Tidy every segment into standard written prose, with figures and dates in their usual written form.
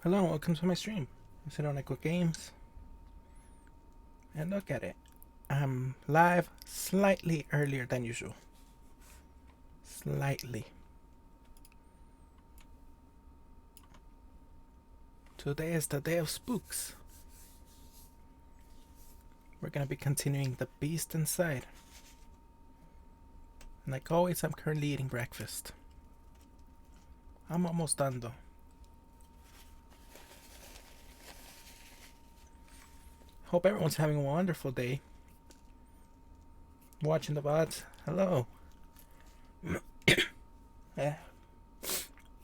Hello, welcome to my stream. I sit on Echo Games, and look at it. I'm live slightly earlier than usual. Slightly. Today is the day of Spooks. We're gonna be continuing The Beast Inside. And like always, I'm currently eating breakfast. I'm almost done though. Hope everyone's having a wonderful day. Watching the VODs, hello. Yeah.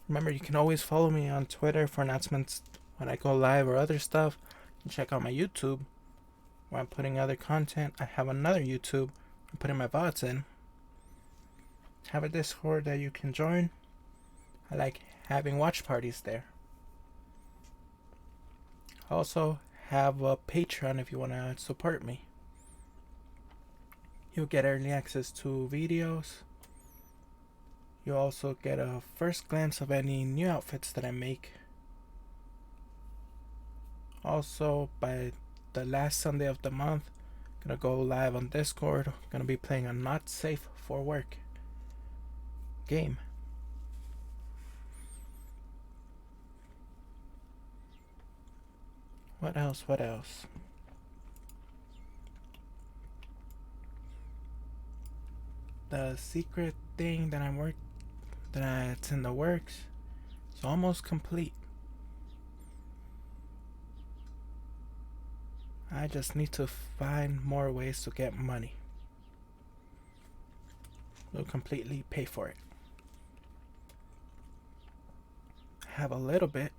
Remember, you can always follow me on Twitter for announcements when I go live or other stuff. And check out my YouTube where I'm putting other content. I have another YouTube I'm putting my VODs in. Have a Discord that you can join. I like having watch parties there. Also have a Patreon if you want to support me. You'll get early access to videos. You'll also get a first glance of any new outfits that I make. Also, by the last Sunday of the month, I'm gonna go live on Discord. Gonna be playing a not safe for work game. What else? The secret thing that it's in the works, it's almost complete. I just need to find more ways to get money. We'll completely pay for it. Have a little bit,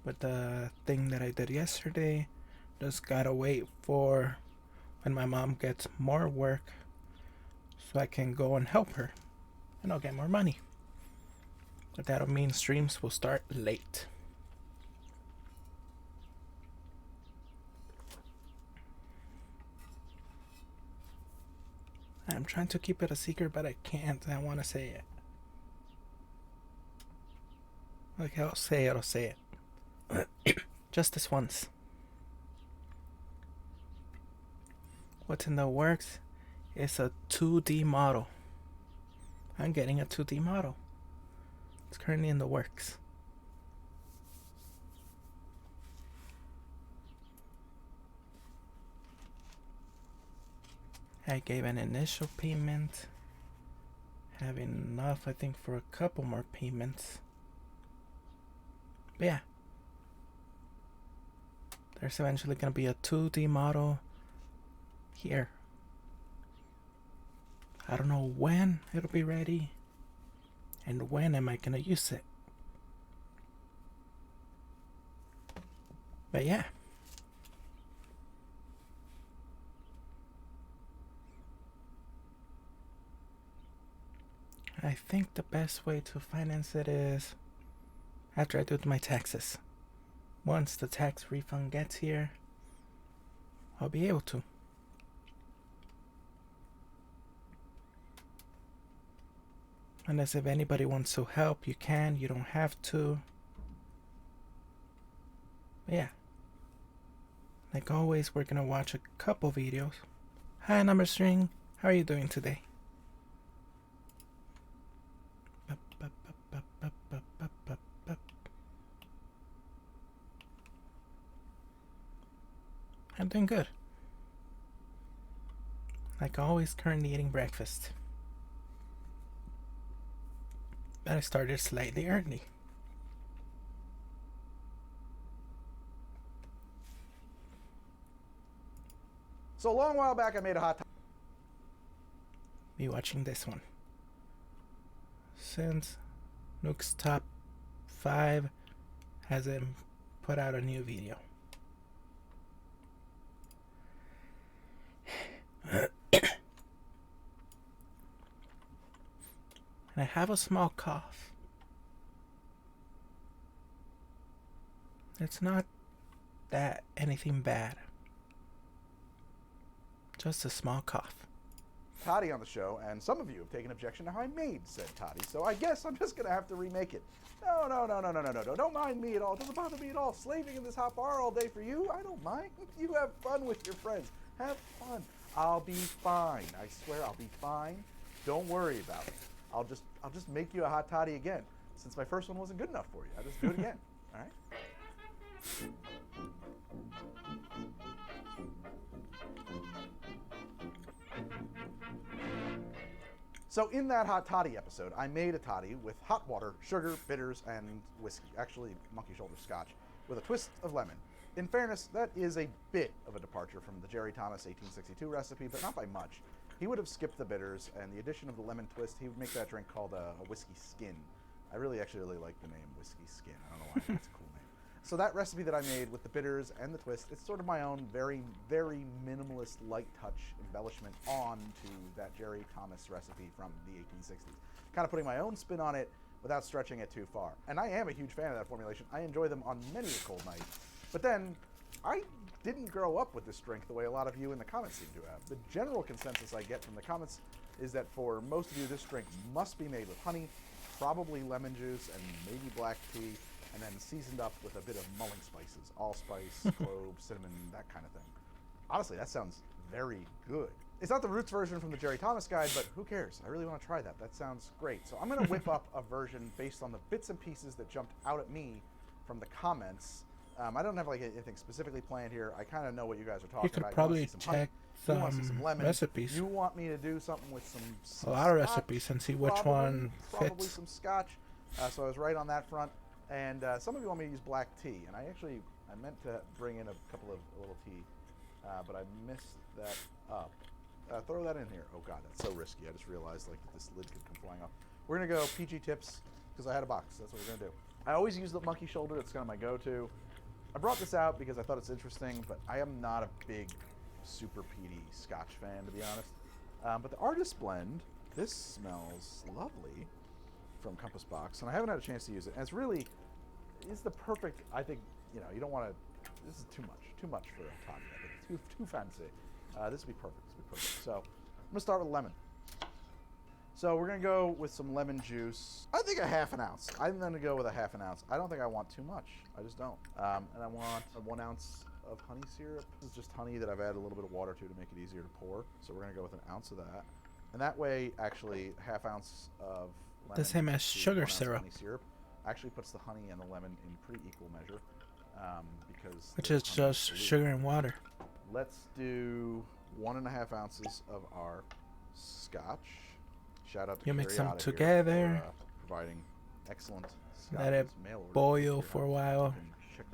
but the thing that I did yesterday, just gotta wait for when my mom gets more work so I can go and help her and I'll get more money. But that'll mean streams will start late. I'm trying to keep it a secret, but I can't. I want to say it. Okay, I'll say it. Just this once. What's in the works is a 2D model. I'm getting a 2D model. It's currently in the works. I gave an initial payment. Have enough, I think, for a couple more payments. But yeah. There's eventually going to be a 2D model here. I don't know when it'll be ready. And when am I going to use it? But yeah. I think the best way to finance it is after I do my taxes. Once the tax refund gets here, I'll be able to. Unless if anybody wants to help, you can. You don't have to. But yeah. Like always, we're gonna watch a couple videos. Hi, Number String. How are you doing today? I'm doing good. Like always, currently eating breakfast. But I started slightly early. So a long while back, I made a hot. Be watching this one. Since Nook's Top 5 hasn't put out a new video. And I have a small cough. It's not anything bad. Just a small cough. toddy on the show, and some of you have taken objection to how I made said toddy, so I guess I'm just gonna have to remake it. No, don't mind me at all. It doesn't bother me at all. Slaving in this hot bar all day for you, I don't mind. You have fun with your friends. Have fun. I'll be fine. I swear I'll be fine. Don't worry about it. I'll just make you a hot toddy again. Since my first one wasn't good enough for you, I'll just do it again. All right? So in that hot toddy episode, I made a toddy with hot water, sugar, bitters, and whiskey. Actually, monkey shoulder scotch, with a twist of lemon. In fairness, that is a bit of a departure from the Jerry Thomas 1862 recipe, but not by much. He would have skipped the bitters, and the addition of the lemon twist, he would make that drink called a whiskey skin. I actually really like the name Whiskey Skin. I don't know why, it's a cool name. So that recipe that I made with the bitters and the twist, it's sort of my own very, very minimalist, light touch embellishment on to that Jerry Thomas recipe from the 1860s. Kind of putting my own spin on it without stretching it too far. And I am a huge fan of that formulation. I enjoy them on many a cold night. But then, I didn't grow up with this drink the way a lot of you in the comments seem to have. The general consensus I get from the comments is that for most of you, this drink must be made with honey, probably lemon juice, and maybe black tea, and then seasoned up with a bit of mulling spices, allspice, clove, cinnamon, that kind of thing. Honestly, that sounds very good. It's not the roots version from the Jerry Thomas guide, but who cares? I really want to try that. That sounds great. So I'm going to whip up a version based on the bits and pieces that jumped out at me from the comments. I don't have like anything specifically planned here. I kind of know what you guys are talking You could about. probably some honey, check you want some lemon, recipes. You want me to do something with some A lot of scotch, recipes and see which probably, one Probably fits. some scotch. So I was right on that front. And some of you want me to use black tea, and I meant to bring in a little tea, but I messed that up. Throw that in here. Oh God, that's so risky. I just realized like this lid could come flying off. We're gonna go PG tips because I had a box. That's what we're gonna do. I always use the monkey shoulder. It's kind of my go-to. I brought this out because I thought it's interesting, but I am not a big super peaty Scotch fan, to be honest. But the Artist Blend, this smells lovely from Compass Box, and I haven't had a chance to use it. And it's the perfect. I think you don't want to. This is too much for a toddy. I think it's too fancy. This would be perfect. So I'm gonna start with lemon. So we're gonna go with some lemon juice. I think a half an ounce. I'm gonna go with a half an ounce. I don't think I want too much. I just don't. And I want 1 ounce of honey syrup. This is just honey that I've added a little bit of water to make it easier to pour. So we're gonna go with an ounce of that. And that way, actually, half ounce of lemon. The same as sugar syrup. Honey syrup actually puts the honey and the lemon in pretty equal measure. Because Which is just sugar and water. Let's do 1.5 ounces of our scotch. Shout out to You mix them Carriotta together. For, providing excellent scotch. Let it boil for a while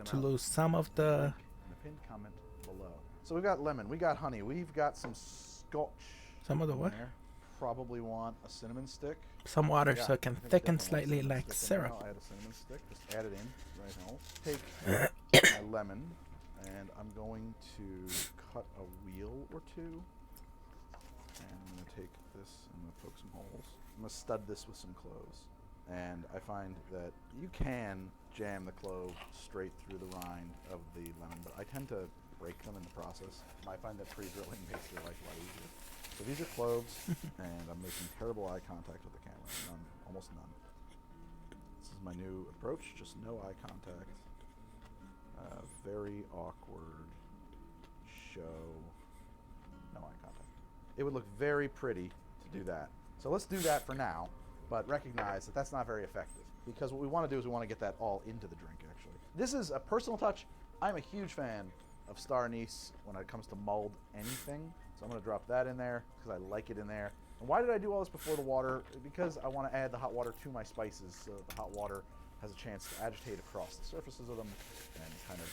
to lose some of the. In the pinned comment below. So we've got lemon, we got honey, we've got some scotch. Some of the what? There. Probably want a cinnamon stick. Some water Yeah, so it can I think thicken definitely slightly want like cinnamon stick in there. syrup. I'll add a cinnamon stick. Just add it in right now. Take my lemon, and I'm going to cut a wheel or two. And I'm going to take this and I'm going to poke some holes. I'm going to stud this with some cloves. And I find that you can jam the clove straight through the rind of the lemon, but I tend to break them in the process. I find that pre-drilling makes your life a lot easier. So these are cloves, and I'm making terrible eye contact with the camera. None, almost none. This is my new approach, just no eye contact. Very awkward show. No eye contact. It would look very pretty to do that. So let's do that for now, but recognize that that's not very effective, because what we want to do is we want to get that all into the drink, actually. This is a personal touch. I'm a huge fan of star anise when it comes to mulled anything. So I'm going to drop that in there because I like it in there. And why did I do all this before the water? Because I want to add the hot water to my spices so that the hot water has a chance to agitate across the surfaces of them and kind of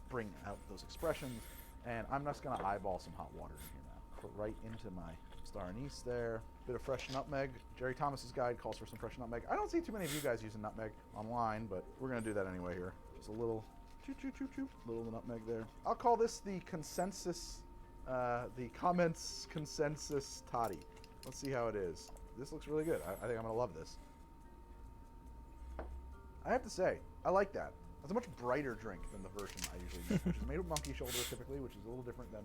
bring out those expressions. And I'm just going to eyeball some hot water in here now. Put right into my star anise there. Bit of fresh nutmeg. Jerry Thomas's guide calls for some fresh nutmeg. I don't see too many of you guys using nutmeg online, but we're going to do that anyway here. Just a little little nutmeg there. I'll call this the consensus, the comments consensus toddy. Let's see how it is. This looks really good. I think I'm gonna love this. I have to say, I like that. It's a much brighter drink than the version I usually make, which is made with monkey shoulder typically, which is a little different than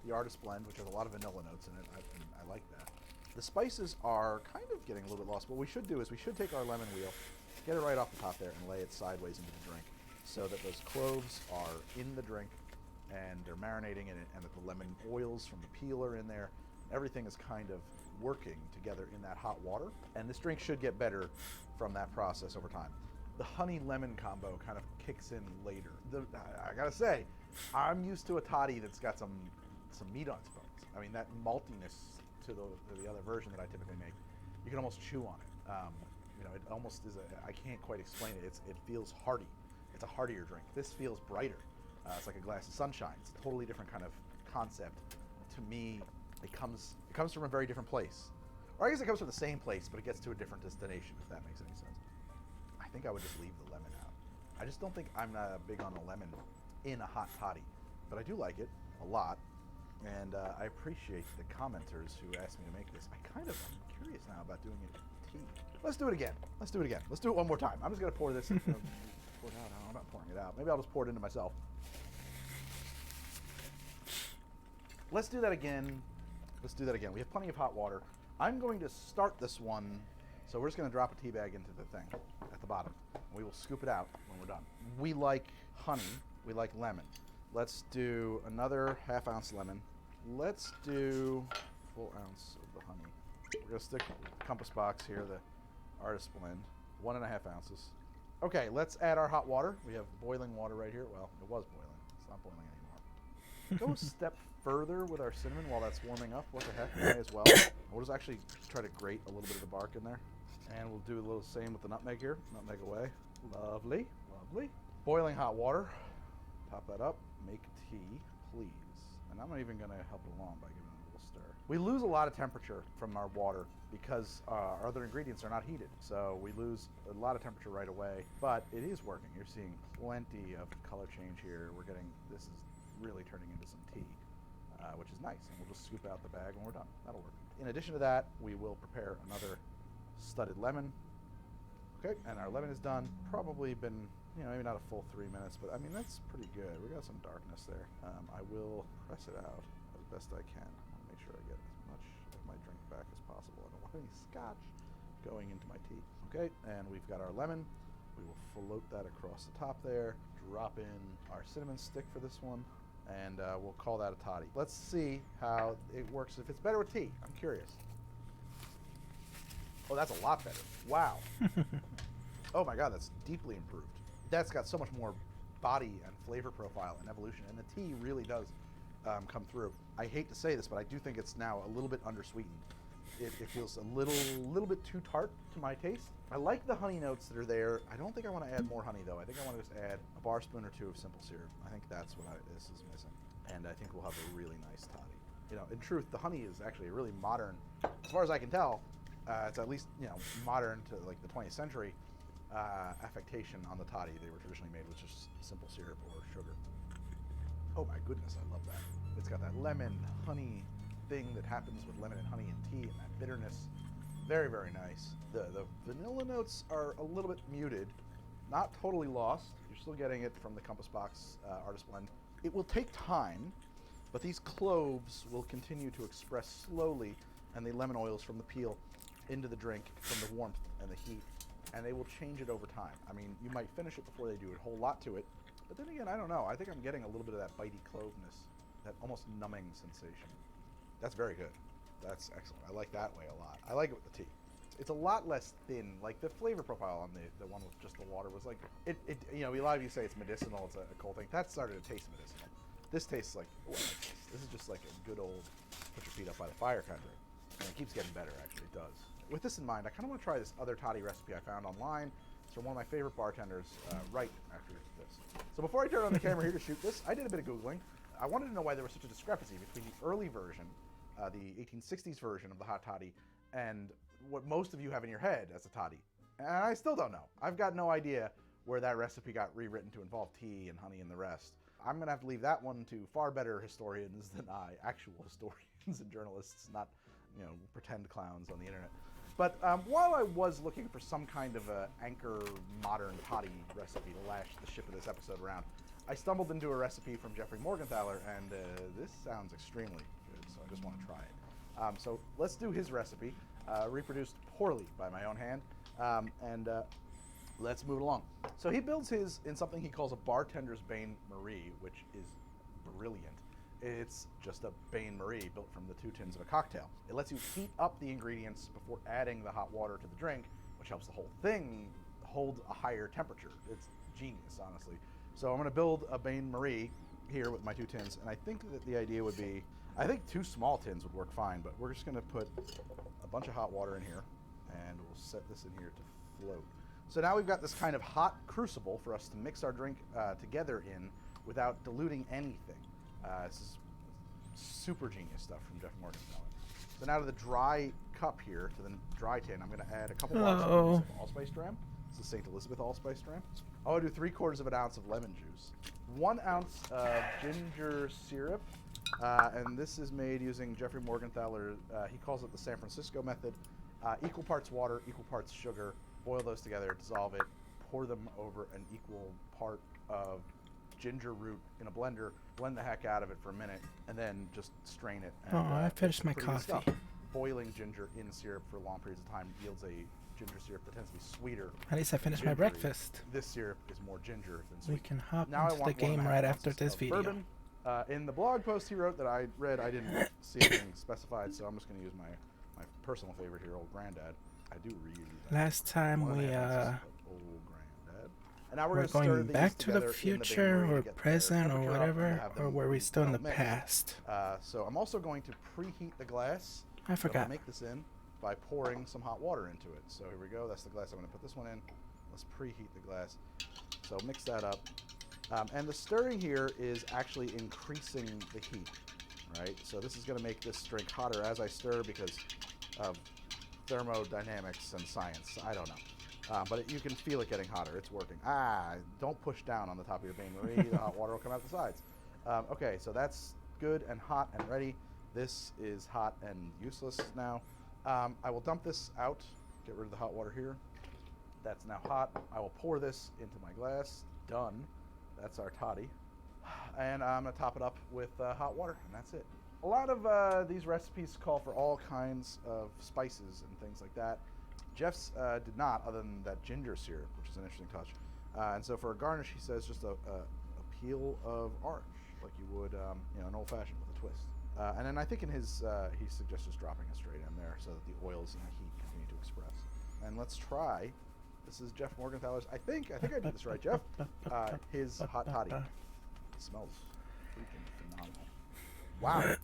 the artist blend, which has a lot of vanilla notes in it. I like that. The spices are kind of getting a little bit lost. What we should do is we should take our lemon wheel, get it right off the top there, and lay it sideways into the drink so that those cloves are in the drink and they're marinating in it, and that the lemon oils from the peel are in there. Everything is kind of working together in that hot water, and this drink should get better from that process over time. The honey-lemon combo kind of kicks in later. I gotta say, I'm used to a toddy that's got some meat on its bones. I mean, that maltiness to the other version that I typically make, you can almost chew on it. You know, it almost is I can't quite explain it. It feels hearty. It's a heartier drink. This feels brighter. It's like a glass of sunshine. It's a totally different kind of concept. To me, it comes from a very different place. Or I guess it comes from the same place, but it gets to a different destination, if that makes any sense. I think I would just leave the lemon out. I just don't think I'm big on the lemon in a hot toddy, but I do like it a lot. And I appreciate the commenters who asked me to make this. I'm curious now about doing it with tea. Let's do it again. Let's do it one more time. I'm just going to pour this. Pour it out. I'm not pouring it out. Maybe I'll just pour it into myself. Let's do that again. We have plenty of hot water. I'm going to start this one. So we're just going to drop a tea bag into the thing at the bottom. We will scoop it out when we're done. We like honey. We like lemon. Let's do another ½ ounce lemon. Let's do a full ounce of the honey. We're going to stick the compass box here, the artist blend, 1½ ounces. Okay, let's add our hot water. We have boiling water right here. Well, it was boiling. It's not boiling anymore. Go a step further with our cinnamon while that's warming up. What the heck? May as well. We'll just actually try to grate a little bit of the bark in there. And we'll do a little same with the nutmeg here. Nutmeg away. Lovely, lovely. Boiling hot water. Top that up. Make tea, please. And I'm not even going to help it along by giving it a little stir. We lose a lot of temperature from our water because our other ingredients are not heated. So we lose a lot of temperature right away, but it is working. You're seeing plenty of color change here. This is really turning into some tea, which is nice. And we'll just scoop out the bag when we're done. That'll work. In addition to that, we will prepare another studded lemon. Okay, and our lemon is done. Probably been, maybe not a full 3 minutes, but I mean, that's pretty good. We got some darkness there. I will press it out as best I can. I'll make sure I get as much of my drink back as possible. I don't want any scotch going into my tea. Okay, and we've got our lemon. We will float that across the top there. Drop in our cinnamon stick for this one, and we'll call that a toddy. Let's see how it works. If it's better with tea, I'm curious. Oh, that's a lot better. Wow. Oh my God, that's deeply improved. That's got so much more body and flavor profile and evolution, and the tea really does come through. I hate to say this, but I do think it's now a little bit undersweetened. It feels a little bit too tart to my taste. I like the honey notes that are there. I don't think I want to add more honey though. I think I want to just add a bar spoon or two of simple syrup. I think that's what this is missing, and I think we'll have a really nice toddy. In truth, the honey is actually a really modern, as far as I can tell. It's at least modern to like the 20th century affectation on the toddy. They were traditionally made with just simple syrup or sugar. Oh my goodness, I love that. It's got that lemon honey thing that happens with lemon and honey and tea, and that bitterness. Very, very nice. The vanilla notes are a little bit muted, not totally lost. You're still getting it from the Compass Box Artist Blend. It will take time, but these cloves will continue to express slowly, and the lemon oils from the peel into the drink from the warmth and the heat, and they will change it over time. I mean, you might finish it before they do a whole lot to it, but then again, I don't know. I think I'm getting a little bit of that bitey cloveness, that almost numbing sensation. That's very good. That's excellent. I like that way a lot. I like it with the tea. It's a lot less thin. Like the flavor profile on the one with just the water was like, a lot of you say it's medicinal, it's a cold thing. That started to taste medicinal. This tastes like, this is just like a good old put your feet up by the fire kind of drink. And it keeps getting better, actually, it does. With this in mind, I kind of want to try this other toddy recipe I found online. It's from one of my favorite bartenders right after this. So before I turn on the camera here to shoot this, I did a bit of Googling. I wanted to know why there was such a discrepancy between the early version, the 1860s version of the hot toddy, and what most of you have in your head as a toddy. And I still don't know. I've got no idea where that recipe got rewritten to involve tea and honey and the rest. I'm going to have to leave that one to far better historians than I, actual historians and journalists, not pretend clowns on the internet. But while I was looking for some kind of a anchor modern toddy recipe to lash the ship of this episode around, I stumbled into a recipe from Jeffrey Morgenthaler, and this sounds extremely good, so I just want to try it. So let's do his recipe, reproduced poorly by my own hand, and let's move along. So he builds his in something he calls a bartender's Bain Marie, which is brilliant. It's just a Bain Marie built from the 2 tins of a cocktail. It lets you heat up the ingredients before adding the hot water to the drink, which helps the whole thing hold a higher temperature. It's genius, honestly. So I'm going to build a Bain Marie here with my 2 tins, and I think that the idea would be, I think 2 small tins would work fine, but we're just going to put a bunch of hot water in here, and we'll set this in here to float. So now we've got this kind of hot crucible for us to mix our drink together in without diluting anything. This is super genius stuff from Jeff Morgenthaler. So now to the dry cup here, to the dry tin, I'm going to add a couple blocks of allspice dram. This is St. Elizabeth allspice dram. I want to do 3/4 of an ounce of lemon juice, 1 ounce of ginger syrup, and this is made using Jeffrey Morgenthaler. He calls it the San Francisco method. Equal parts water, equal parts sugar. Boil those together, dissolve it, pour them over an equal part of ginger root in a blender, blend the heck out of it for a minute, and then just strain it. And, I finished my pretty good coffee. stuff. Boiling ginger in syrup for long periods of time yields a ginger syrup that tends to be sweeter. At least I finished my breakfast. This syrup is more ginger than sweet. We can hop Now into the game right after this video. Bourbon. In the blog post he wrote that I read, I didn't see anything specified, so I'm just going to use my personal favorite here, Old Granddad. I do really like Last time we Old Granddad. And now we're stir going these back to the together in future Bain Marie or to get their present or temperature up and whatever, have or them were we still in the mixed. past? So I'm also going to preheat the glass. I forgot. I'll make this in by pouring some hot water into it. So here we go. That's the glass I'm going to put this one in. Let's preheat the glass. So mix that up. And the stirring here is actually increasing the heat, right? So this is going to make this drink hotter as I stir because of thermodynamics and science. I don't know. But you can feel it getting hotter. It's working. Don't push down on the top of your Bain Marie. The hot water will come out the sides. Okay, so that's good and hot and ready. This is hot and useless now. I will dump this out. Get rid of the hot water here. That's now hot. I will pour this into my glass. Done. That's our toddy. And I'm going to top it up with hot water, and that's it. A lot of these recipes call for all kinds of spices and things like that. Jeff's did not, other than that ginger syrup, which is an interesting touch. And so for a garnish, he says just a peel of orange, like you would an old-fashioned with a twist. And then I think in his, he suggests just dropping it straight in there so that the oils and the heat continue to express. And let's try. This is Jeff Morgenthaler's. I think I did this right, Jeff. His hot toddy. It smells freaking phenomenal. Wow,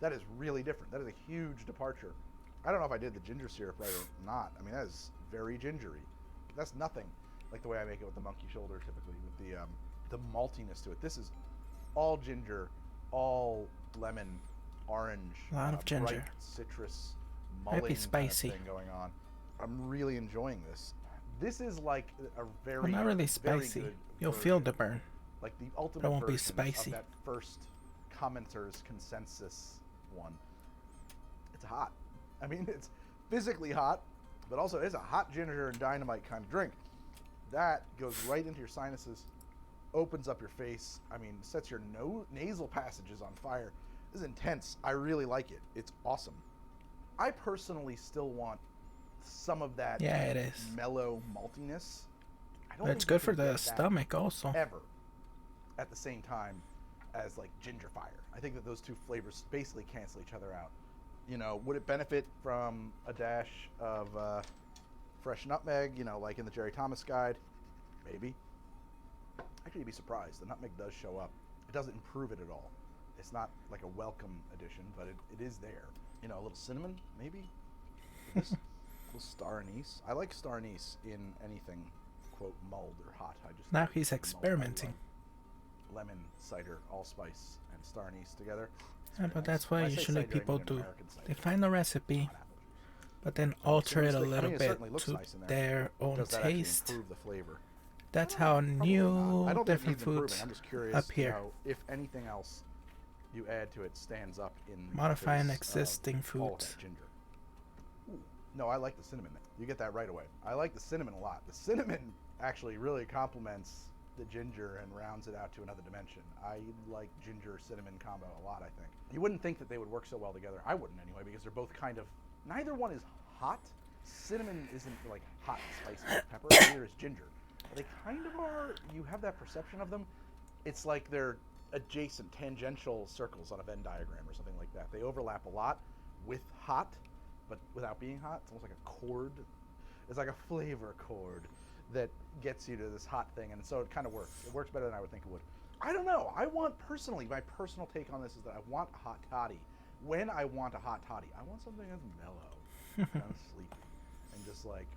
that is really different. That is a huge departure. I don't know if I did the ginger syrup right or not. I mean, that is very gingery. That's nothing like the way I make it with the monkey shoulder, typically, with the maltiness to it. This is all ginger, all lemon, orange, A lot of ginger. bright citrus, Might be mulling spicy. kind of thing going on. I'm really enjoying this. This is like a very, Well, not really very spicy. good You'll feel version. the burn. Like the ultimate But it won't be version spicy. of that first commenter's consensus one. It's hot. I mean, it's physically hot, but also it's a hot ginger and dynamite kind of drink. That goes right into your sinuses, opens up your face. I mean, sets your nasal passages on fire. This is intense. I really like it. It's awesome. I personally still want some of that Yeah, it is. mellow maltiness. I But it's think good you for can the get that stomach also. ever at the same time as like ginger fire. I think that those two flavors basically cancel each other out. You know, would it benefit from a dash of fresh nutmeg, like in the Jerry Thomas guide? Maybe. Actually, you'd be surprised. The nutmeg does show up. It doesn't improve it at all. It's not like a welcome addition, but it is there. A little cinnamon, maybe? A little star anise. I like star anise in anything, quote, mulled or hot. I just Now he's mulled experimenting. Lemon, cider, allspice, and star anise together. It's Yeah, very but nice. that's When what I say usually cider, I people mean an do. American cider, They find the recipe, not apple juice. but then alter it a little it bit certainly looks to nice in there. their own Does that actually taste. improve the flavor? That's how Probably not. I new don't think it different needs improving. foods I'm just curious, appear. if anything else you add to it stands up in Modifying the face of existing all of foods. that ginger. Ooh. No, I like the cinnamon. You get that right away. I like the cinnamon a lot. The cinnamon actually really complements the ginger and rounds it out to another dimension. I like ginger cinnamon combo a lot, I think. You wouldn't think that they would work so well together. I wouldn't anyway, because they're both kind of, neither one is hot. Cinnamon isn't like hot and spicy like pepper, neither is ginger. But they kind of are, you have that perception of them. It's like they're adjacent, tangential circles on a Venn diagram or something like that. They overlap a lot with hot, but without being hot. It's almost like a chord. It's like a flavor chord that gets you to this hot thing, and so it kind of works. It works better than I would think it would. I don't know. I want, personally, my personal take on this is that I want a hot toddy. When I want a hot toddy, I want something that's mellow, kind of sleepy, and just like,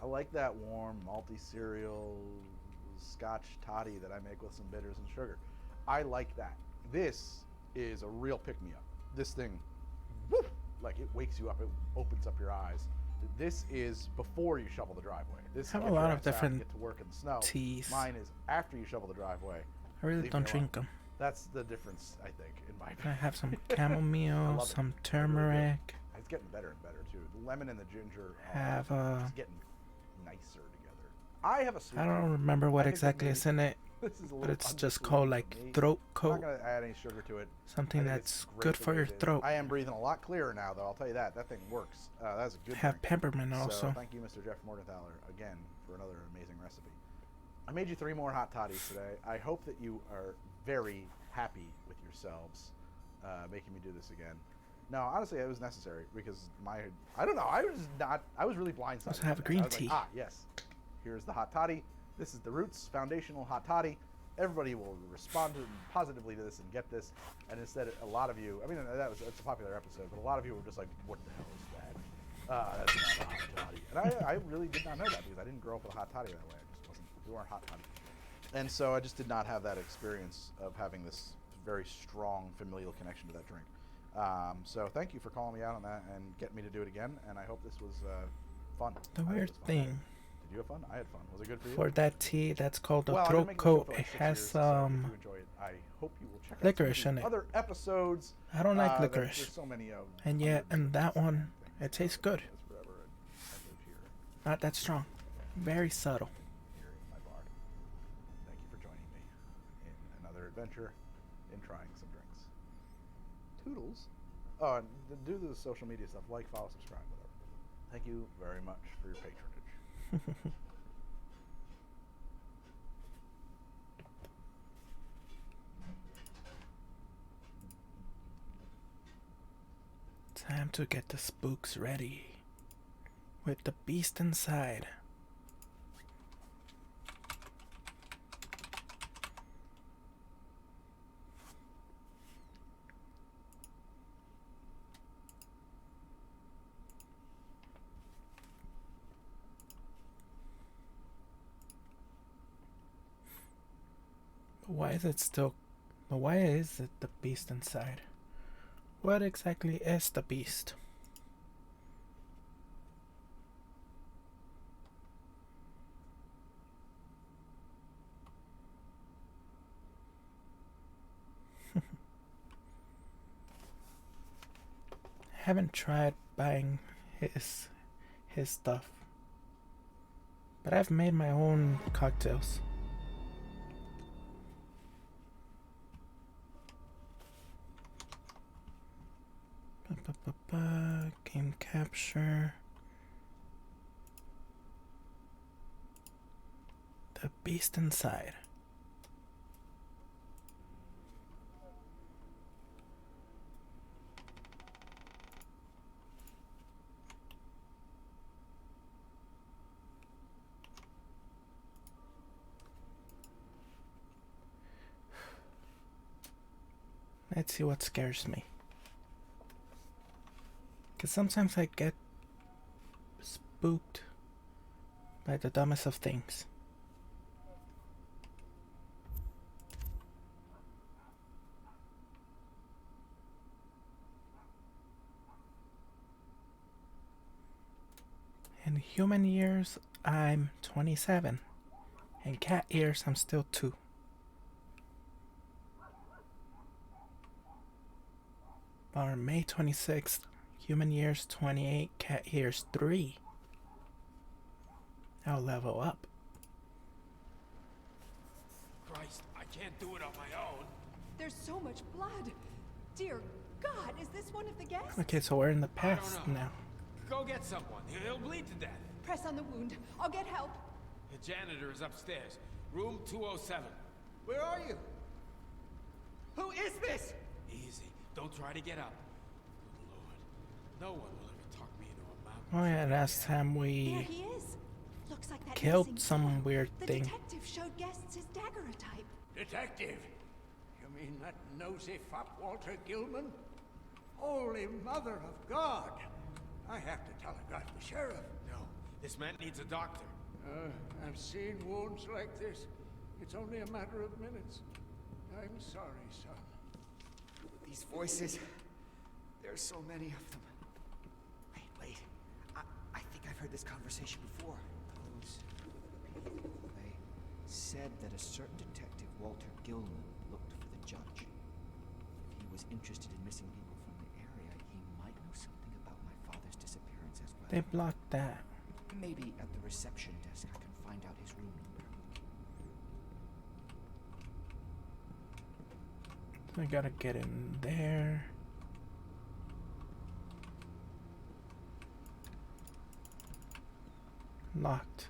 I like that warm, malty cereal, Scotch toddy that I make with some bitters and sugar. I like that. This is a real pick-me-up. This thing, whoop, like it wakes you up, it opens up your eyes. This is before you shovel the driveway. This I have a lot of different get to work in the snow. teas. Mine is after you shovel the driveway. I really don't drink them. That's the difference, I think, in my opinion. I have some chamomile, some turmeric. It's getting better and better too. The lemon and the ginger Have it's getting nicer together. I have a sweet I don't tooth. remember what I think exactly that is in it, This is a but little it's just unsweet called for like me. throat I'm coat. not gonna add any sugar to it. Something I think that's it's great good the for way your it is. throat. I am breathing a lot clearer now, though. I'll tell you that. That thing works. That's a good Have drink. peppermint So also. thank you, Mr. Jeff Morgenthaler, again, for another amazing recipe. I made you 3 more hot toddies today. I hope that you are very happy with yourselves making me do this again. No, honestly, it was necessary because I don't know, I was really blindsided. Also have by this. green I was tea. like, yes, here's the hot toddy. This is the Roots foundational hot toddy. Everybody will respond positively to this and get this. And instead, a lot of you, I mean, that's a popular episode, but a lot of you were just like, what the hell is that? That's not a hot toddy. And I really did not know that because I didn't grow up with a hot toddy that way. We weren't hot toddy. And so I just did not have that experience of having this very strong familial connection to that drink. So thank you for calling me out on that and getting me to do it again. And I hope this was fun. The weird thing Did you have fun? I had fun. Was it good for you? for that tea that's called a Well, I've been throat making the show coat, for it like 6 has years, so if you enjoy it, I hope you will check out licorice some of in the it. other episodes. I don't like that licorice. There's so many of. And yet, in that one, it tastes good. Forever, and I live here. Not that strong. Very subtle. Here in my bar. Thank you for joining me in another adventure in trying some drinks. Toodles. Oh, and do the social media stuff. Like, follow, subscribe, whatever. Thank you very much for your patronage. Time to get the spooks ready. With the beast inside. Why is it still... Why is it the beast inside? What exactly is the beast? Haven't tried buying his stuff, but I've made my own cocktails. Game capture. The beast inside. Let's see what scares me. Because sometimes I get spooked by the dumbest of things. In human years, I'm 27. In cat years, I'm still 2. On May 26th, human years 28, cat years 3. I'll level up. can't do it on my own. There's so much blood. Dear God, is this one of the guests? Okay, so we're in the I don't past know. now. Go get someone. He'll bleed to death. Press on the wound. I'll get help. The janitor is upstairs. Room 207. Where are you? Who is this? Easy. Don't try to get up. Good Lord. No one will ever talk me into a mountain. Oh yeah, last time There we he is. Looks like that killed missing some son. weird The thing. detective showed guests his daguerreotype. Detective? You mean that nosy fop Walter Gilman? Holy Mother of God! I have to telegraph the sheriff. No. This man needs a doctor. I've seen wounds like this. It's only a matter of minutes. I'm sorry, son. These voices, there's so many of them. Wait. I think I've heard this conversation before. Those people, they said that a certain detective, Walter Gilman, looked for the judge. If he was interested in missing people from the area, he might know something about my father's disappearance as well. they blocked that. Maybe at the reception desk I can find out his room number. I gotta get in there. Locked.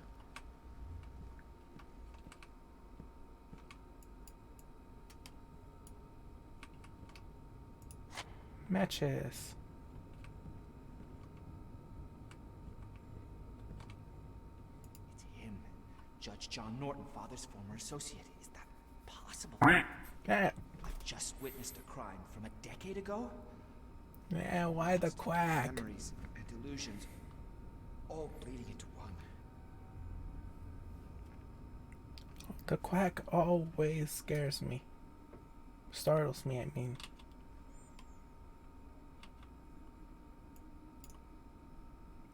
Matches. It's him. Judge John Norton, father's former associate. Is that possible? Yeah. I've just witnessed a crime from a decade ago. Yeah, why the quack? Memories and delusions, all bleeding into one. The quack always scares me. Startles me, I mean.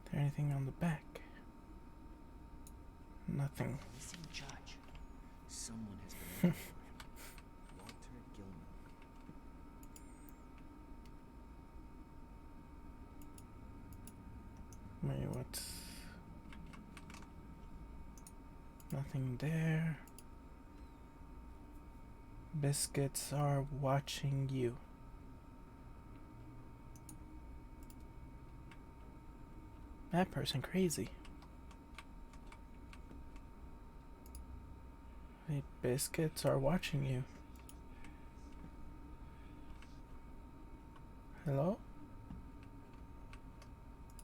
Is there anything on the back? Nothing. Missing judge. Someone has been Walter Gilman. Wait, what's... Nothing there. Biscuits are watching you. That person crazy. Wait, biscuits are watching you. Hello?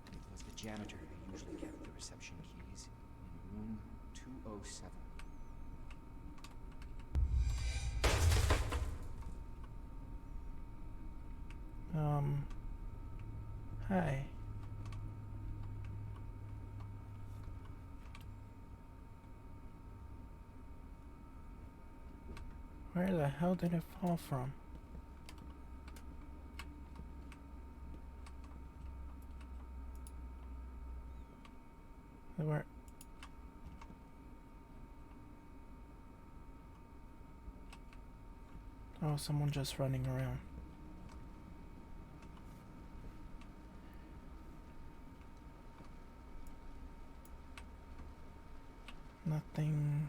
It was the janitor who usually kept the reception keys in room 207. Hi. Where the hell did it fall from? Where? Oh, someone just running around. Nothing.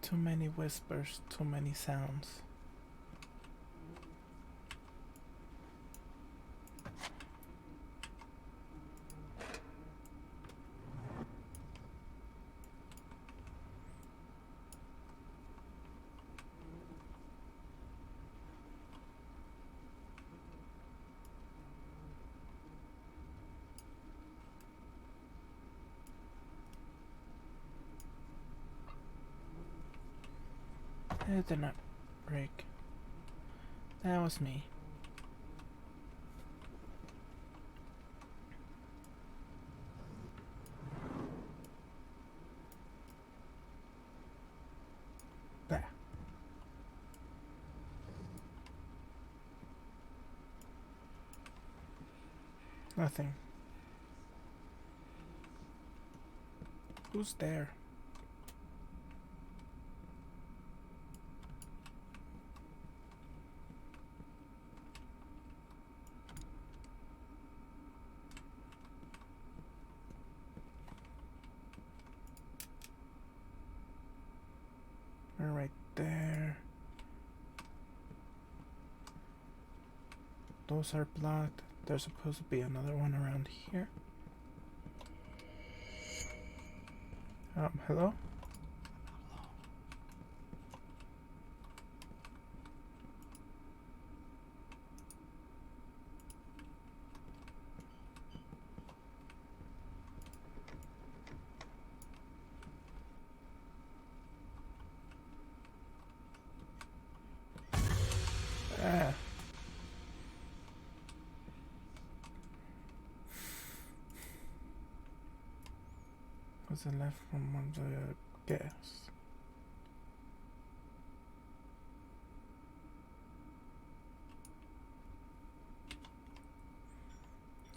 Too many whispers, too many sounds. It did not break. That was me. There. Nothing. Who's there? They're right there. Those are blocked. There's supposed to be another one around here. Hello? Ah. What's it left from one of the gas?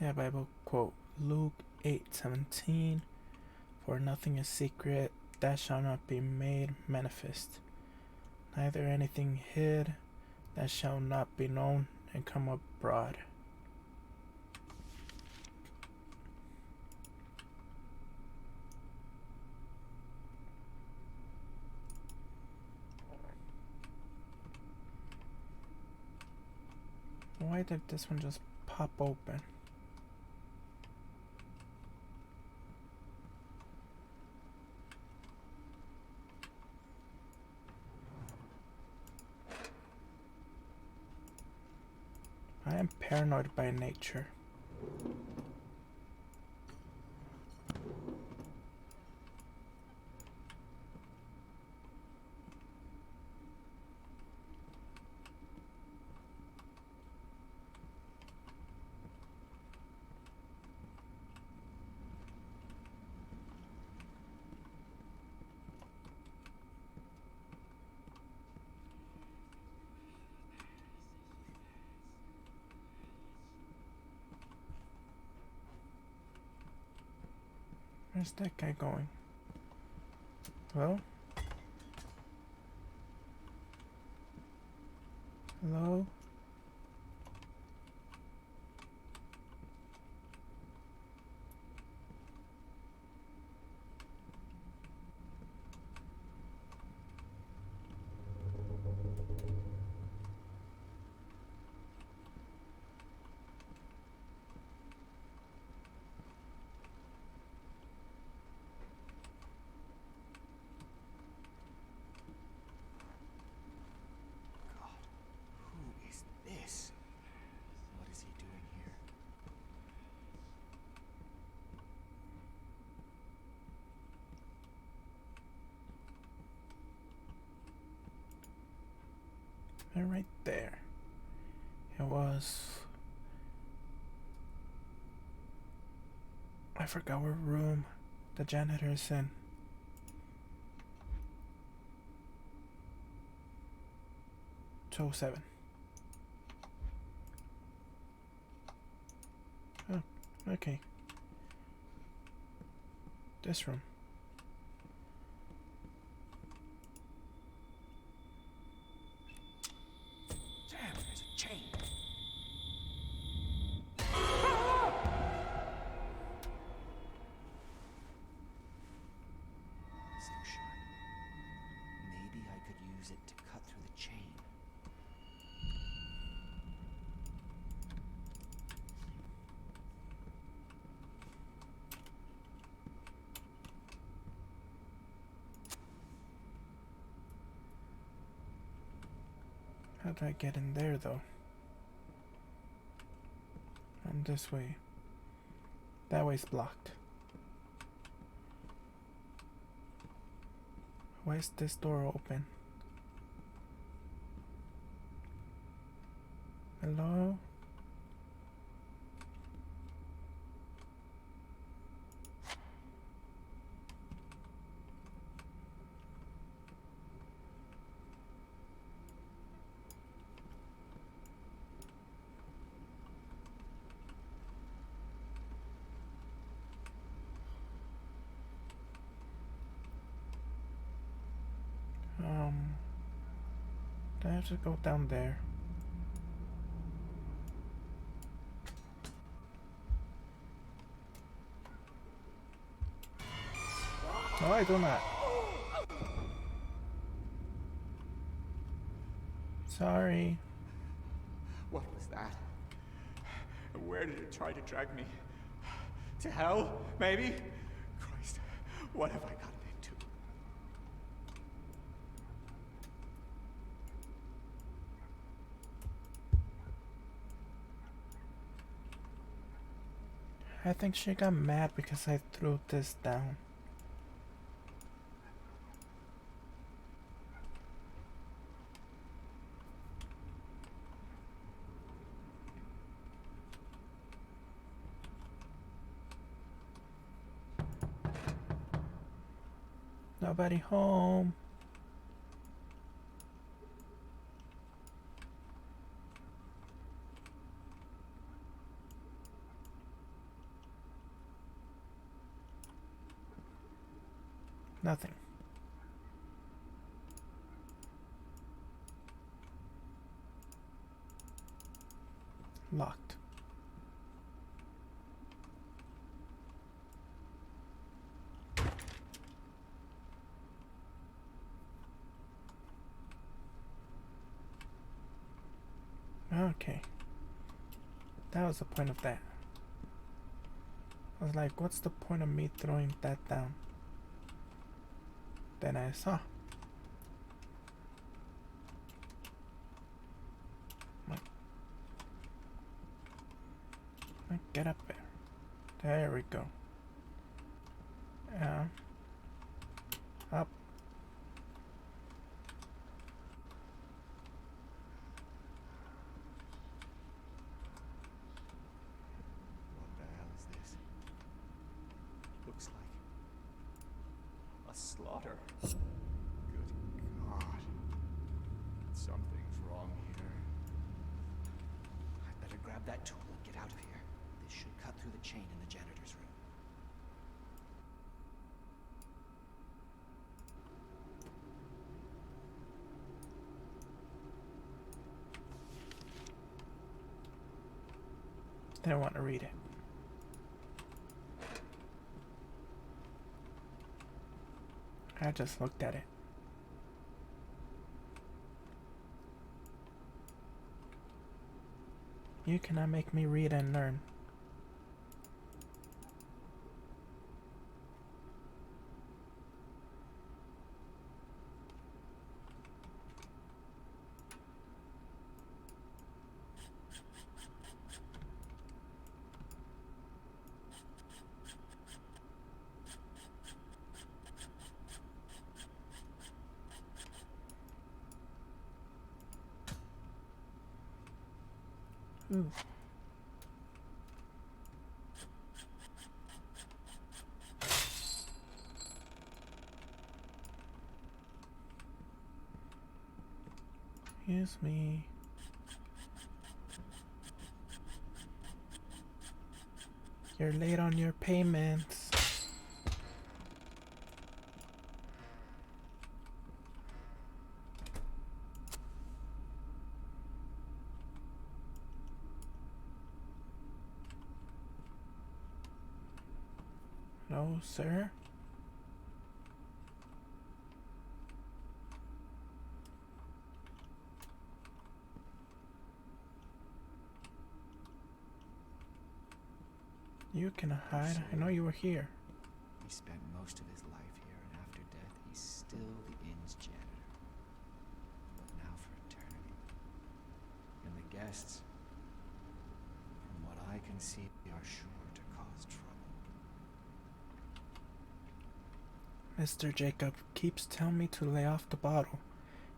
Yeah, Bible quote Luke 8:17. For nothing is secret that shall not be made manifest, neither anything hid that shall not be known and come abroad. Why did this one just pop open? I am paranoid by nature. Where's that guy going? Hello? Hello? Who is this? What is he doing here? They're right there. It was... I forgot what room the janitor is in. '07. Oh, okay. This room. Damn, there's a chain. So sharp. Maybe I could use it to cut through the chain. How do I get in there though? I'm this way. That way's blocked. Why is this door open? Hello? Let's just go down there. No, I do not. Sorry. What was that? Where did it try to drag me? To hell, maybe? Christ, what have I gotten into? I think she got mad because I threw this down. Nobody home. Nothing. Locked. Okay. That was the point of that. I was like, what's the point of me throwing that down? Then I saw. Get up there. There we go. Up. What the hell is this? Looks like a slaughter. Good God. Something's wrong here. I'd better grab that tool and get out of here. This should cut through the chain in the janitor's room. Didn't want to read it. I just looked at it. You cannot make me read and learn. Ooh. Excuse me. You're late on your payments. No, sir. You can hide. I know you were here. He spent most of his life here, and after death, he's still the inn's janitor. But now for eternity. And the guests, from what I can see, are sure to cause trouble. Mr. Jacob keeps telling me to lay off the bottle.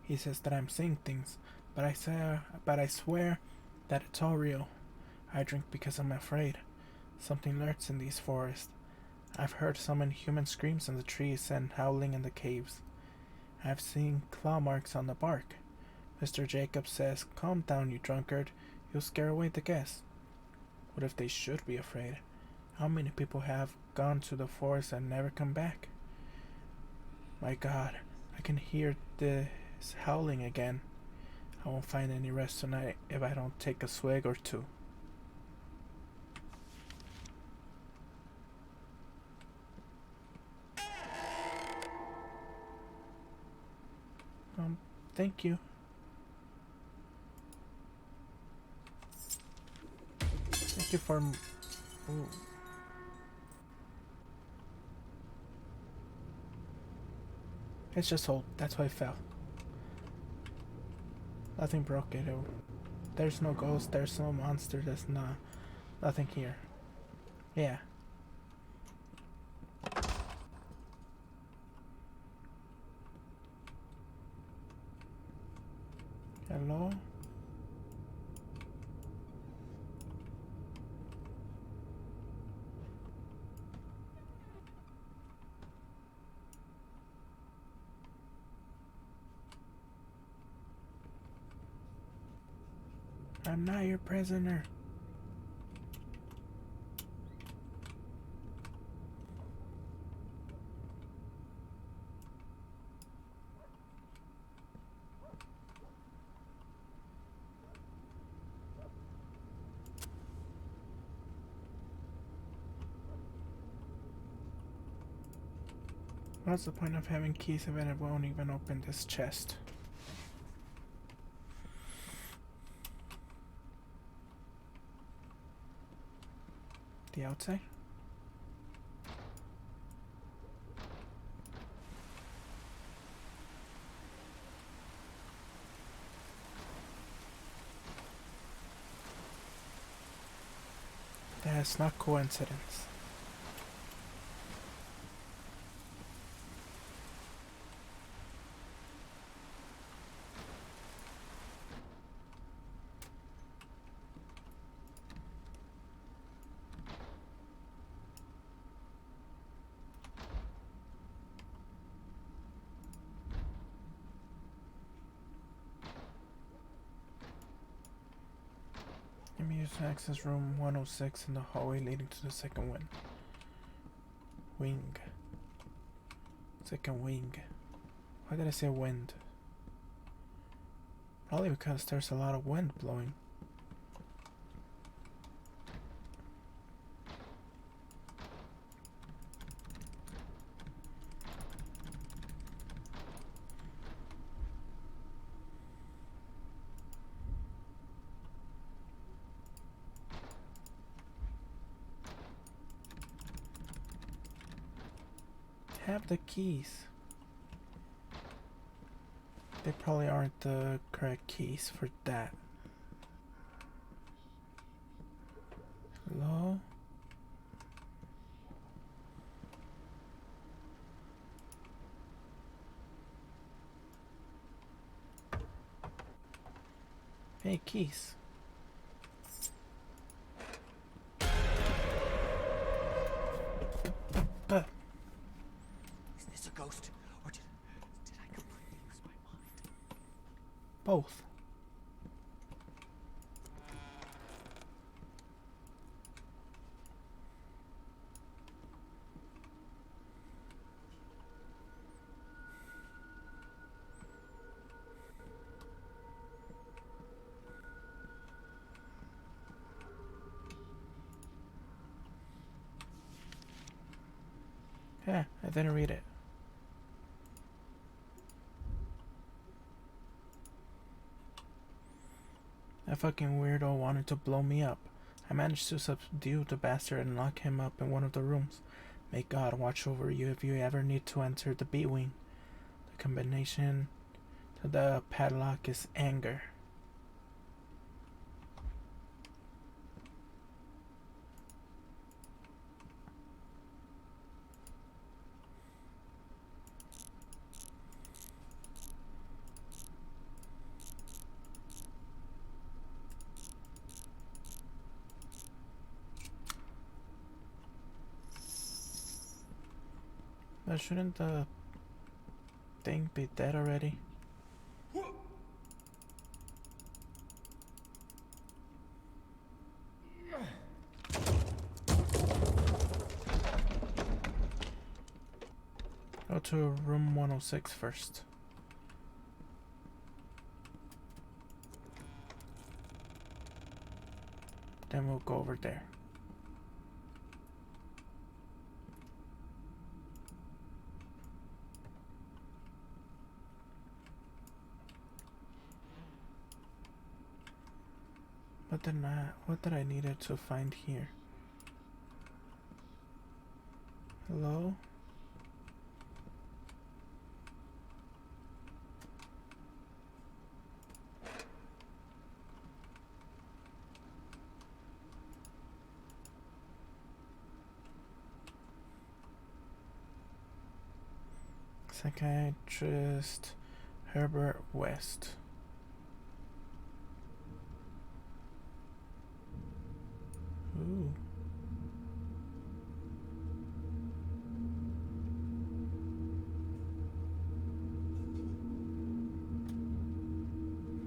He says that I'm seeing things, but I swear that it's all real. I drink because I'm afraid. Something lurks in these forests. I've heard some inhuman screams in the trees and howling in the caves. I've seen claw marks on the bark. Mr. Jacob says, "Calm down, you drunkard. You'll scare away the guests." What if they should be afraid? How many people have gone to the forest and never come back? My God, I can hear this howling again. I won't find any rest tonight if I don't take a swig or two. Thank you. Thank you for... Ooh. It's just old. That's why I fell. Nothing broke it. There's no ghost. There's no monster. There's nothing here. Yeah. Hello? I'm not your prisoner. What's the point of having keys if it won't even open this chest? The outside? That's not coincidence. Let me use access room 106 in the hallway leading to the second wing. Second wing. Why did I say wind? Probably because there's a lot of wind blowing. Have the keys. They probably aren't the correct keys for that. Hello? Hey, keys. Is this a ghost? Or did I completely lose my mind? Both. Yeah, I didn't read it. That fucking weirdo wanted to blow me up. I managed to subdue the bastard and lock him up in one of the rooms. May God watch over you if you ever need to enter the B-wing. The combination to the padlock is anger. But shouldn't the thing be dead already? Go to room 106 first. Then we'll go over there. What did I needed to find here? Hello? Psychiatrist Herbert West. Ooh.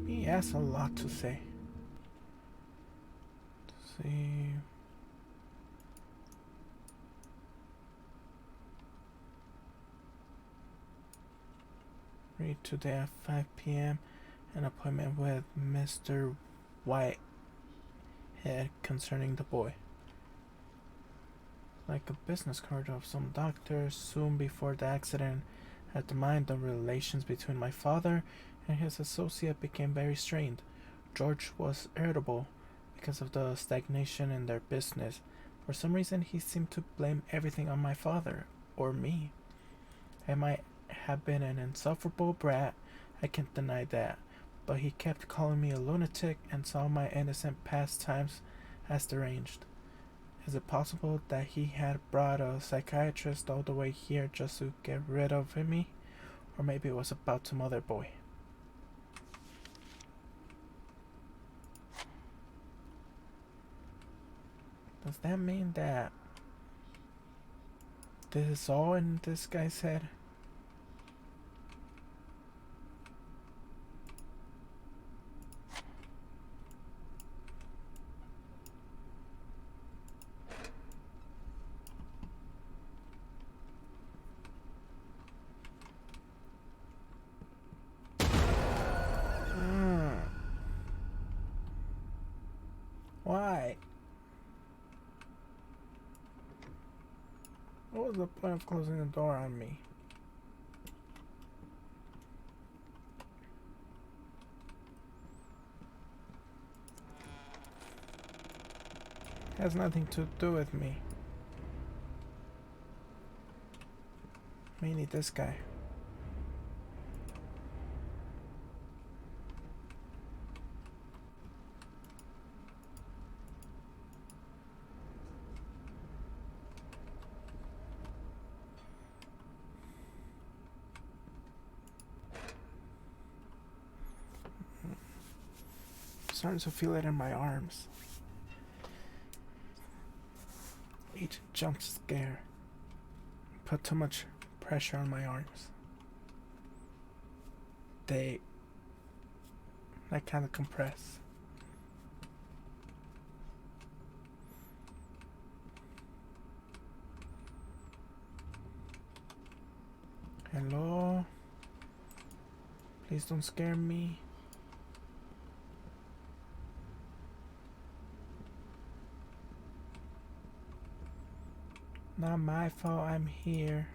He has a lot to say. Let's see. Read today at 5 p.m. An appointment with Mr. Whitehead concerning the boy. Like a business card of some doctor. Soon before the accident at the mine, the relations between my father and his associate became very strained. George was irritable because of the stagnation in their business. For some reason, he seemed to blame everything on my father or me. I might have been an insufferable brat, I can't deny that, but he kept calling me a lunatic and saw my innocent pastimes as deranged. Is it possible that he had brought a psychiatrist all the way here just to get rid of me? Or maybe it was about some other boy. Does that mean that this is all in this guy's head? Why? What was the point of closing the door on me? Has nothing to do with me. Mainly this guy. Starting to feel it in my arms. Each jump scare put too much pressure on my arms. They kind of compress. Hello? Please don't scare me. Not my fault I'm here.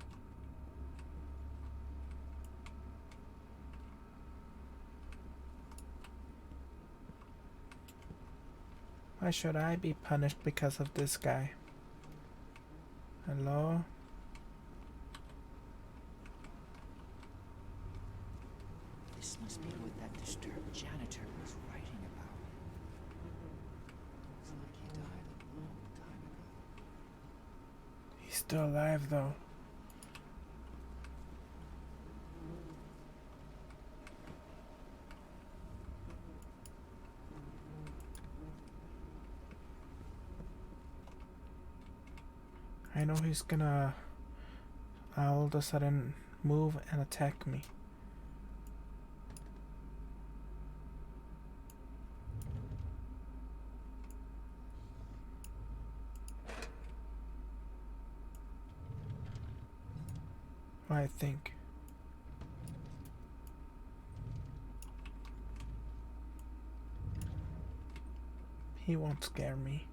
Why should I be punished because of this guy? Hello? This must be what that disturbed janitor was writing about. Looks like he died a long time ago. He's still alive though. I know he's gonna all of a sudden move and attack me. I think. He won't scare me.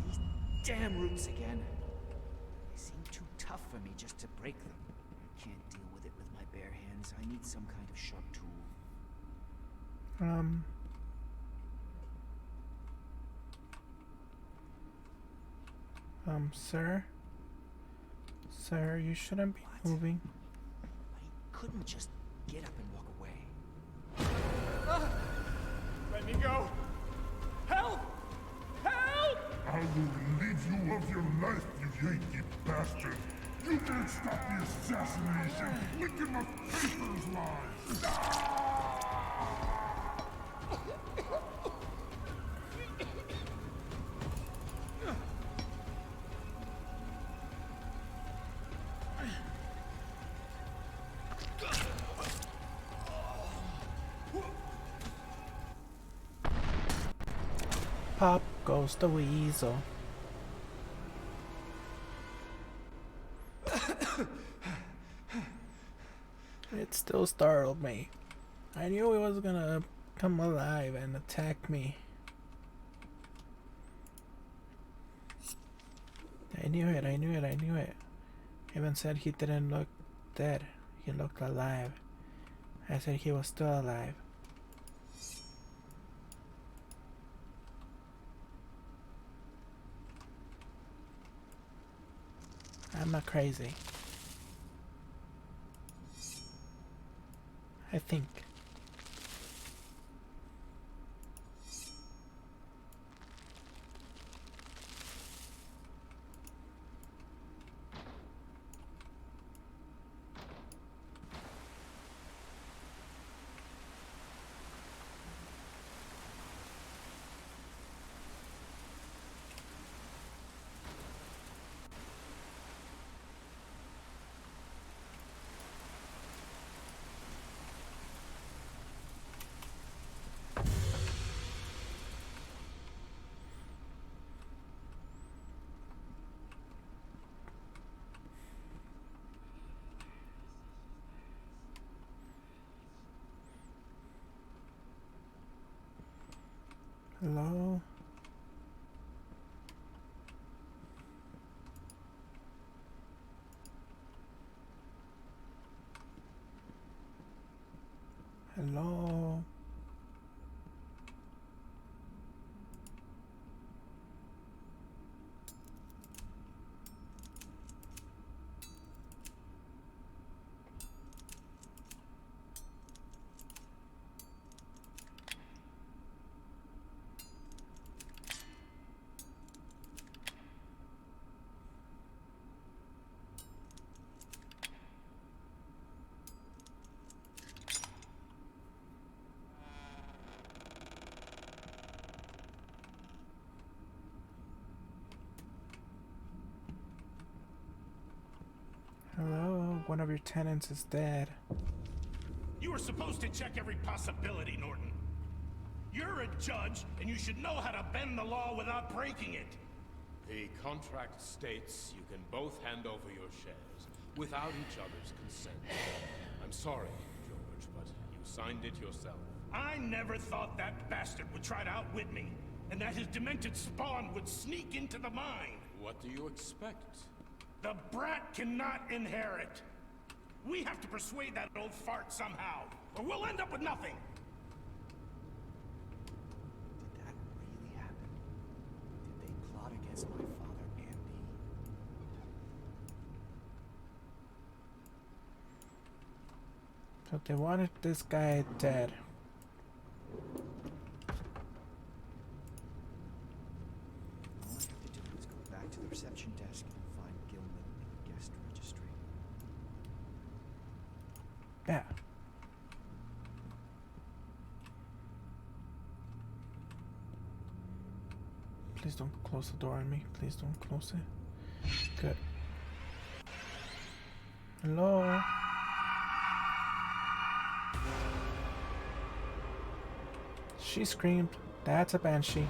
These damn roots again. They seem too tough for me just to break them. I can't deal with it with my bare hands. I need some kind of sharp tool. Sir? Sir, you shouldn't be moving. I couldn't just get up and walk away. Let me go! Help! Help! I will relieve you of your life, you Yankee bastard! You can't stop the assassination! Look in the papers, lies! Pop goes the weasel. It still startled me. I knew he was gonna come alive and attack me. I knew it, I knew it, I knew it. Even said he didn't look dead. He looked alive. I said he was still alive. I'm not crazy. I think. Hello? Hello? Hello? One of your tenants is dead. You were supposed to check every possibility, Norton. You're a judge, and you should know how to bend the law without breaking it. The contract states you can both hand over your shares without each other's consent. I'm sorry, George, but you signed it yourself. I never thought that bastard would try to outwit me, and that his demented spawn would sneak into the mine. What do you expect? The brat cannot inherit. We have to persuade that old fart somehow, or we'll end up with nothing. Did that really happen? Did they plot against my father and me? So they wanted this guy dead. All I have to do is go back to the reception desk and find Gilman in the guest registry. Yeah. Please don't close the door on me. Please don't close it. Good. Hello? She screamed. That's a banshee.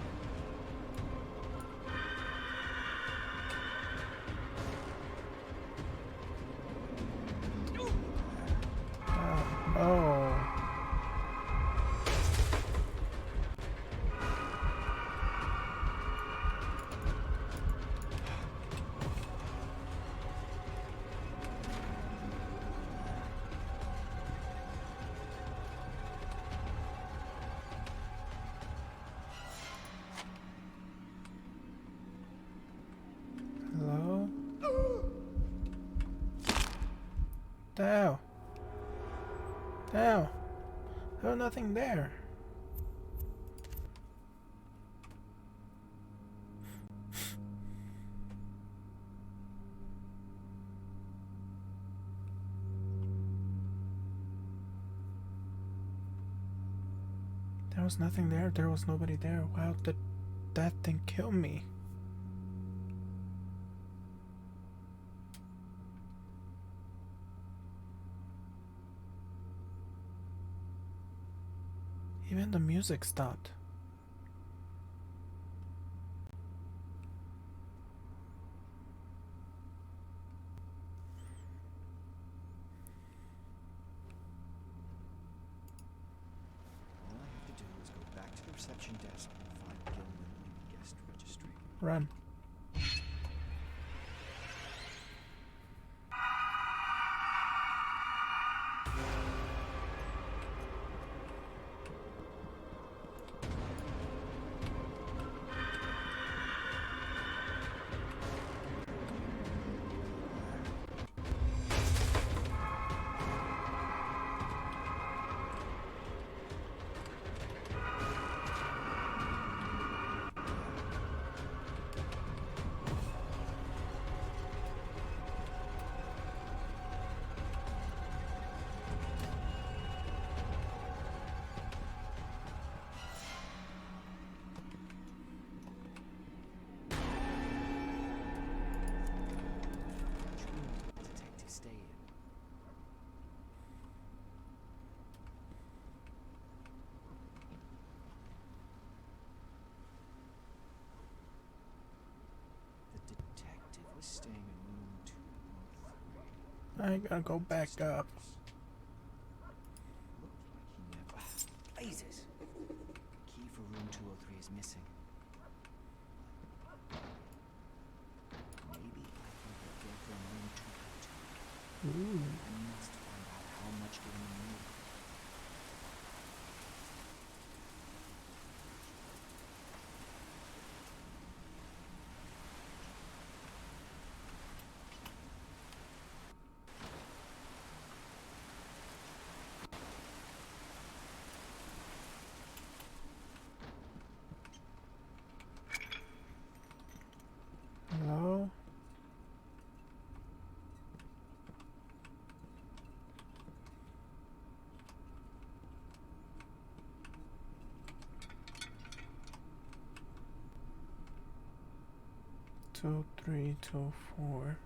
Oh. The hell? The hell? There was nothing there. There was nothing there. There was nobody there. Why did that thing kill me? Even the music stopped. All I have to do is go back to the reception desk and find Gilman in the guest registry. Run. Which room did the detective stay in? The detective was staying in room 203. I gotta go back up. Looked like he never... Blazes! Key for room 203 is missing. Maybe I can get from room 202. Ooh. I must find out how much Gilman knew. Hello? Two, 3, 2, 4.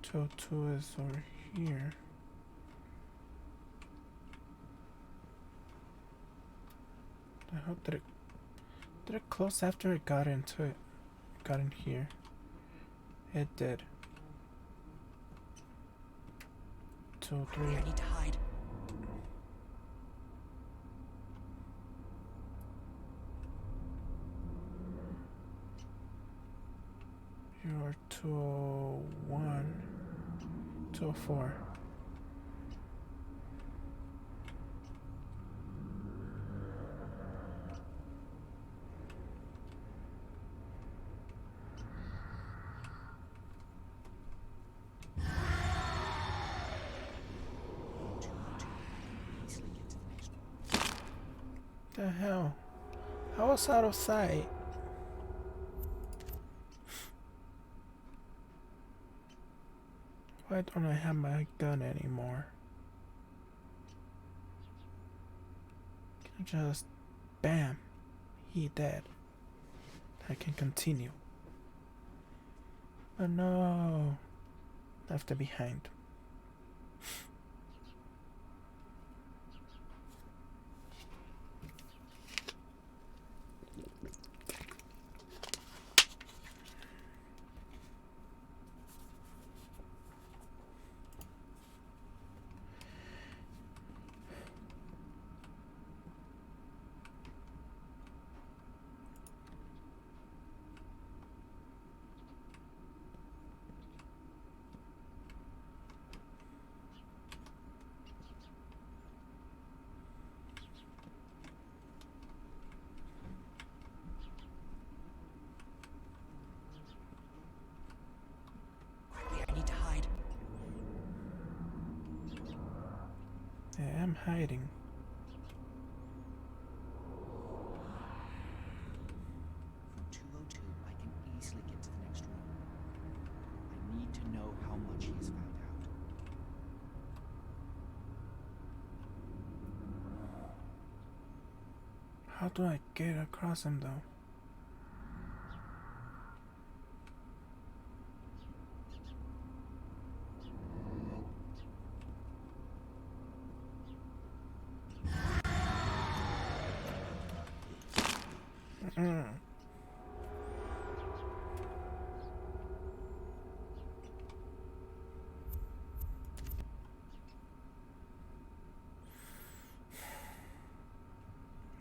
2, 2 is over here. I hope did it close after it got into it? Got in here. It did. 2, 3. I need to hide. You're 201. 204. Room 202. Easily get to the next one. The hell? I was out of sight. Why don't I have my gun anymore? Can I just... Bam! He dead. I can continue. But no! Left behind. I'm hiding. From 202, I can easily get to the next room. I need to know how much he has found out. How do I get across him though?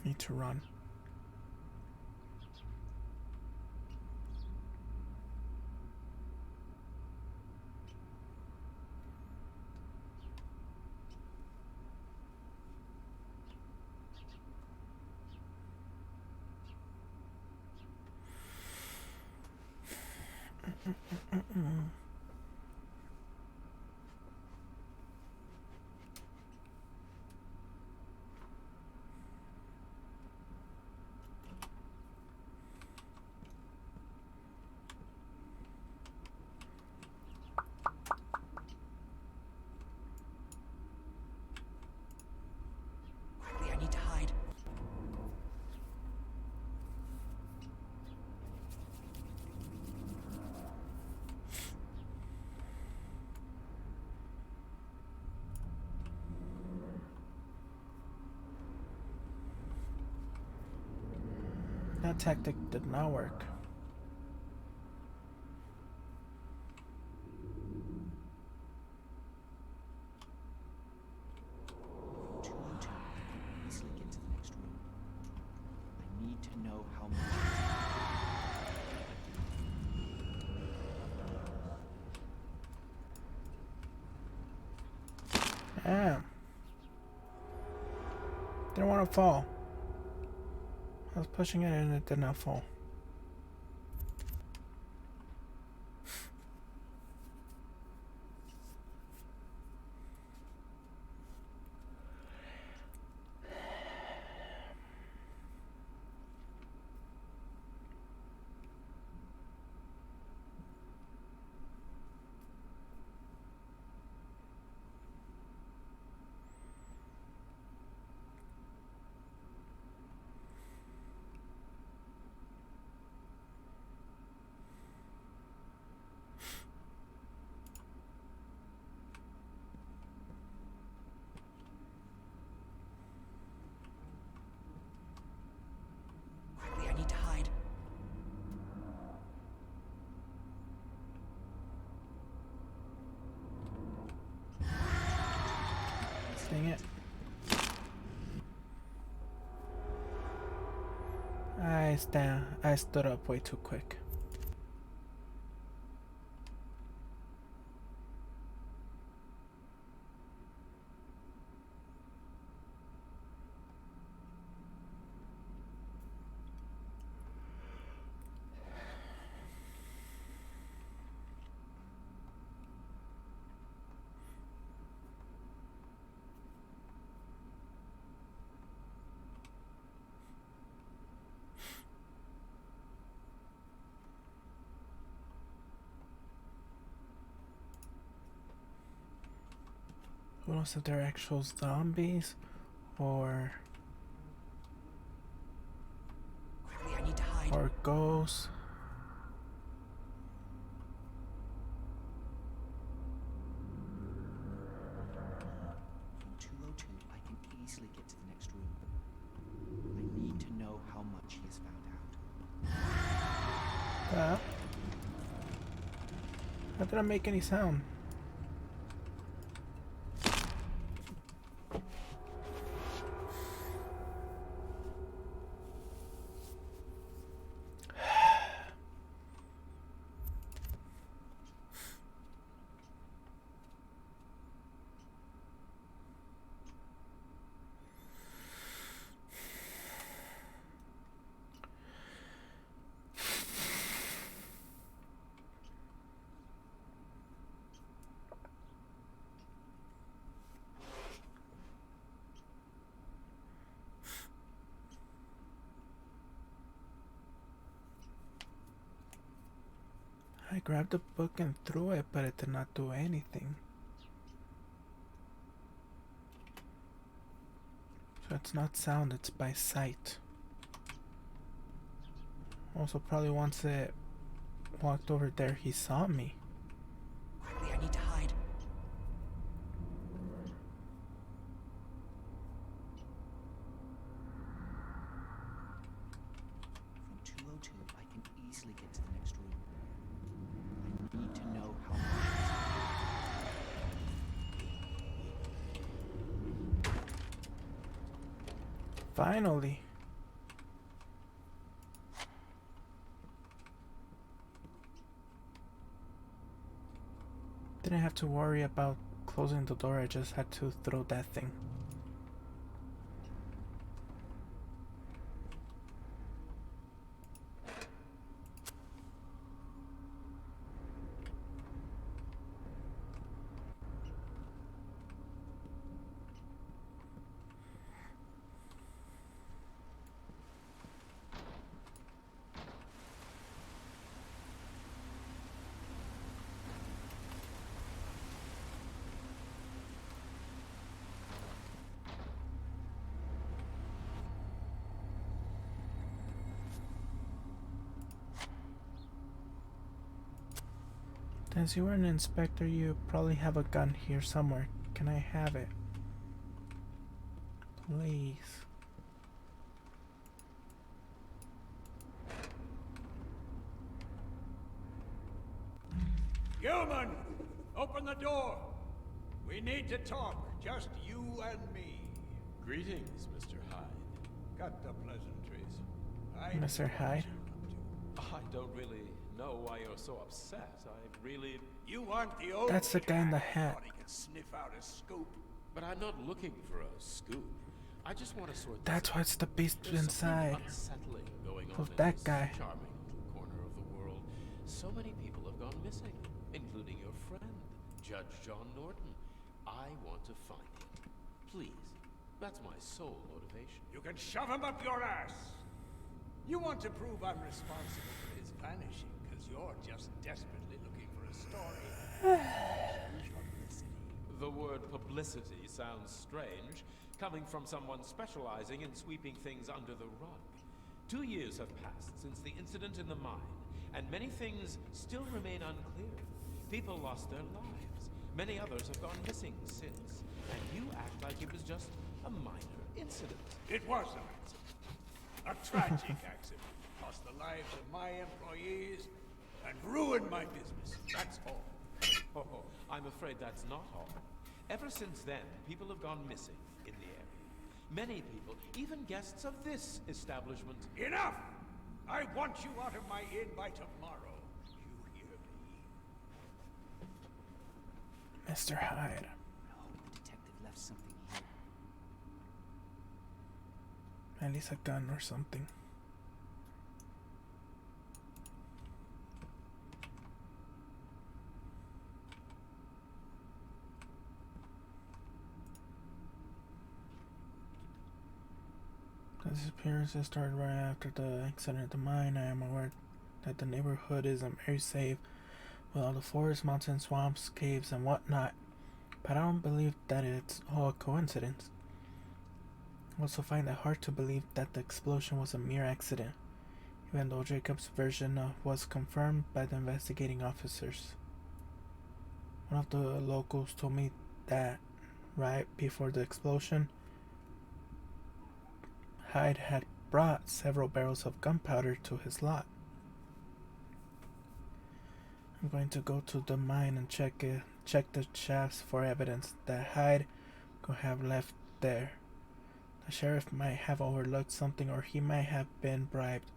Need to run. Quickly, I need to hide. That tactic did not work. From 202, I can easily get to the next room. I need to know how much. Damn. Didn't want to fall. I was pushing it and it did not fall. Quickly, I need to hide. Dang it. I stood up way too quick. Who knows if they're actual zombies or Quickly, I need to hide. or ghosts. From 202, I can easily get to the next room. I need to know how much he has found out. That didn't make any sound. I grabbed the book and threw it, but it did not do anything. So it's not sound, it's by sight. Also, probably once it walked over there, he saw me. Quickly, I need to hide. From 202, I can easily get to the next room. I need to know how much. Finally. Didn't have to worry about closing the door, I just had to throw that thing. Since you were an inspector, you probably have a gun here somewhere. Can I have it? Please. Gilman, open the door. We need to talk, just you and me. Greetings, Mr. Hyde. Cut the pleasantries. Mr. Hyde? I don't really know why you're so upset. I really... You aren't the only That's the guy in the hat. Thought he could sniff out a scoop. But I'm not looking for a scoop. I just want to sort this That's out. why it's the beast There's inside. something unsettling going on Of in that this guy. charming little corner of the world. So many people have gone missing, including your friend, Judge John Norton. I want to find him. Please. That's my sole motivation. You can shove him up your ass. You want to prove I'm responsible for his vanishing, because you're just desperately looking for a story. Publicity. The word publicity sounds strange, coming from someone specializing in sweeping things under the rug. 2 years have passed since the incident in the mine, and many things still remain unclear. People lost their lives. Many others have gone missing since, and you act like it was just a minor incident. It was an accident. A tragic accident. Lost the lives of my employees and ruined my business. That's all. Oh, I'm afraid that's not all. Ever since then, people have gone missing in the area. Many people, even guests of this establishment. Enough! I want you out of my inn by tomorrow. You hear me? Mr. Hyde. I hope the detective left something here. At least a gun or something. The disappearances started right after the accident at the mine. I am aware that the neighborhood isn't very safe with all the forests, mountains, swamps, caves, and whatnot. But I don't believe that it's all a coincidence. I also find it hard to believe that the explosion was a mere accident, even though Jacob's version was confirmed by the investigating officers. One of the locals told me that right before the explosion, Hyde had brought several barrels of gunpowder to his lot. I'm going to go to the mine and check the shafts for evidence that Hyde could have left there. The sheriff might have overlooked something, or he might have been bribed.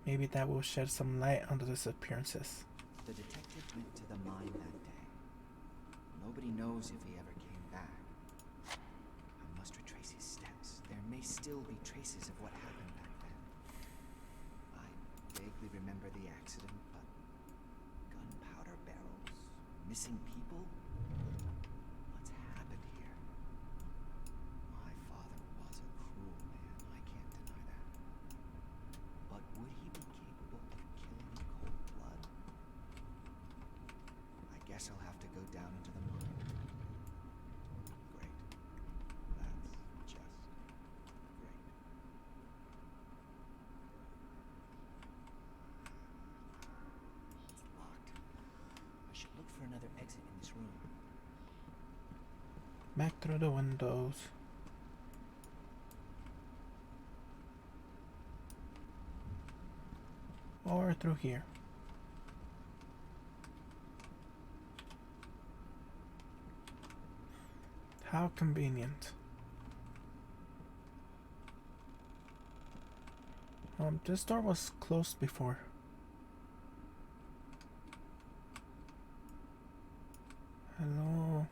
Maybe that will shed some light on the disappearances. The detective went to the mine that day. Nobody knows if he ever came back. I must retrace his steps. There may still be traces of what happened back then. I vaguely remember the accident, but gunpowder barrels, missing people? What's happened here? My father was a cruel man, I can't deny that. But would he be capable of killing in cold blood? Back through the windows. Or through here. How convenient. This door was closed before. Hello.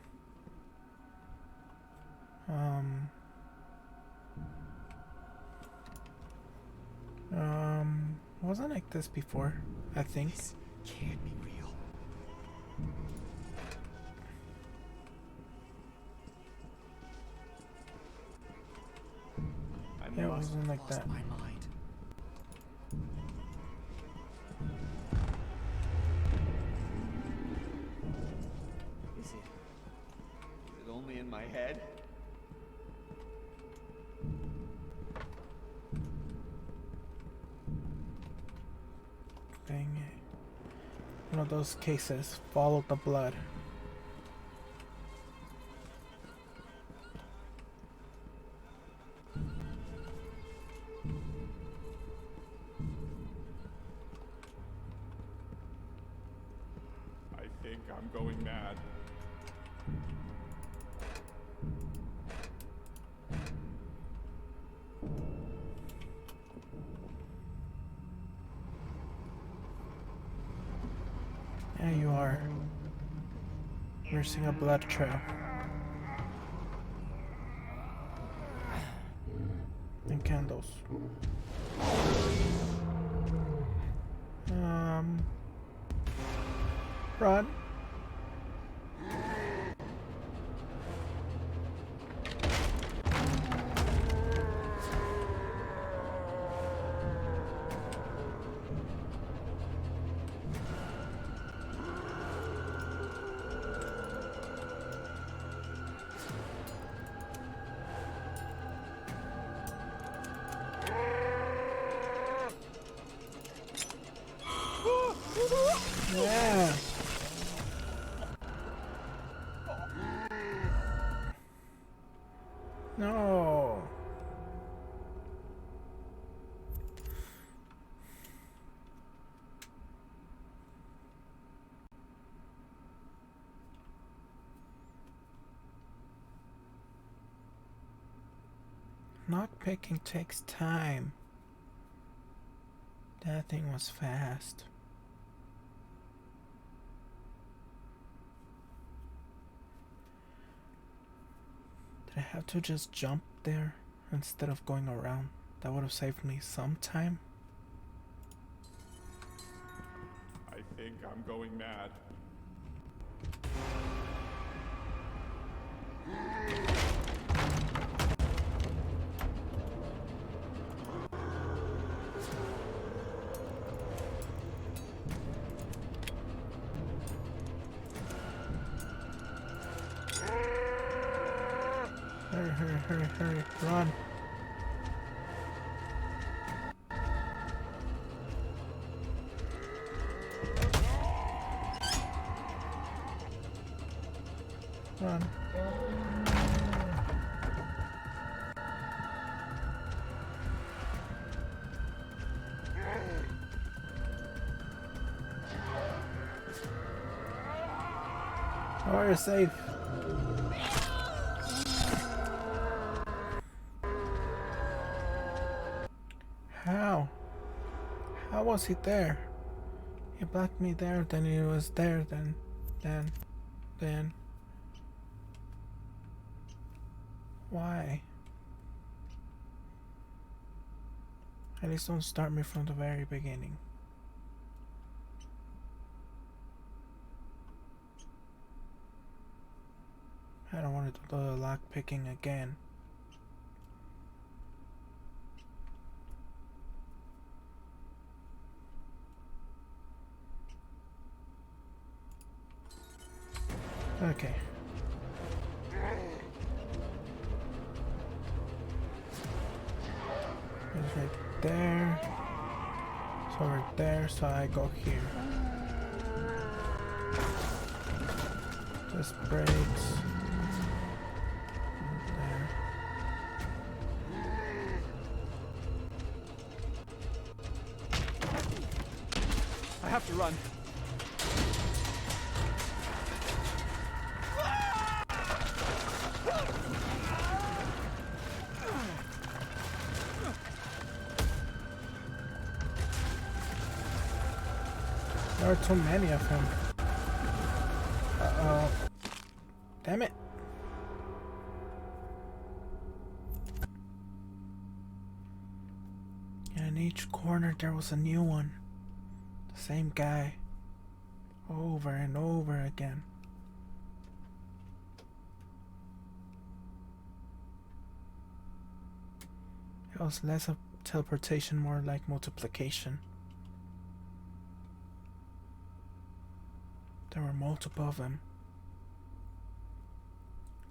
Wasn't like this before, I think. This can't be real. Yeah, it wasn't like that. My mind. Is it only in my head? Dang it. One of those cases. Follow the blood. I think I'm going mad. There you are. Nursing a blood trail. And candles. Run. Yeah. No. Lockpicking takes time. That thing was fast. Did I have to just jump there instead of going around? That would have saved me some time. I think I'm going mad. Hurry, hurry, hurry, hurry, run. Run. Oh, you're safe. How? How was he there? He blocked me there, then he was there, then. Why? At least don't start me from the very beginning. I don't want to do the lock picking again. Okay. It's right there. So right there, so I go here. This breaks. have to run. There are too many of them. Uh-oh. Damn it. And in each corner there was a new one. The same guy. Over and over again. It was less of teleportation, more like multiplication. There were multiple of them.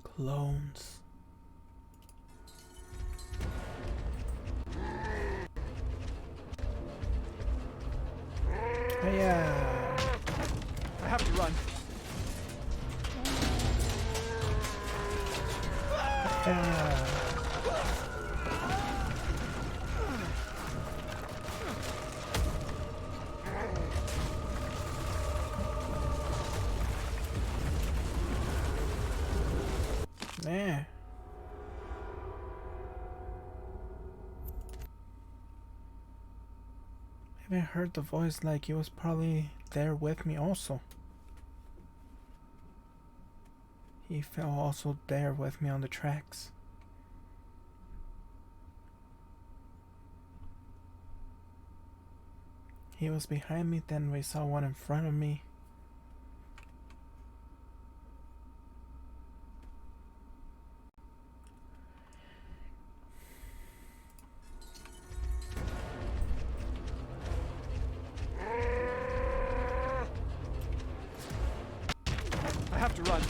Clones. Yeah. I have to run. Yeah. Yeah. I even heard the voice like he was probably there with me also. He fell also there with me on the tracks. He was behind me, then we saw one in front of me. I have to run.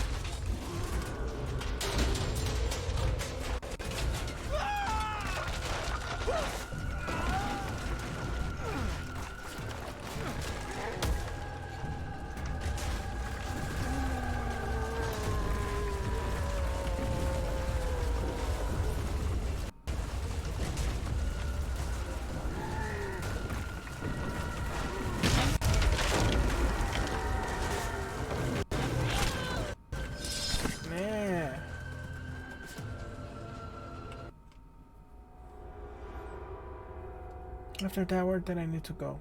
Yeah. After that, where did I need to go?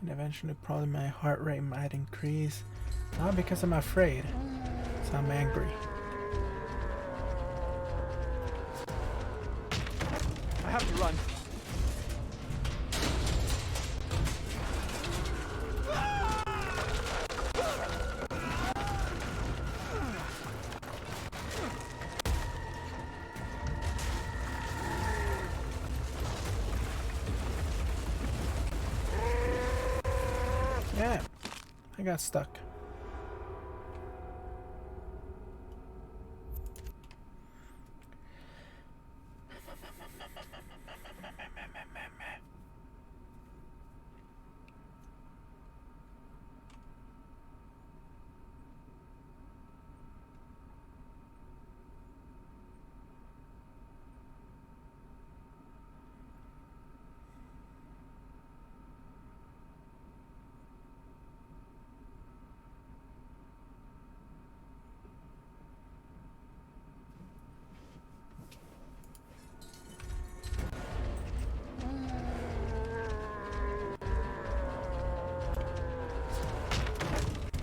And eventually probably my heart rate might increase. Not because I'm afraid, because I'm angry. I have to run. Yeah, I got stuck.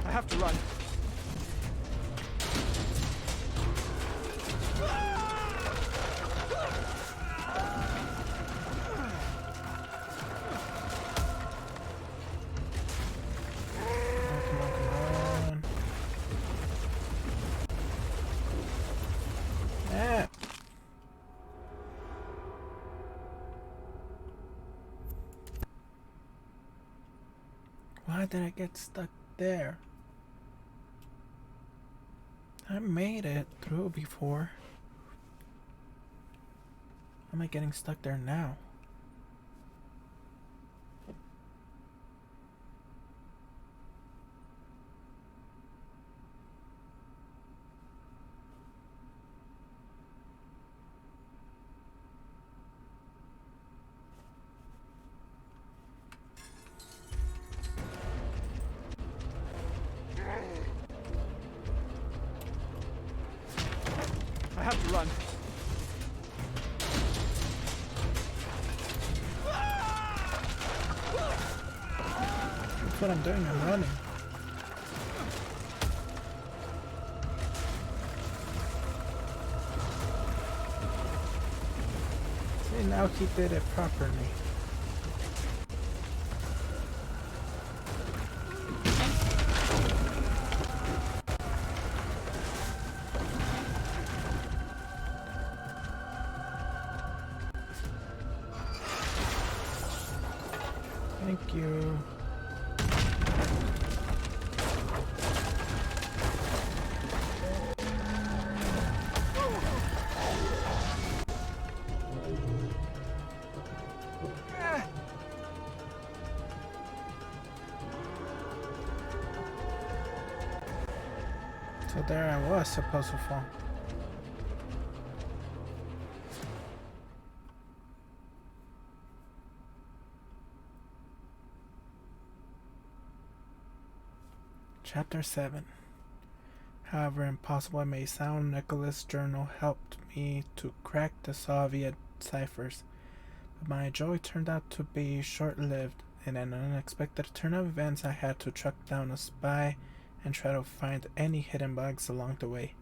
I have to run. Come on, come on. Yeah. Why did I get stuck there? I made it through before. Why am I getting stuck there now? I have to run. That's what I'm doing, I'm running. See, now he did it properly. Thank you. So there I was supposed to fall. Chapter 7. However impossible it may sound, Nicholas' journal helped me to crack the Soviet ciphers. But my joy turned out to be short-lived. In an unexpected turn of events, I had to track down a spy and try to find any hidden bugs along the way.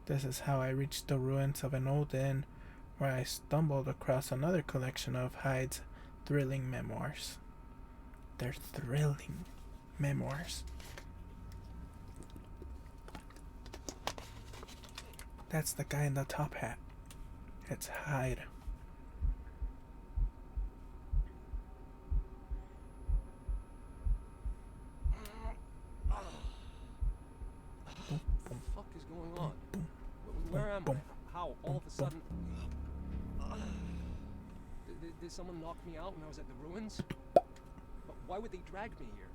This is how I reached the ruins of an old inn, where I stumbled across another collection of Hyde's thrilling memoirs. They're thrilling memoirs. That's the guy in the top hat. It's Hyde. What the fuck is going on? Where am I? How? All of a sudden... Did someone knock me out when I was at the ruins? But why would they drag me here?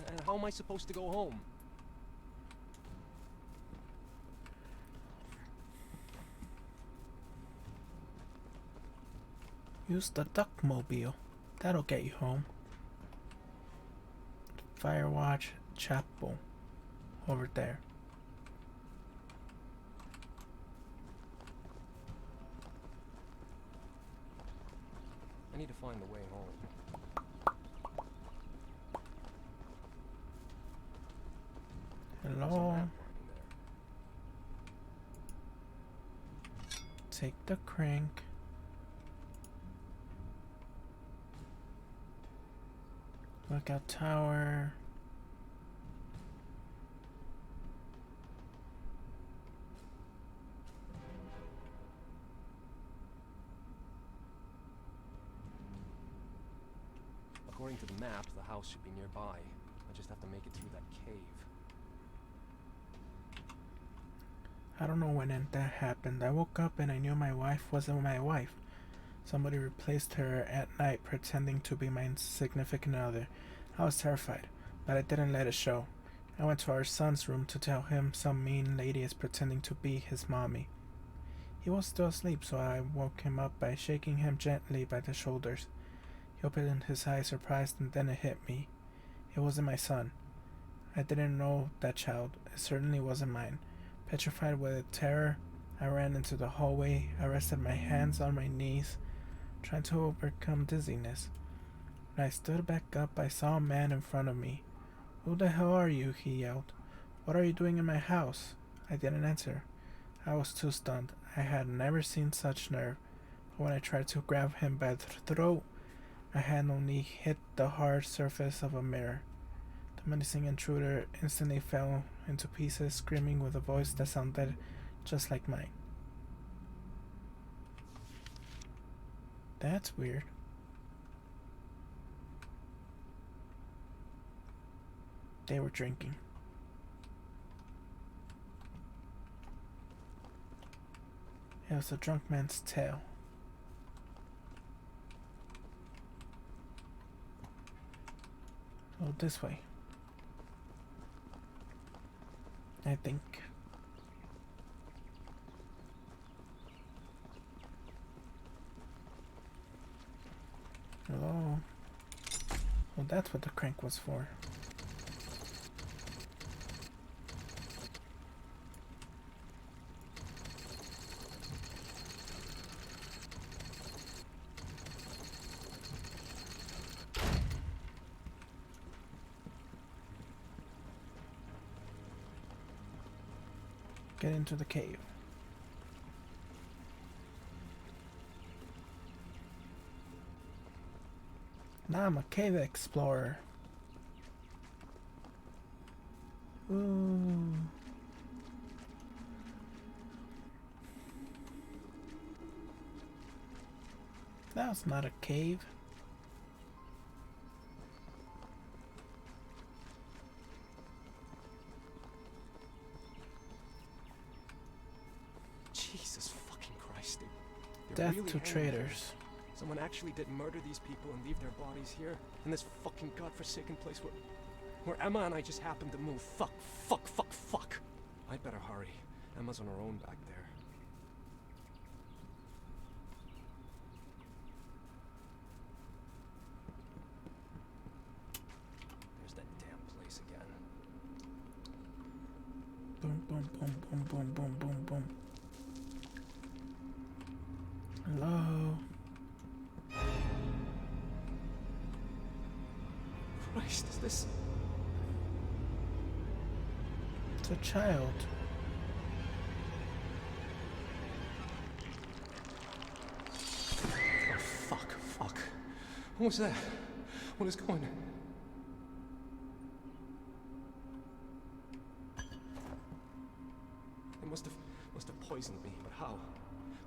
And how am I supposed to go home? Use the Duckmobile. That'll get you home. Firewatch Chapel. Over there. I need to find the way home. Hello. Take the crank. Lookout tower. According to the map, the house should be nearby. I just have to make it through that cave. I don't know when that happened. I woke up and I knew my wife wasn't my wife. Somebody replaced her at night pretending to be my significant other. I was terrified, but I didn't let it show. I went to our son's room to tell him some mean lady is pretending to be his mommy. He was still asleep, so I woke him up by shaking him gently by the shoulders. He opened his eyes surprised, and then it hit me. It wasn't my son. I didn't know that child. It certainly wasn't mine. Petrified with terror, I ran into the hallway. I rested my hands on my knees, trying to overcome dizziness. When I stood back up, I saw a man in front of me. "Who the hell are you?" he yelled. "What are you doing in my house?" I didn't answer. I was too stunned. I had never seen such nerve. But when I tried to grab him by the throat, my hand only hit the hard surface of a mirror. The menacing intruder instantly fell into pieces, screaming with a voice that sounded just like mine. That's weird. They were drinking. It was a drunk man's tale. So this way. I think. Hello. Well, that's what the crank was for. Get into the cave. Now I'm a cave explorer. Ooh. That was not a cave. Jesus fucking Christ, they're Death really to hanging traitors. Someone actually did murder these people and leave their bodies here in this fucking godforsaken place where Emma and I just happened to move. Fuck. I'd better hurry. Emma's on her own back there. There's that damn place again. Boom, boom, boom, boom, boom, boom, boom, boom. Hello. Christ, is this? It's a child. Oh, fuck. What was that? What is going on? They must have poisoned me, but how?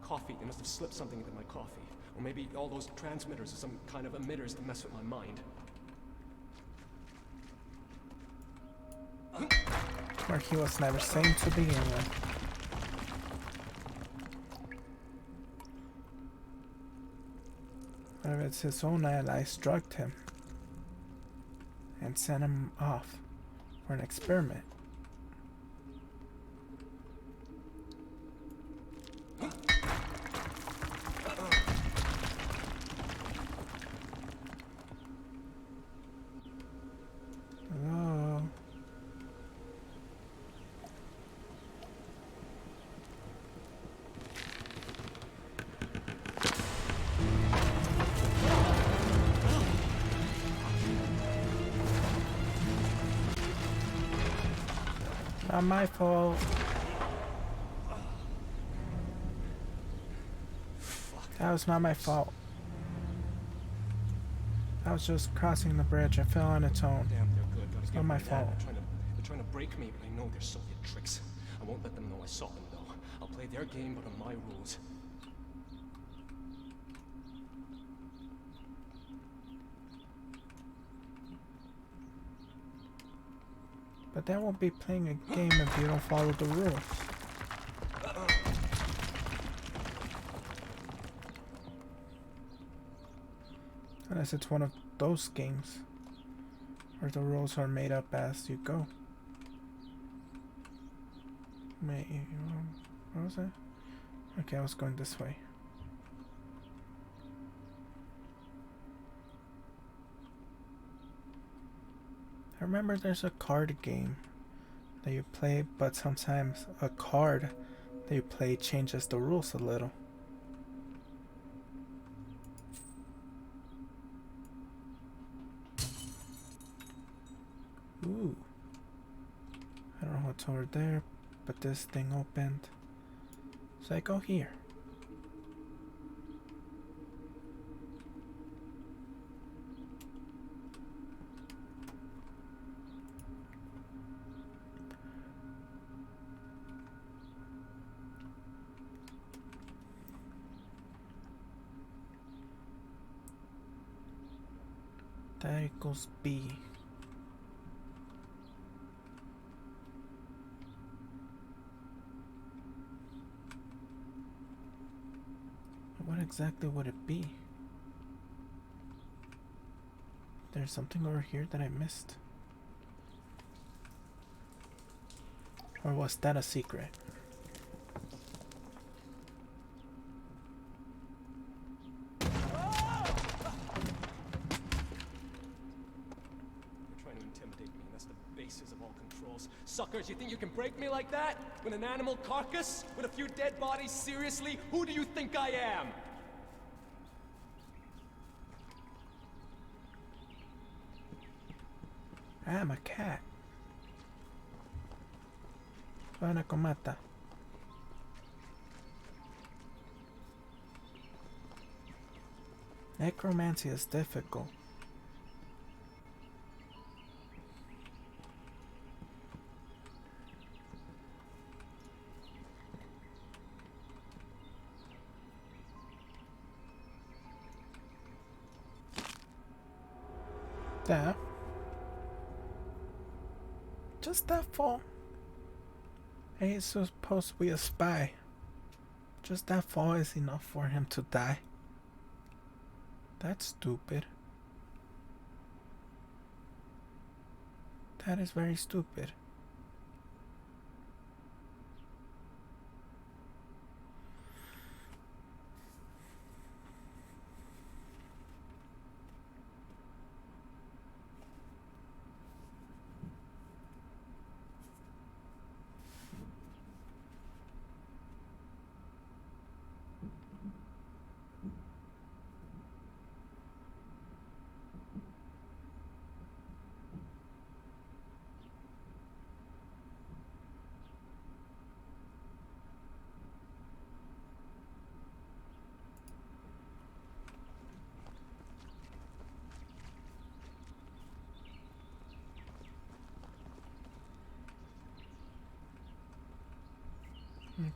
Coffee, they must have slipped something into my coffee. Or maybe all those transmitters or some kind of emitters to mess with my mind. Or he was never sane to begin with. Or if it's his own allies drugged him and sent him off for an experiment. Hello. Not my fault. That was not my fault. I was just crossing the bridge. I fell on its own. Damn, they're good. Gotta It's give not my them that. fault. They're trying to break me, but I know they're Soviet tricks. I won't let them know I saw them, though. I'll play their game, but on my rules. But that won't be playing a game if you don't follow the rules. Unless it's one of those games where the rules are made up as you go. What was that? Okay, I was going this way. I remember there's a card game that you play, but sometimes a card that you play changes the rules a little. Ooh. I don't know what's over there, but this thing opened. So I go here. That equals B. What exactly would it be? There's something over here that I missed. Or was that a secret? Suckers, you think you can break me like that? With an animal carcass? With a few dead bodies? Seriously? Who do you think I am? I'm a cat. Ana comata. Necromancy is difficult. That. Just that fall. He's supposed to be a spy. Just that fall is enough for him to die. That's stupid. That is very stupid.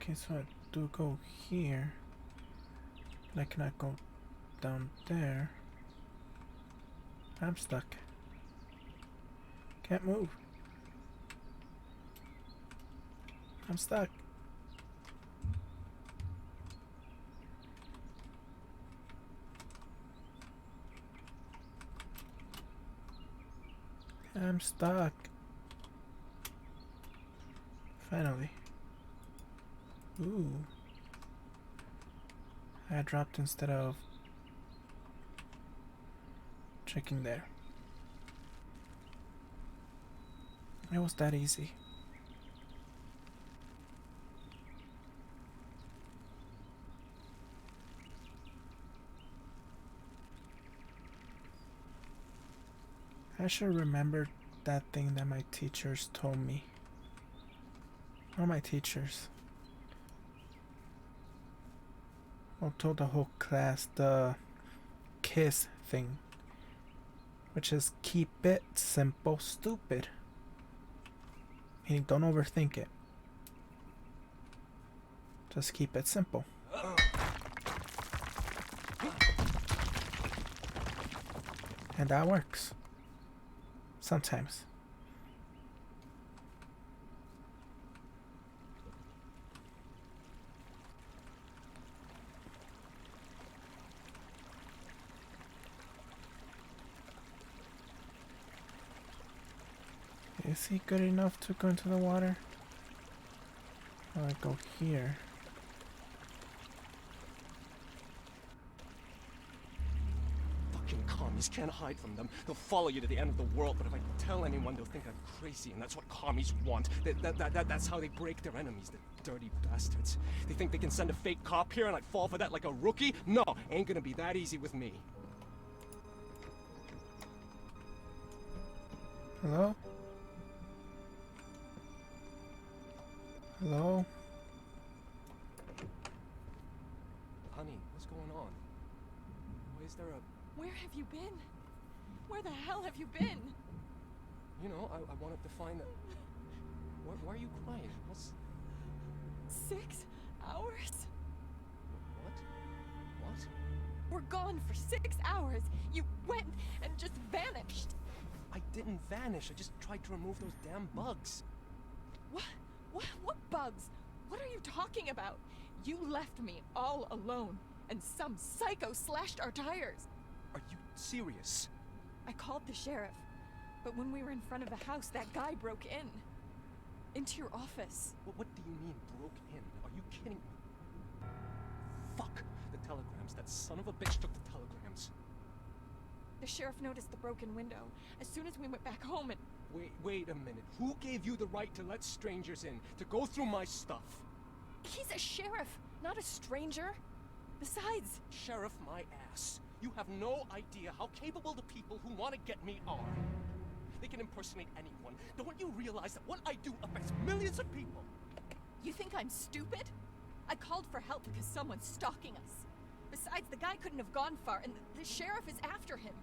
Okay, so I do go here. But I cannot go down there. I'm stuck. Can't move. I'm stuck. I'm stuck. Finally. Ooh. I dropped instead of checking there. It was that easy. I should remember that thing that my teachers told me. Or my teachers. Well, told the whole class the KISS thing. Which is keep it simple, stupid. Meaning don't overthink it. Just keep it simple. And that works. Sometimes. Is he good enough to go into the water? I'll go here. Fucking commies can't hide from them. They'll follow you to the end of the world, but if I tell anyone, they'll think I'm crazy, and that's what commies want. That's how they break their enemies, the dirty bastards. They think they can send a fake cop here and I'd fall for that like a rookie? No, ain't gonna be that easy with me. Hello? Hello? Honey, what's going on? Why is there a... Where have you been? Where the hell have you been? You know, I wanted to find that... Why are you crying? What's... 6 hours? What? What? were gone for 6 hours. You went and just vanished. I didn't vanish. I just tried to remove those damn bugs. What? What bugs? What are you talking about? You left me all alone, and some psycho slashed our tires. Are you serious? I called the sheriff, but when we were in front of the house, that guy broke in. Into your office. What do you mean, broke in? Are you kidding me? Fuck the telegrams. That son of a bitch took the telegrams. The sheriff noticed the broken window as soon as we went back home and... Wait a minute. Who gave you the right to let strangers in, to go through my stuff? He's a sheriff, not a stranger. Besides... Sheriff my ass. You have no idea how capable the people who want to get me are. They can impersonate anyone. Don't you realize that what I do affects millions of people? You think I'm stupid? I called for help because someone's stalking us. Besides, the guy couldn't have gone far, and the sheriff is after him.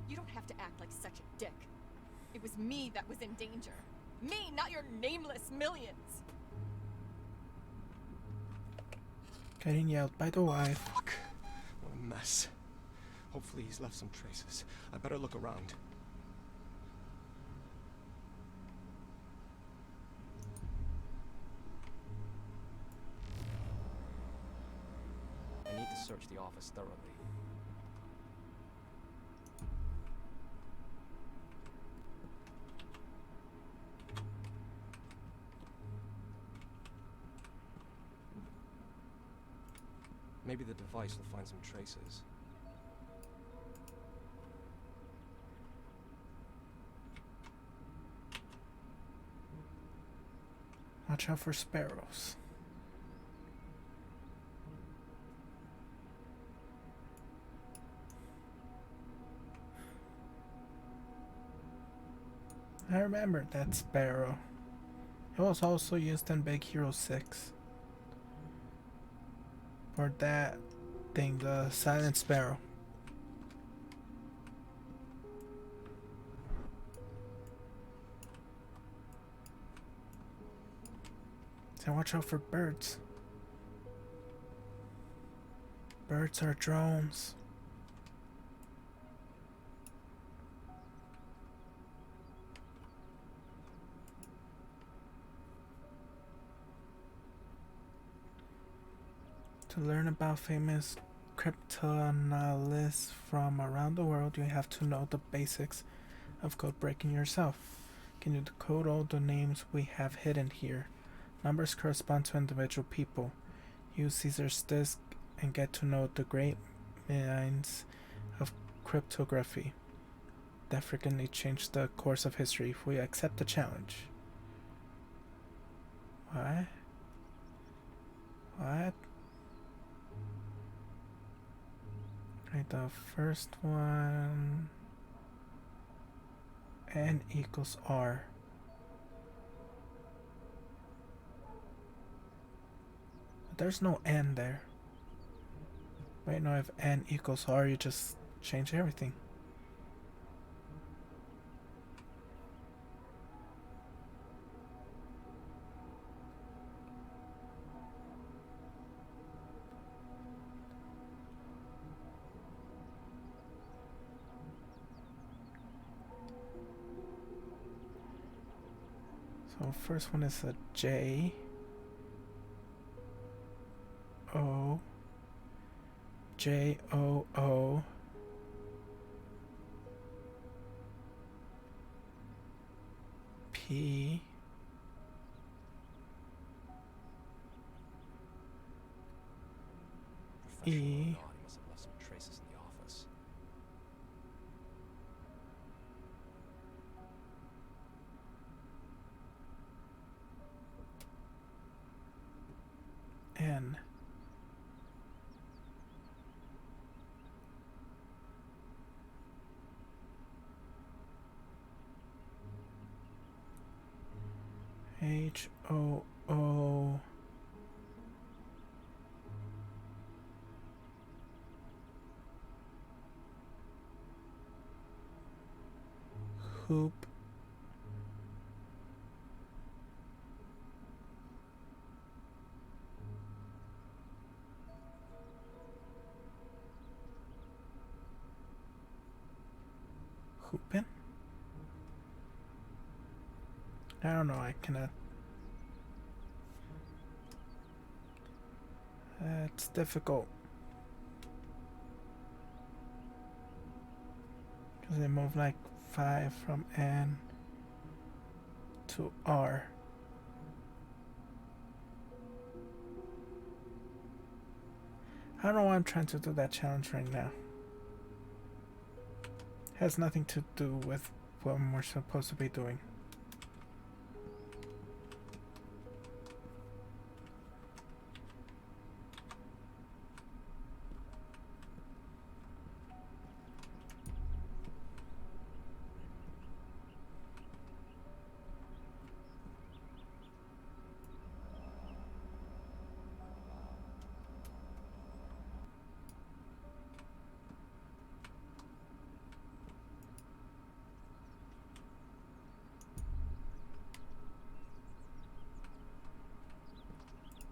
You don't have to act like such a dick. It was me that was in danger. Me, not your nameless millions. Getting yelled by the wife. Fuck. What a mess. Hopefully he's left some traces. I better look around. I need to search the office thoroughly. Maybe the device will find some traces. Watch out for sparrows. I remember that sparrow. It was also used in Big Hero 6. For that thing, the silent sparrow. So watch out for birds. Birds are drones. To learn about famous cryptanalysts from around the world, you have to know the basics of code breaking yourself. Can you decode all the names we have hidden here? Numbers correspond to individual people. Use Caesar's disk and get to know the great minds of cryptography that frequently change the course of history if we accept the challenge. What? What? Right, the first one, n equals r. But there's no n there. Wait, no, if n equals r, you just change everything. So first one is a J O J O O P E He must have left some traces in the office. N H O O Hoop Hoopin? I don't know, I cannot. It's difficult. Because they move like 5 from N to R. I don't know why I'm trying to do that challenge right now. Has nothing to do with what we're supposed to be doing.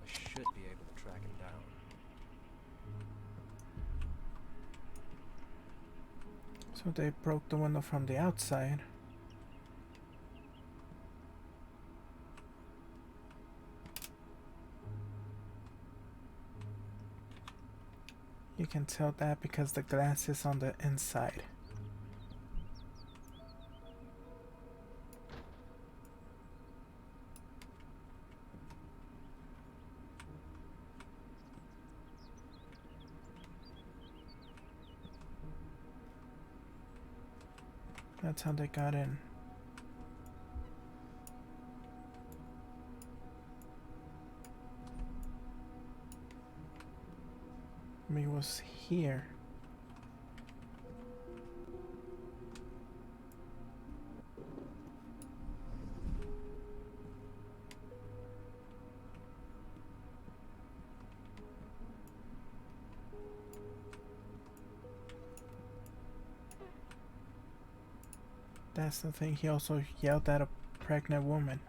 I should be able to track him down. So they broke the window from the outside. You can tell that because the glass is on the inside. That's how they got in. Me was here. That's the thing, he also yelled at a pregnant woman.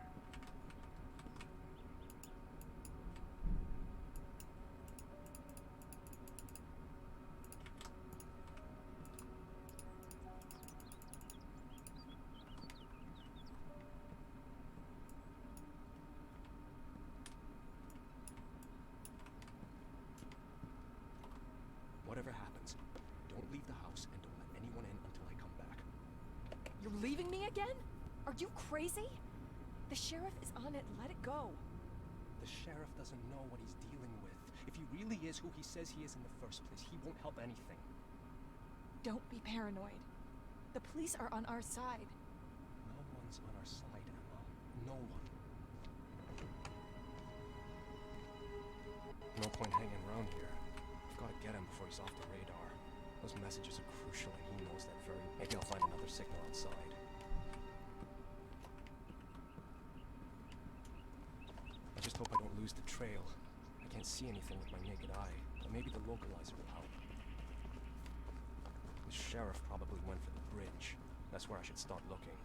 Whatever happens, don't leave the house and don't let anyone in until I come back. You're leaving me again? Are you crazy? The sheriff is on it. Let it go. The sheriff doesn't know what he's dealing with. If he really is who he says he is in the first place, he won't help anything. Don't be paranoid. The police are on our side. No one's on our side, Emma. No one. No point hanging around here. I've got to get him before he's off the radar. Those messages are crucial and he knows that very... Maybe I'll find another signal outside. I just hope I don't lose the trail. I can't see anything with my naked eye, but maybe the localizer will help. The sheriff probably went for the bridge. That's where I should start looking.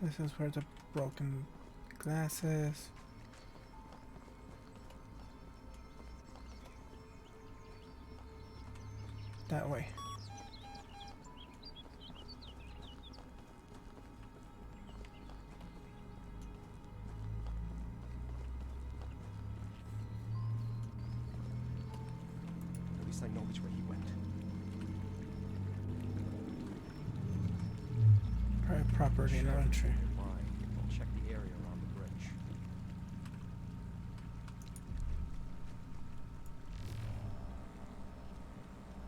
This is where the broken glass is. That way. At least I know which way he went. Private property and entry. I'll check the area around the bridge.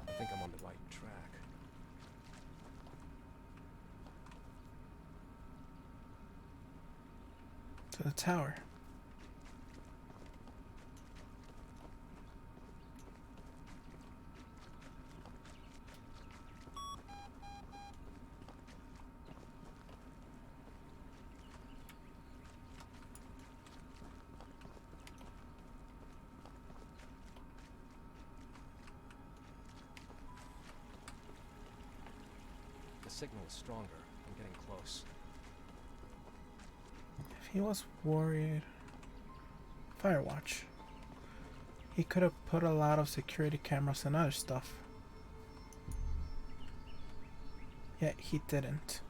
I think I'm on the right track. To the tower. The signal is stronger. I'm getting close. If he was worried... Firewatch. He could have put a lot of security cameras and other stuff. Yet he didn't.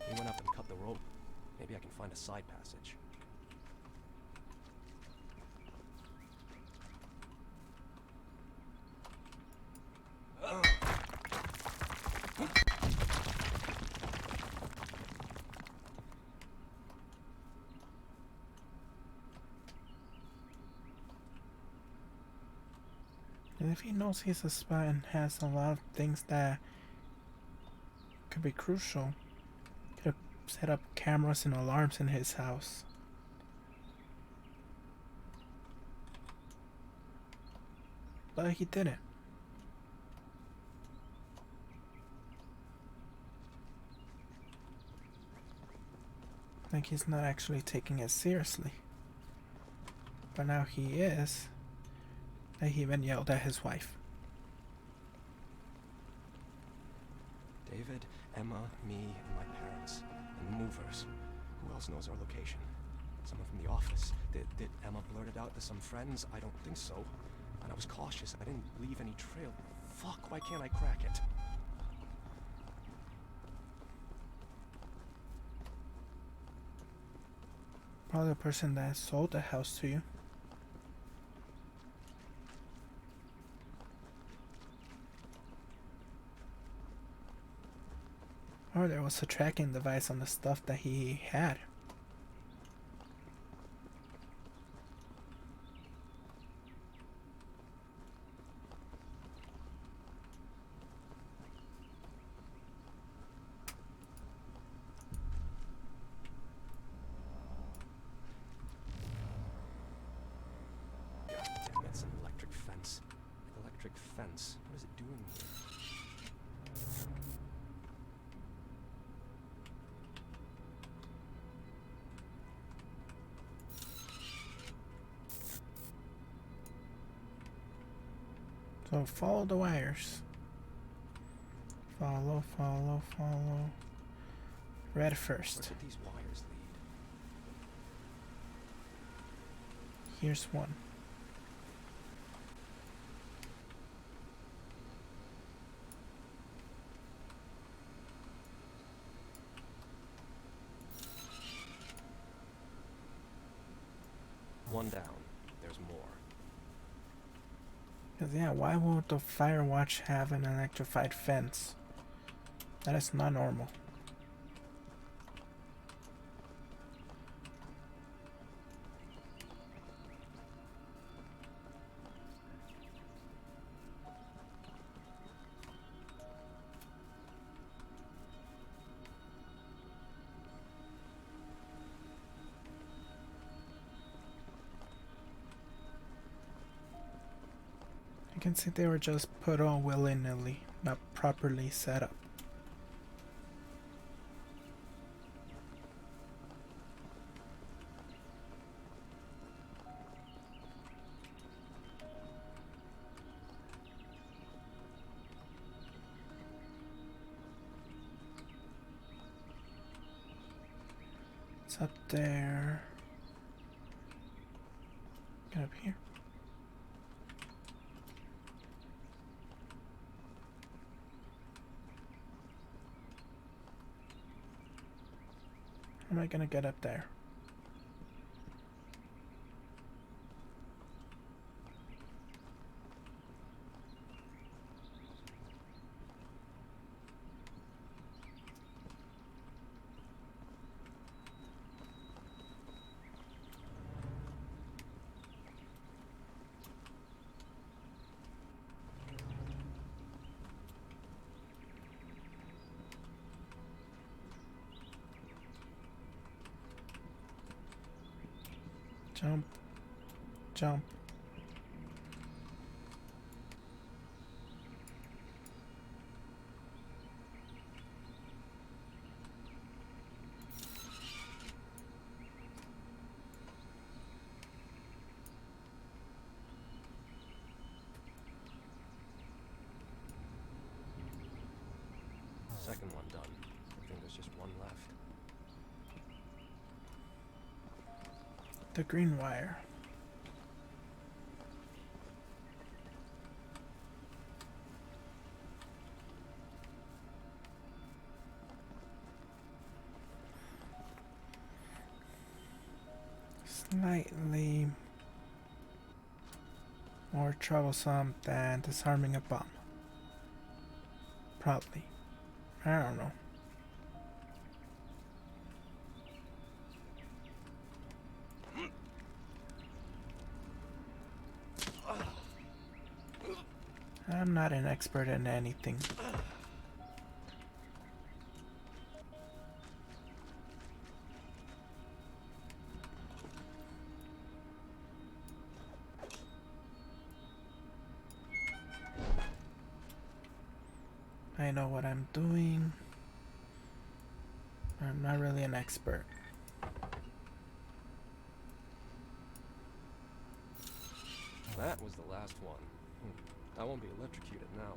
He went up and cut the rope. Maybe I can find a side passage. And if he knows he's a spy and has a lot of things that could be crucial, could have set up cameras and alarms in his house. But he didn't. Like he's not actually taking it seriously. But now he is. And he even yelled at his wife. David, Emma, me, and my parents. And movers. Who else knows our location? Someone from the office. Did Emma blurt it out to some friends? I don't think so. And I was cautious. I didn't leave any trail. Fuck, why can't I crack it? Probably the person that sold the house to you. Or there was a tracking device on the stuff that he had. God damn, it's an electric fence. Electric fence. What is it doing here? So follow the wires. Follow, follow, follow. Red first. Where did these wires lead? Here's one. One down. There's more. Because yeah, why would the fire watch have an electrified fence? That is not normal. You can see they were just put on willy-nilly, not properly set up. It's up there. Get up here. How am I gonna get up there? Jump. Jump. second one done. I think there's just one left. The green wire. Slightly more troublesome than disarming a bomb. Probably. I don't know. I'm not an expert in anything. I know what I'm doing. I'm not really an expert. That was the last one. I won't be electrocuted now.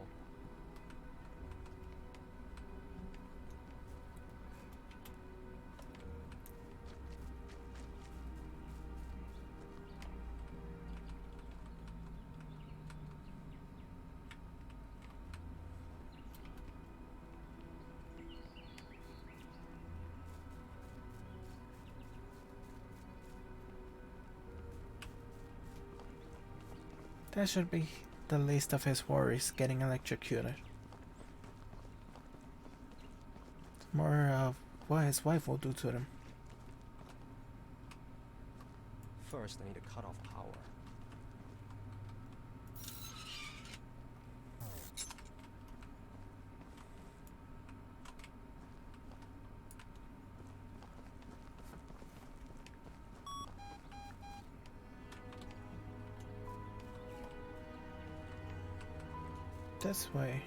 That should be the least of his worries, getting electrocuted. It's more of what his wife will do to him. First, I need to cut off power. This way.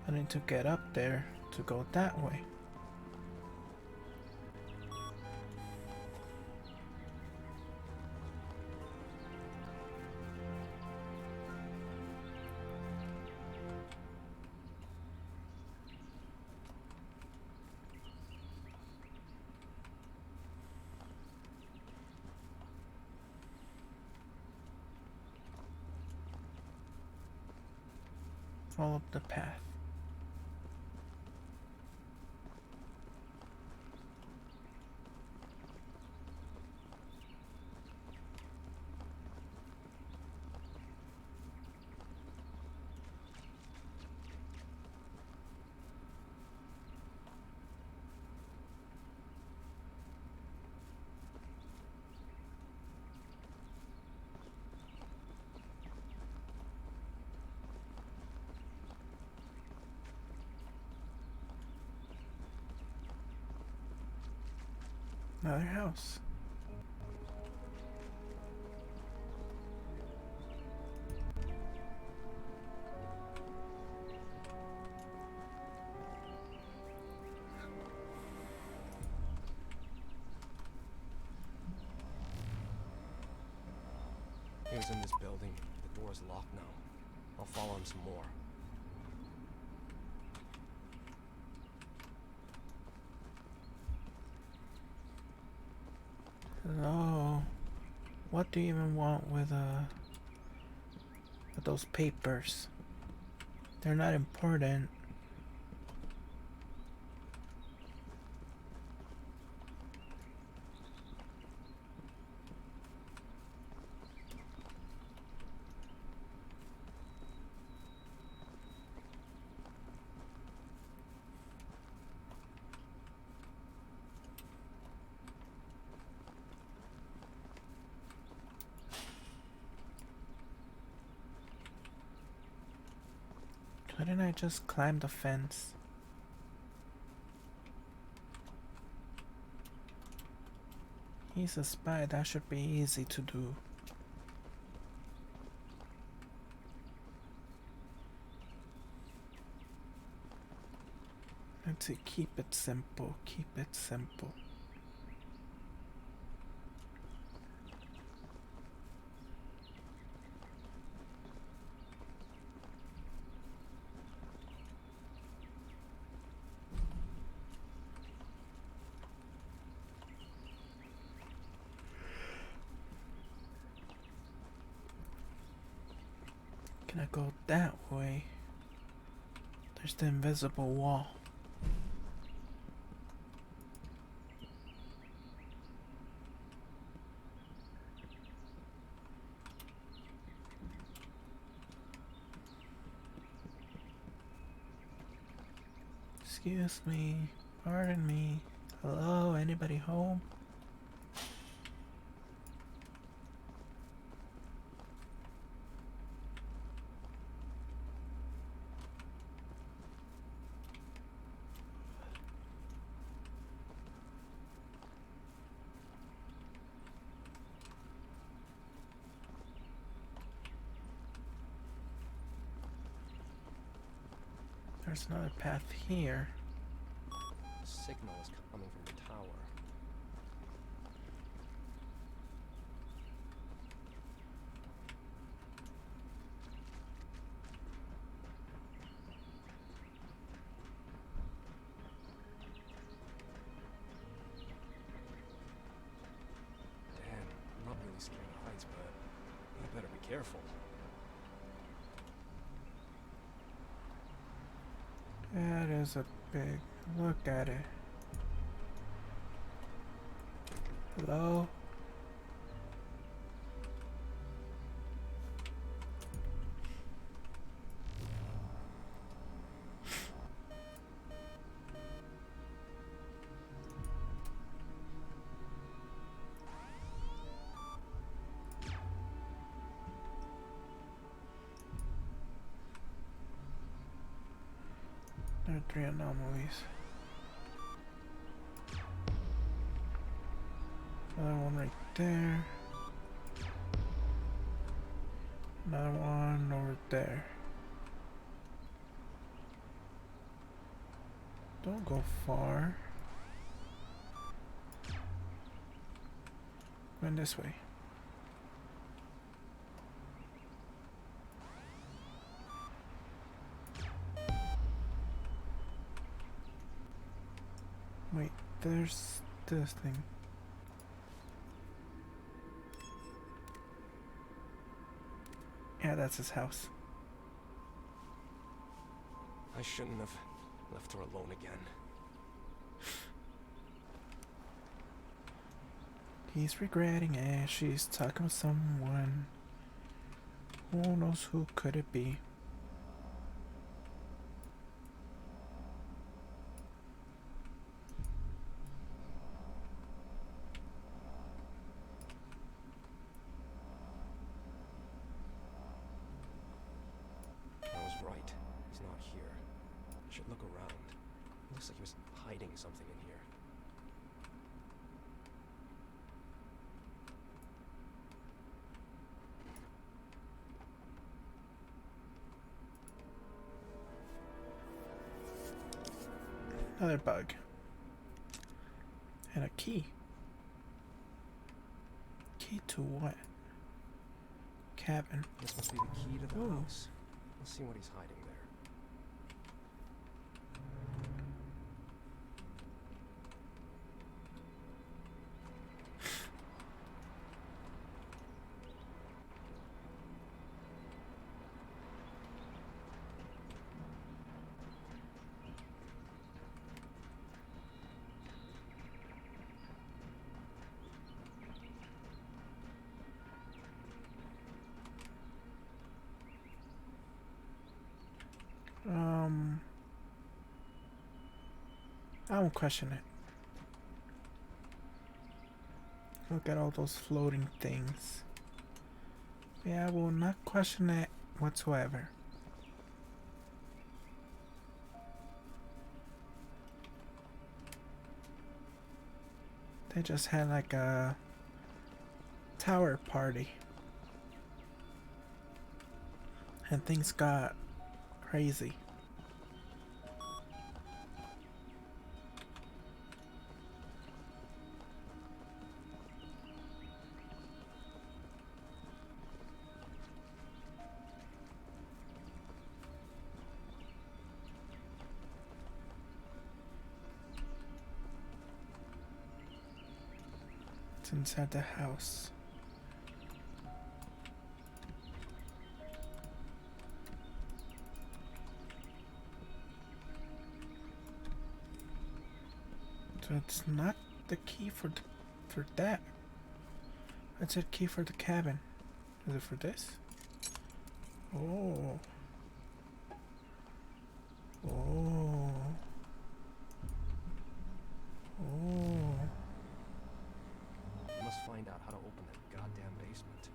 I need to get up there to go that way. Follow the path. Another house. He was in this building. The door's locked now. I'll follow him some more. Hello. What do you even want with those papers? They're not important. Couldn't I just climb the fence? He's a spy, that should be easy to do. Let's see, keep it simple, keep it simple. Gonna go that way. There's the invisible wall. Excuse me, pardon me. Hello, anybody home? There's another path here. The signal is coming from the tower. Damn, I'm not really scared of heights, but I better be careful. That is a big look at it. Hello? There are 3 anomalies. Another one right there. Another one over there. Don't go far. Going this way. Wait, there's this thing. Yeah, that's his house. I shouldn't have left her alone again. He's regretting it. She's talking with someone. Who knows who could it be? I was right. He's not here. I should look around. Looks like he was hiding something in here. Another bug. And a key. Key to what? Cabin. This must be the key to the Ooh. house. Let's see what he's hiding there. I won't question it. Look at all those floating things. Yeah, I will not question it whatsoever. They just had like a tower party. And things got crazy. It's inside the house. So it's not the key for that. It's a key for the cabin. Is it for this? Oh. Oh. Oh. We must find out how to open that goddamn basement.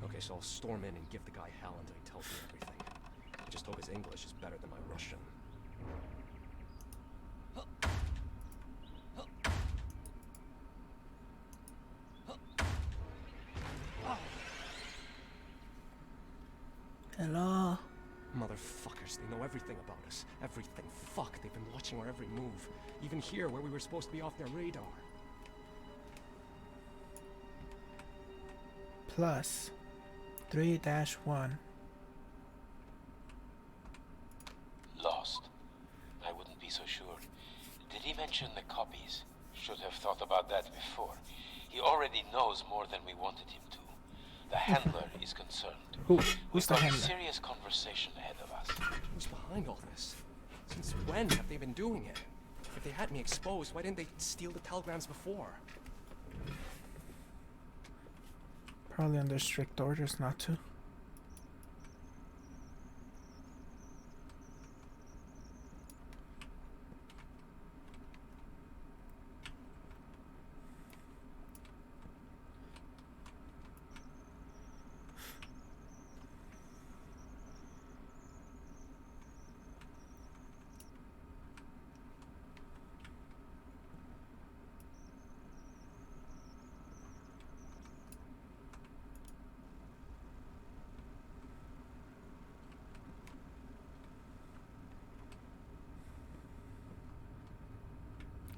Okay, so I'll storm in and give the guy hell until he tells me everything. I just hope his English is better than my Russian. Hello. Motherfuckers, they know everything about us. Everything. Fuck, they've been watching our every move. Even here, where we were supposed to be off their radar. Plus 3-1. Lost. I wouldn't be so sure. Did he mention the copies? Should have thought about that before. He already knows more than we wanted him to. The handler is concerned. Who's We've the got a handler? serious conversation ahead of us. Who's behind all this? Since when have they been doing it? If they had me exposed, why didn't they steal the telegrams before? Probably under strict orders not to.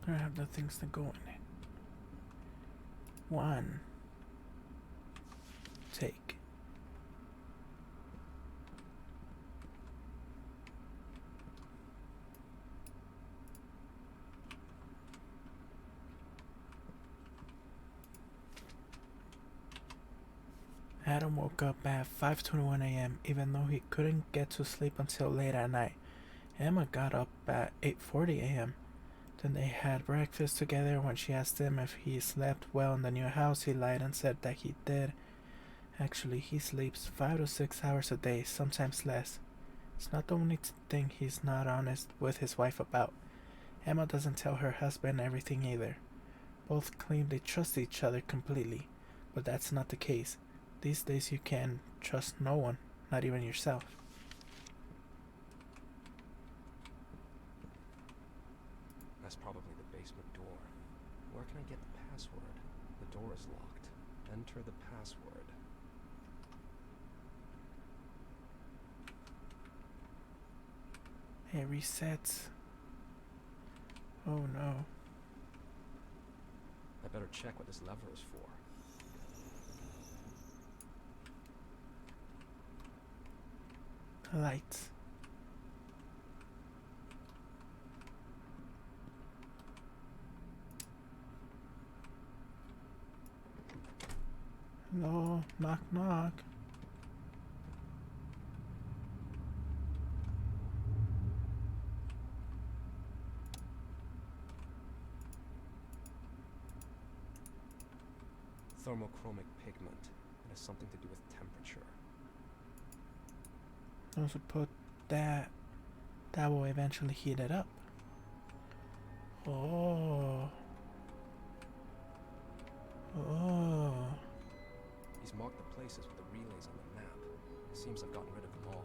I have the things that go in it. 1. Take. Adam woke up at 5:21 a.m. even though he couldn't get to sleep until late at night. Emma got up at 8:40 a.m. Then they had breakfast together. When she asked him if he slept well in the new house, he lied and said that he did. Actually, he sleeps 5 to 6 hours a day, sometimes less. It's not the only thing he's not honest with his wife about. Emma doesn't tell her husband everything either. Both claim they trust each other completely, but that's not the case. These days you can trust no one, not even yourself. That's probably the basement door. Where can I get the password? The door is locked. Enter the password. It resets. Oh no. I better check what this lever is for. Lights. Hello, knock knock. Thermochromic pigment. It has something to do with temperature. Also put that will eventually heat it up. Oh. Oh. He's marked the places with the relays on the map. It seems I've gotten rid of them all.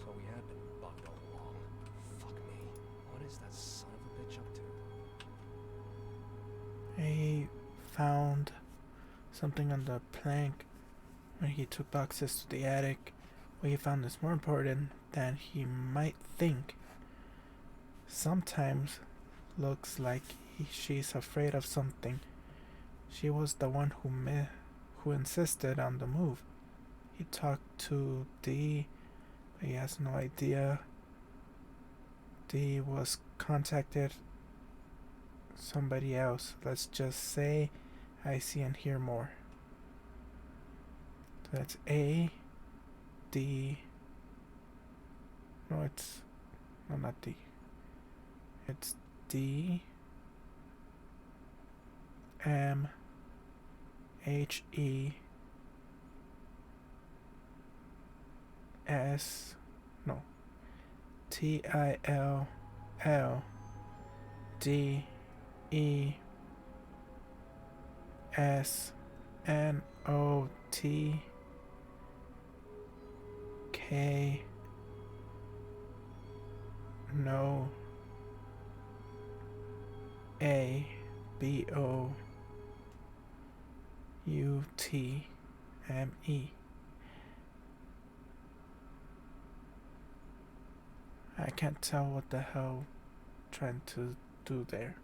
So we had been bugged all along. Fuck me. What is that son of a bitch up to? He found something on the plank when he took boxes to the attic. What he found is more important than he might think. Sometimes looks like she's afraid of something. She was the one who insisted on the move. He talked to Dee, but he has no idea. Dee was contacted somebody else. Let's just say I see and hear more. That's A, D. No, it's no, not D. It's D, M, H, E, S. No. T, I, L, L, D, E, S, N, O, T, K, no, A, B, O, U, T, M, E. I can't tell what the hell I'm trying to do there.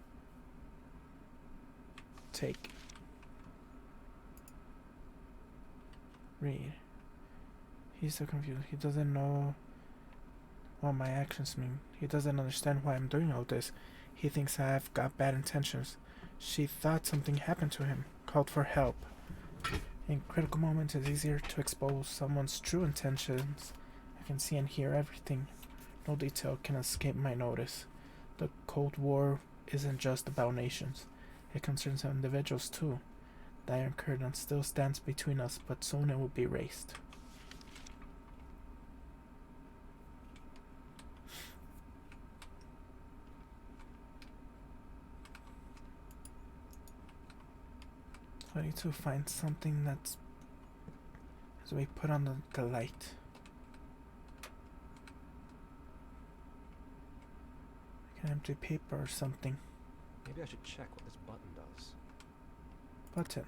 Take. Read. He's so confused. He doesn't know what my actions mean. He doesn't understand why I'm doing all this. He thinks I've got bad intentions. She thought something happened to him, called for help. In critical moments, it's easier to expose someone's true intentions. I can see and hear everything. No detail can escape my notice. The Cold War isn't just about nations. It concerns individuals too. The Iron Curtain still stands between us, but soon it will be erased. So I need to find something that's as we put on the light. Like an empty paper or something. Maybe I should check what this button does. Button.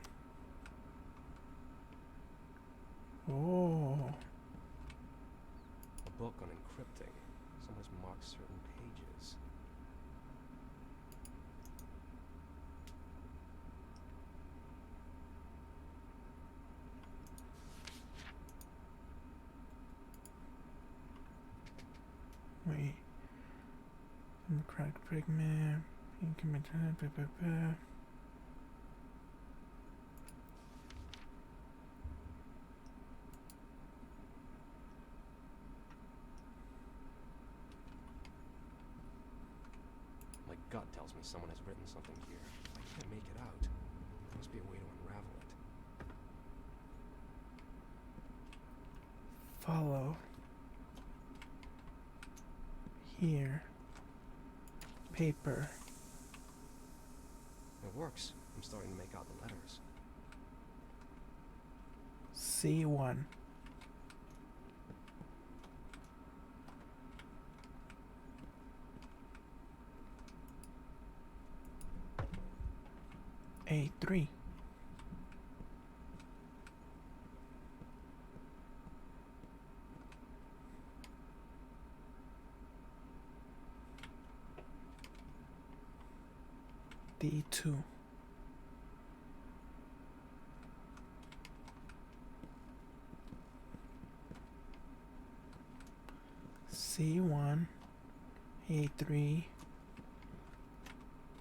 Oh. A book on encrypting. Someone's marked certain pages. Wait. Cracked pigment. My gut tells me someone has written something here. I can't make it out. There must be a way to unravel it. Follow. Here. Paper. It works. I'm starting to make out the letters. C1. A3. D2. C1, A3,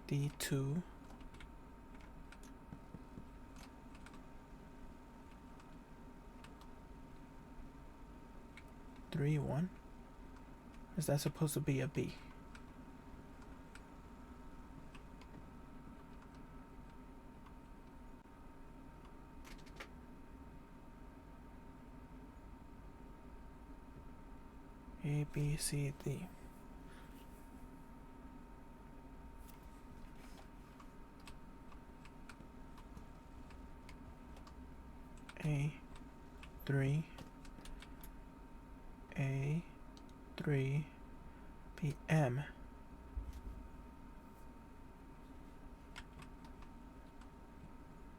D2, three, 1. Is that supposed to be a B? A, B, C, D. A3, A3, B, M.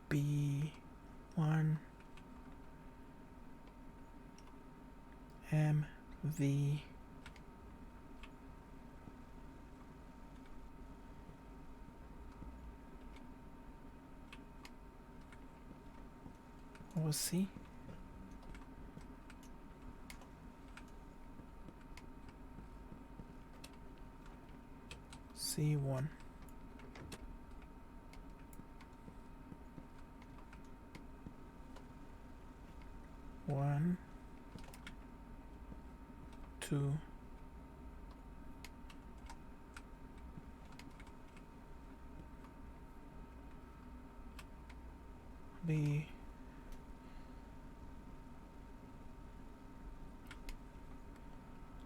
B1, M, V. What was C? C1. 2, B,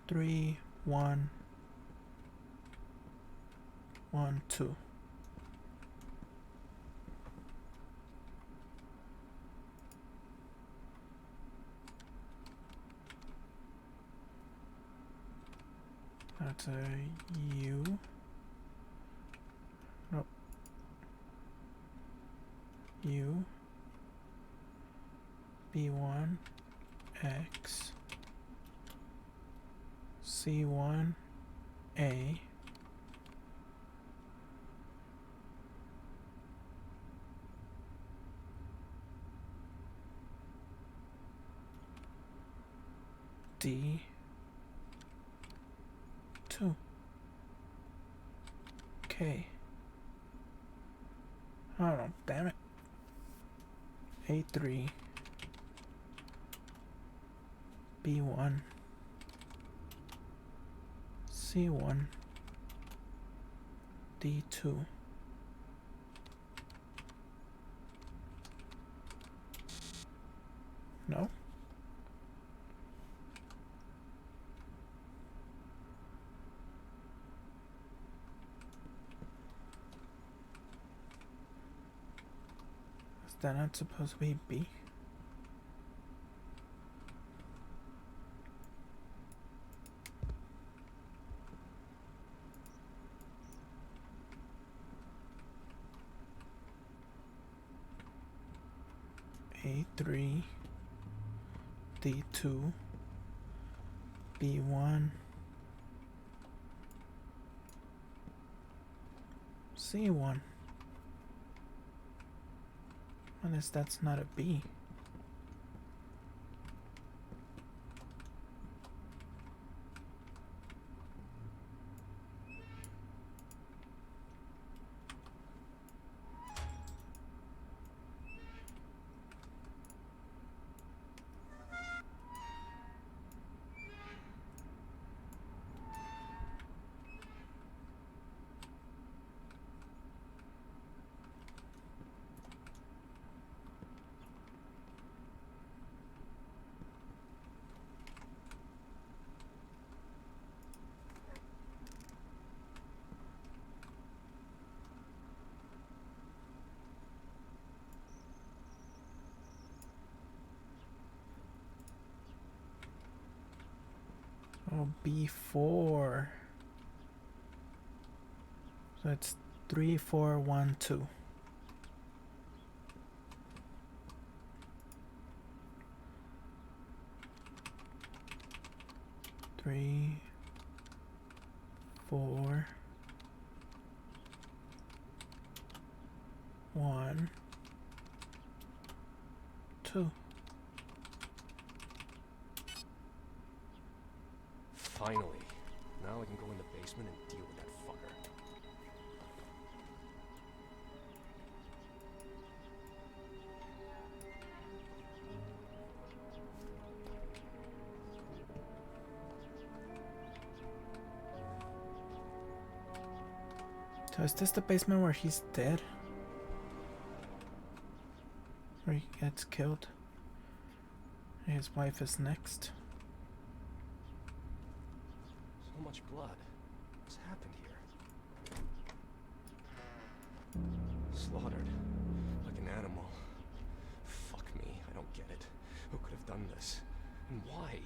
3, 1, 1, 2. That's a U. Nope. U. B1 X C1 A D 2 K. I don't know, damn it. A3 B1 C1 D2 no. Is that not supposed to be B? A3 D2 B1 C1. Unless that's not a B. Oh, B4. So it's 3, 4, 1, 2. Three, 4, 1, 2. Finally. Now I can go in the basement and deal with that fucker. So is this the basement where he's dead? Where he gets killed? His wife is next. So much blood. What's happened here? Slaughtered. Like an animal. Fuck me. I don't get it. Who could have done this? And why?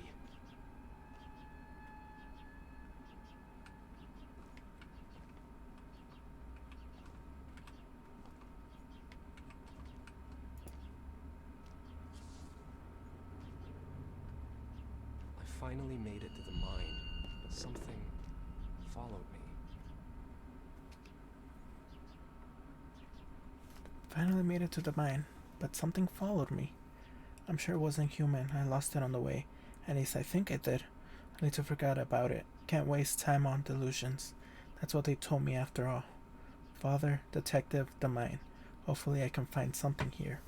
I finally made it to the mine, but something followed me. Finally made it to the mine, but something followed me. I'm sure it wasn't human. I lost it on the way. At least I think I did. I need to forget about it. Can't waste time on delusions. That's what they told me after all. Father, detective, the mine. Hopefully I can find something here.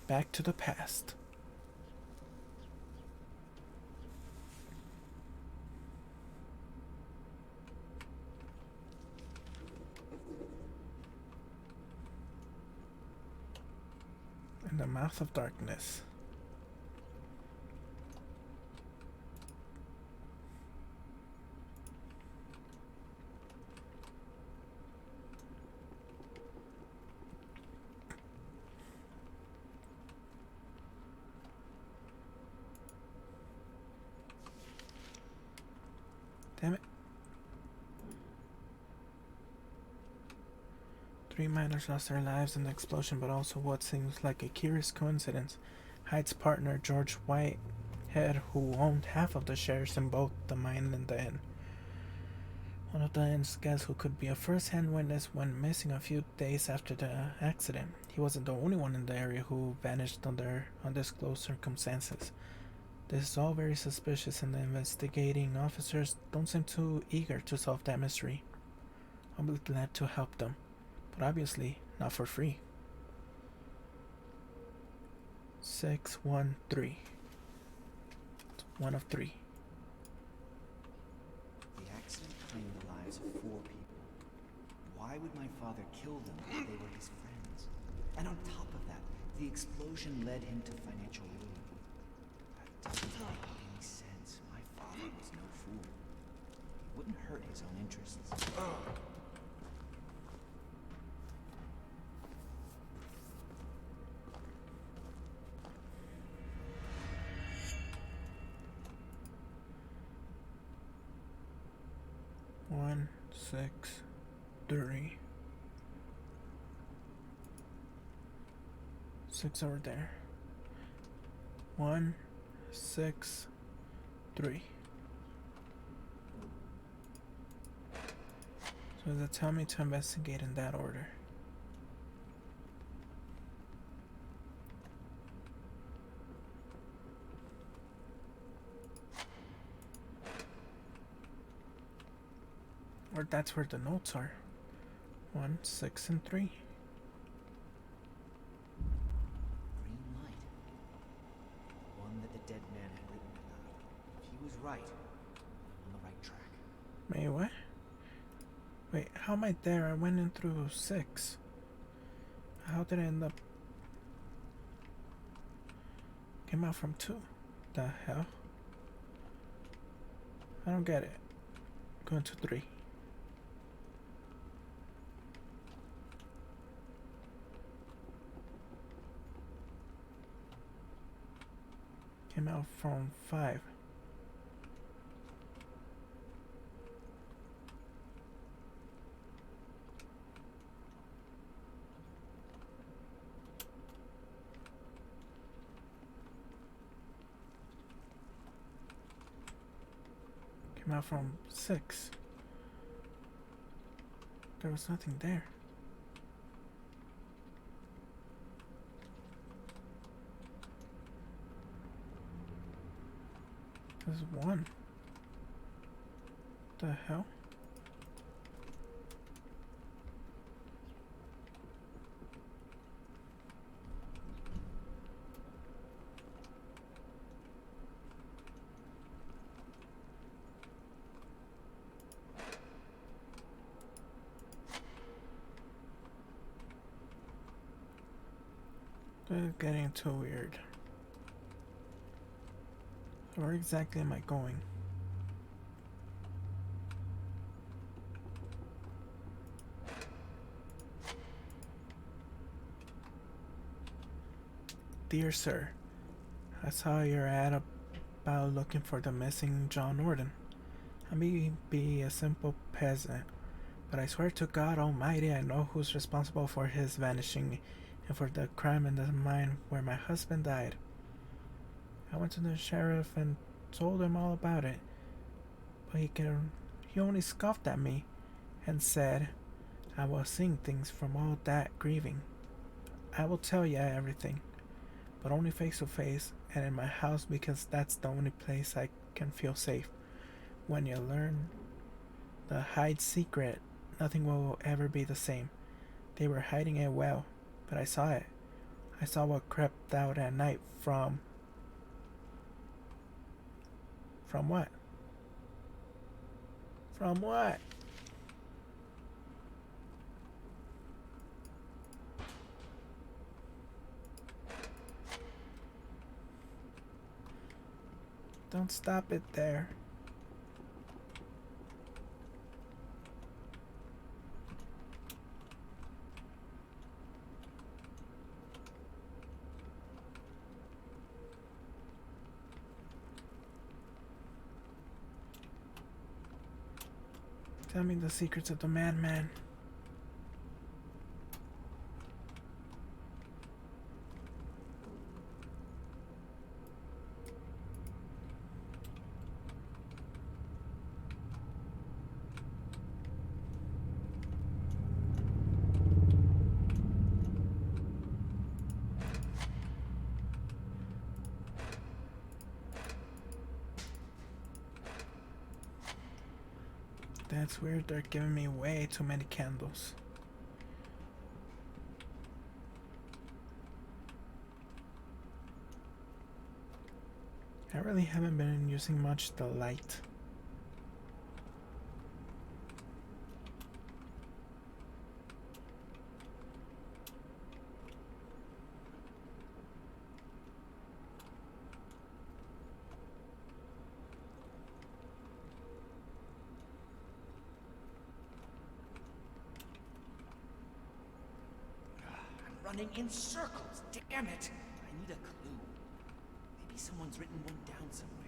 Back to the past. mouth of darkness. Damn it. 3 miners lost their lives in the explosion, but also what seems like a curious coincidence. Hyde's partner, George Whitehead, who owned half of the shares in both the mine and the inn. One of the inn's guests who could be a first-hand witness went missing a few days after the accident. He wasn't the only one in the area who vanished under undisclosed circumstances. This is all very suspicious, and the investigating officers don't seem too eager to solve that mystery. I'll be glad to help them, but obviously not for free. 613. It's one of 3. The accident claimed the lives of 4 people. Why would my father kill them if they were his friends? And on top of that, the explosion led him to financial ruin. That doesn't make any sense. My father was no fool. He wouldn't hurt his own interests. One, 6, 3. 6 over there. 1, 6, 3. So does it tell me to investigate in that order? Or that's where the notes are. 1, 6, and 3. Green light. One that the dead man had written about. He was right. On the right track. Wait, what? Wait, how am I there? I went in through 6. How did I end up? Came out from 2. The hell? I don't get it. Going to 3. Came out from 5. Came out from 6. There was nothing there. There's 1. The hell? This is getting too weird. Where exactly am I going? Dear sir, I saw your ad about looking for the missing John Norton. I may be a simple peasant, but I swear to God Almighty I know who's responsible for his vanishing and for the crime in the mine where my husband died. I went to the sheriff and told him all about it, but he only scoffed at me and said I was seeing things from all that grieving. I will tell you everything, but only face to face and in my house because that's the only place I can feel safe. When you learn the Hyde secret, nothing will ever be the same. They were hiding it well, but I saw it. I saw what crept out at night from what? From what? Don't stop it there. Tell me the secrets of the madman. That's weird, they're giving me way too many candles. I really haven't been using much the light. Running in circles, damn it! I need a clue. Maybe someone's written one down somewhere.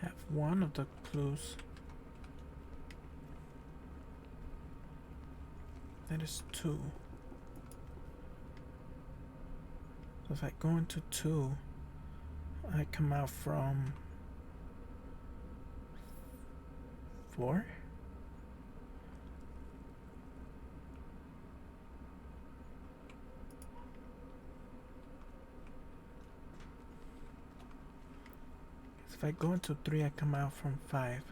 Have one of the clues. That is 2. So if I go into 2, I come out from 4? If I go into 3, I come out from 5.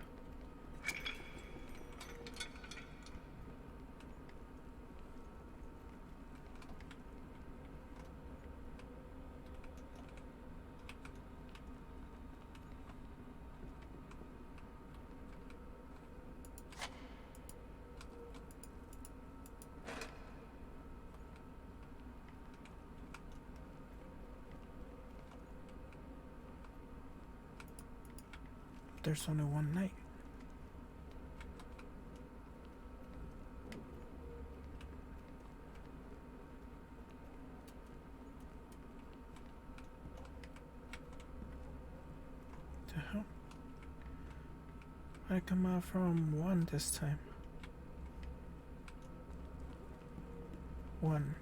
There's only one night. The hell? I come out from 1 this time. 1.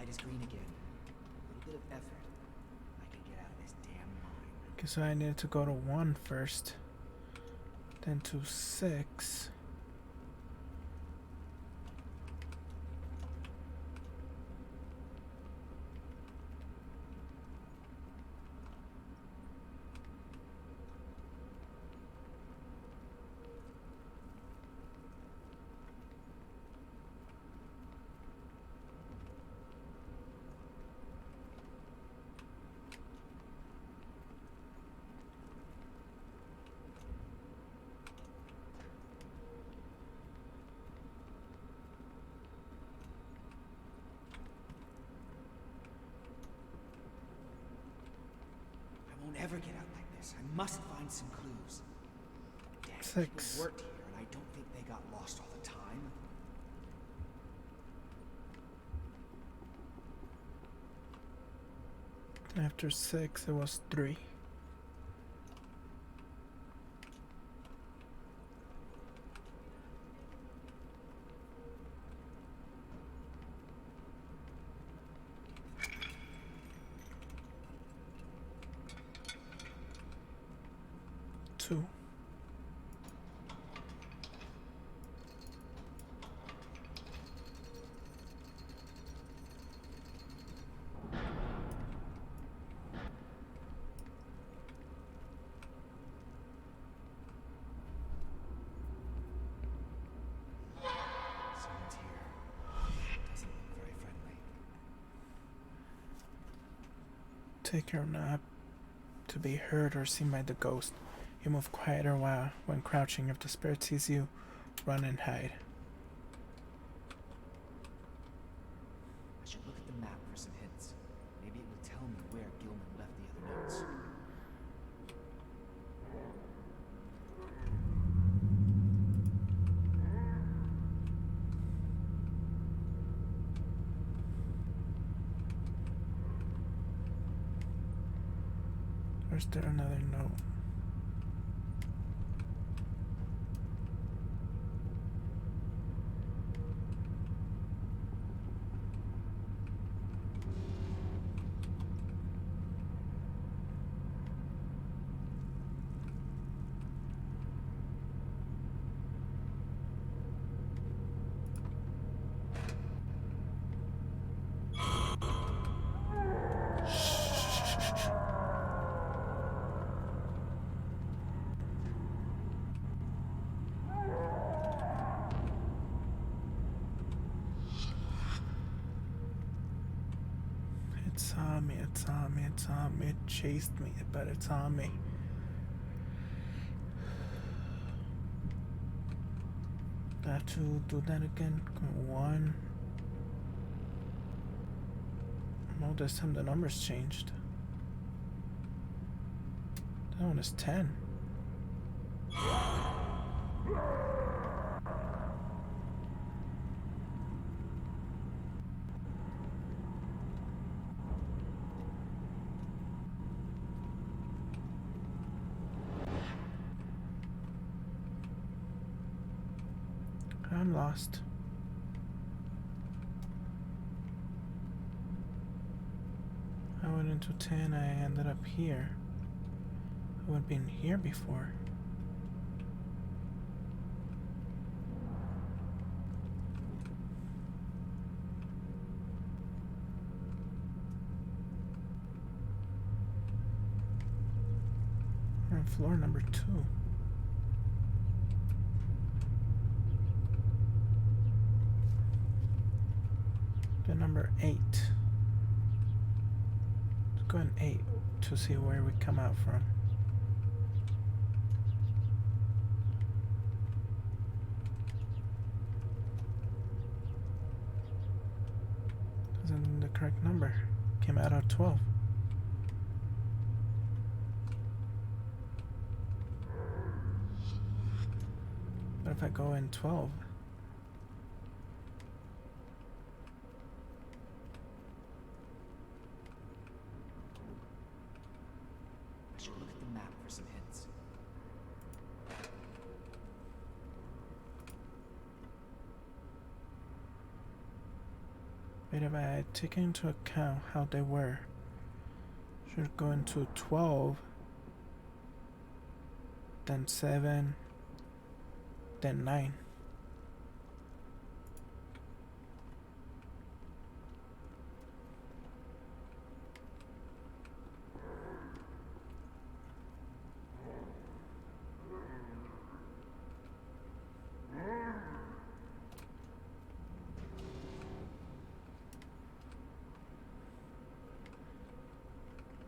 Is green again. A little bit of effort. I can get out of this damn mine. Okay, so I need to go to 1 first. Then to 6. Ever get out like this. I must find some clues. Damn, 6. People worked here, and I don't think they got lost all the time. After 6, it was 3. Take care not to be heard or seen by the ghost. You move quieter while when crouching. If the spirit sees you, run and hide. I should look at the map for some hints. Maybe it will tell me where Gilman left the other notes. Or is there another note? It's on me, it's on me, it's on me. It chased me, but it's on me. Got to do that again. One. No, this time the numbers changed. That one is 10. I'm lost. I went into 10, I ended up here. I haven't been here before. We're on floor number 2. The number 8. Let's go on 8 to see where we come out from. Isn't the correct number? Came out at 12. What if I go in 12? I should look at the map for some hints. Wait, if I take into account how they were, should go into 12, then 7, then 9.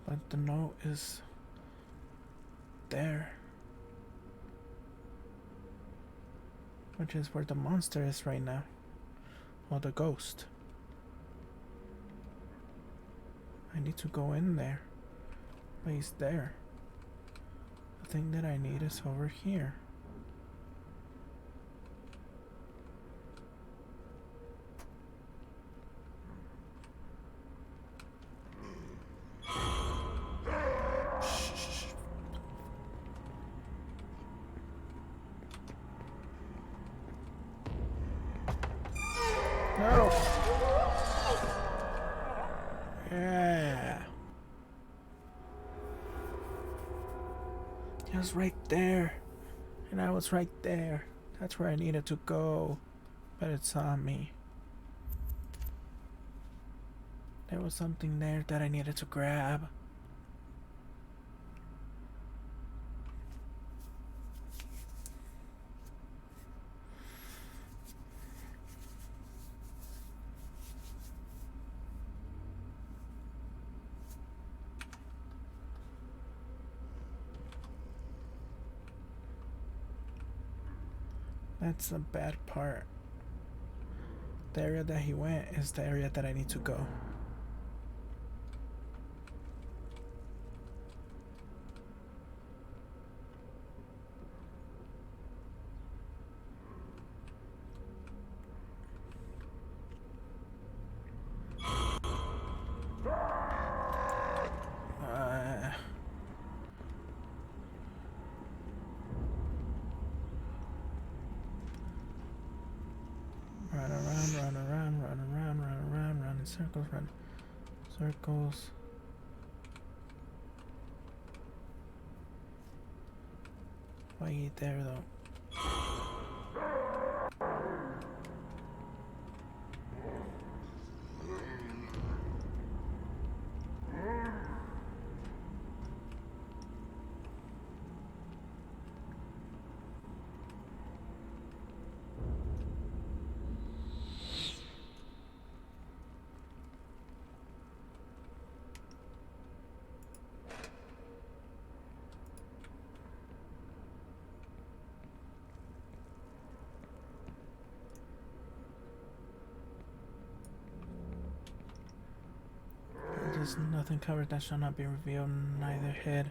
But the note is there, which is where the monster is right now, or the ghost. I need to go in there, but he's there. The thing that I need is over here. No. Yeah. He was right there. And I was right there. That's where I needed to go. But it's on me. There was something there that I needed to grab. That's the bad part. The area that he went is the area that I need to go. Run in circles, run circles. Why are you there though? There's nothing covered that shall not be revealed, neither hid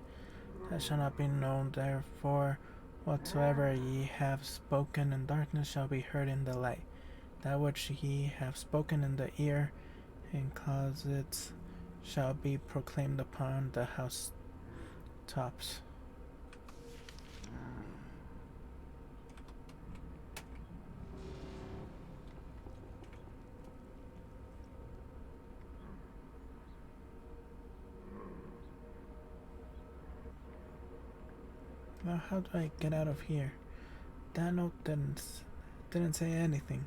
that shall not be known. Therefore, whatsoever ye have spoken in darkness shall be heard in the light. That which ye have spoken in the ear in closets shall be proclaimed upon the house tops. Now how do I get out of here? That note didn't say anything.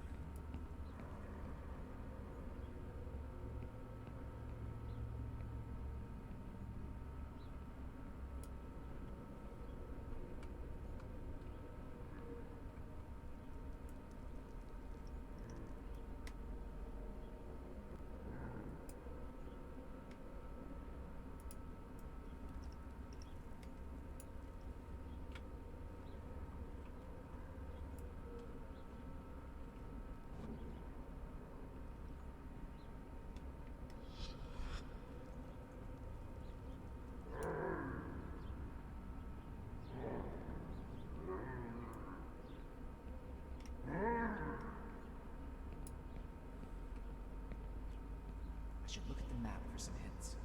I should look at the map for some hints.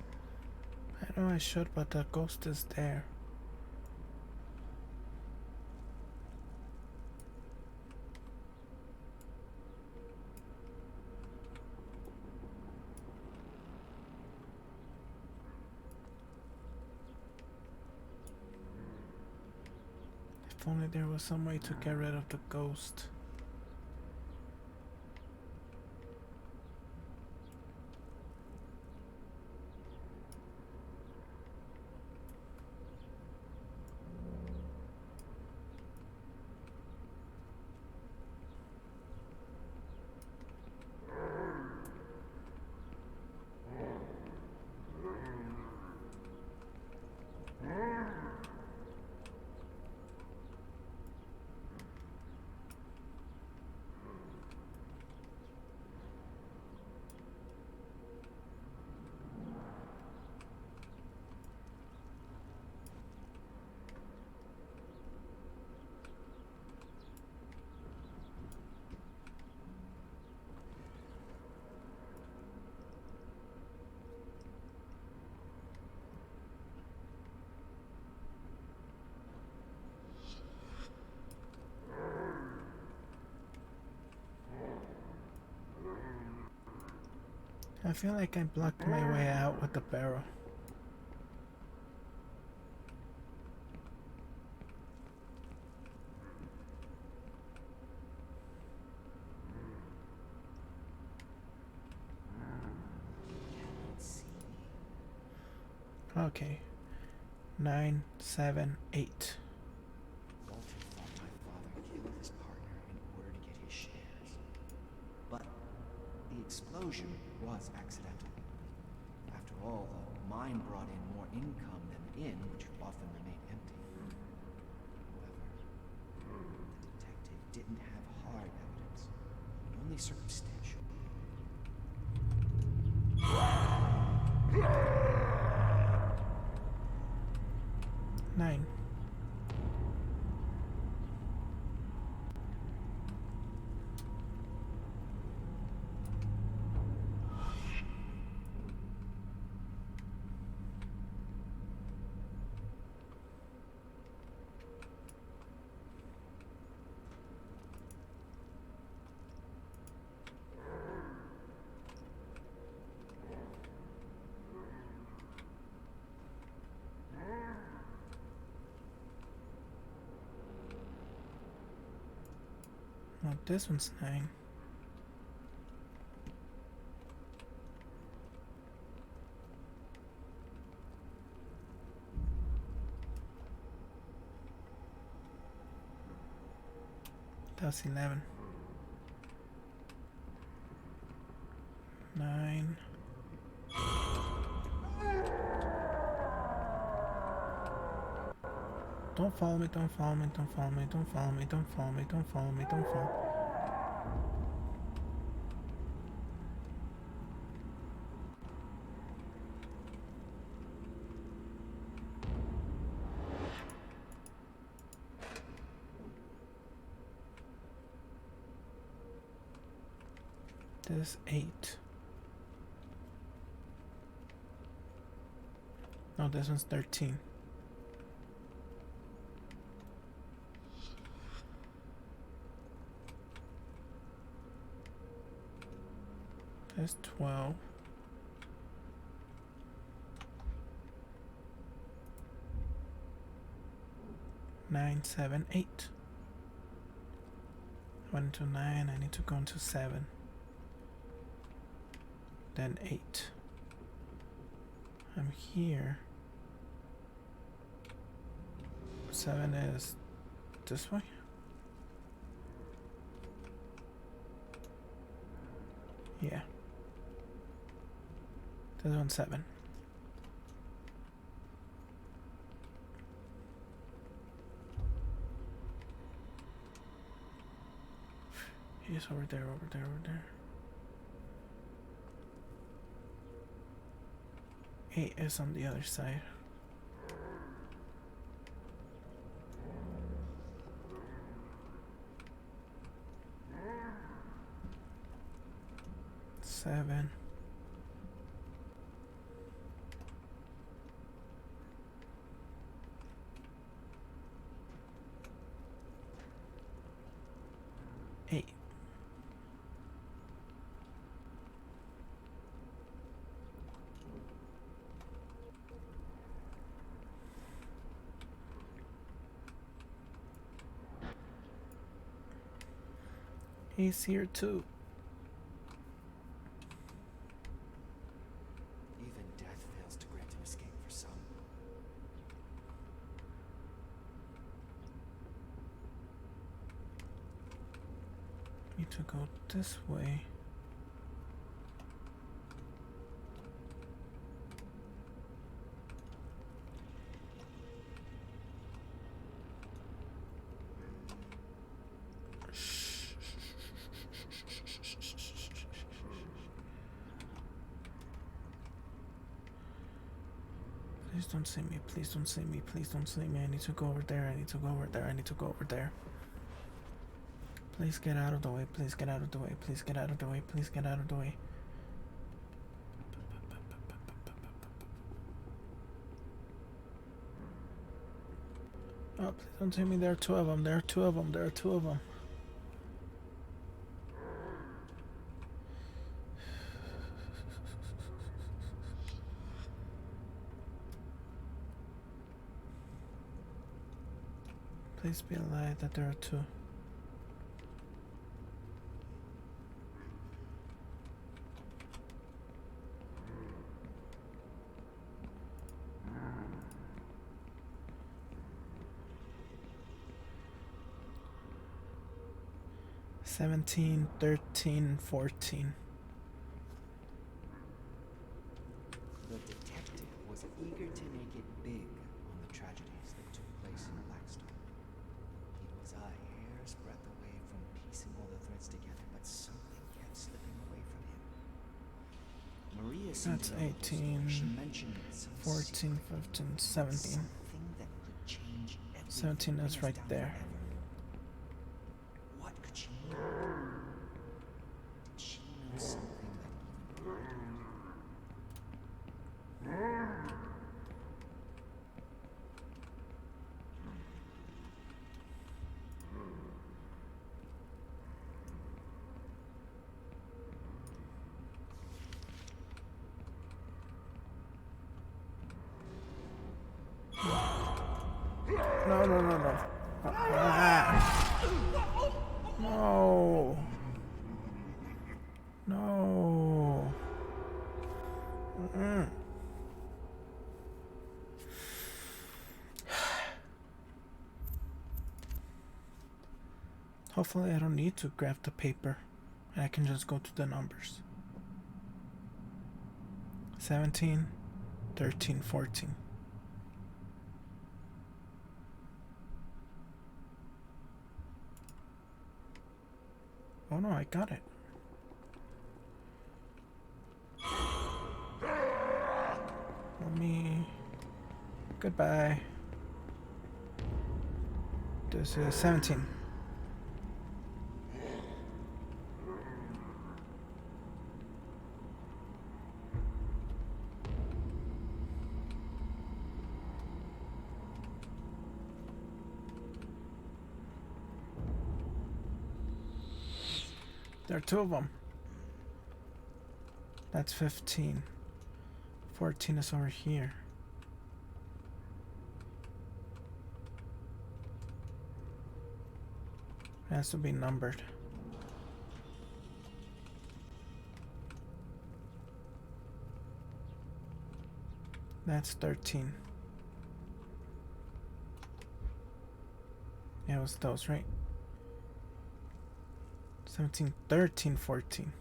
I know I should, but the ghost is there. If only there was some way to get rid of the ghost. I feel like I blocked my way out with the barrel. Okay. 9, 7, 8. Walter thought my father killed his partner in order to get his shares. But the explosion was accidental. After all, the mine brought in more income than the inn, which often remained empty. However, the detective didn't have purely circumstantial. 9. No, this one's 9. That's 11. 9. Don't follow me, don't follow me, don't follow me, don't follow me, don't follow me, don't follow me, don't follow. This is 8. No, this one's 13. That's 12. Nine, 7, 8. I went into 9, I need to go into 7. Then 8. I'm here. 7 is this way? Yeah. This one's 7. He's over there, over there, over there. 8 is on the other side. Seven. Eight. He's here too. Even death fails to grant him escape for some. Need to go this way. Please don't see me, please don't see me, please don't see me. I need to go over there, I need to go over there, I need to go over there. Please get out of the way, please get out of the way, please get out of the way, please get out of the way. Oh, please don't see me, there are 2 of them, there are 2 of them, there are 2 of them. Please be alive that there are 2. Seventeen, 13, 14. The detective was eager to make it big on the tragedies that took place in Blackstone. He was a hair's breadth away from piecing all the threads together, but something listened That's to those. 18, She mentioned it so 14, 15, 17. something that could change everything, 17 bring is us right down there. forever. What could she mean? Did she know something that even I don't? No, no, no, no. Ah. No. No. Mm-mm. Hopefully I don't need to grab the paper and I can just go to the numbers. 17, 13, 14. Oh no, I got it. Mommy. Goodbye. This is 17. There are two of them. That's 15. 14 is over here. It has to be numbered. That's 13. Yeah, it was those, right? 17, 13, 14.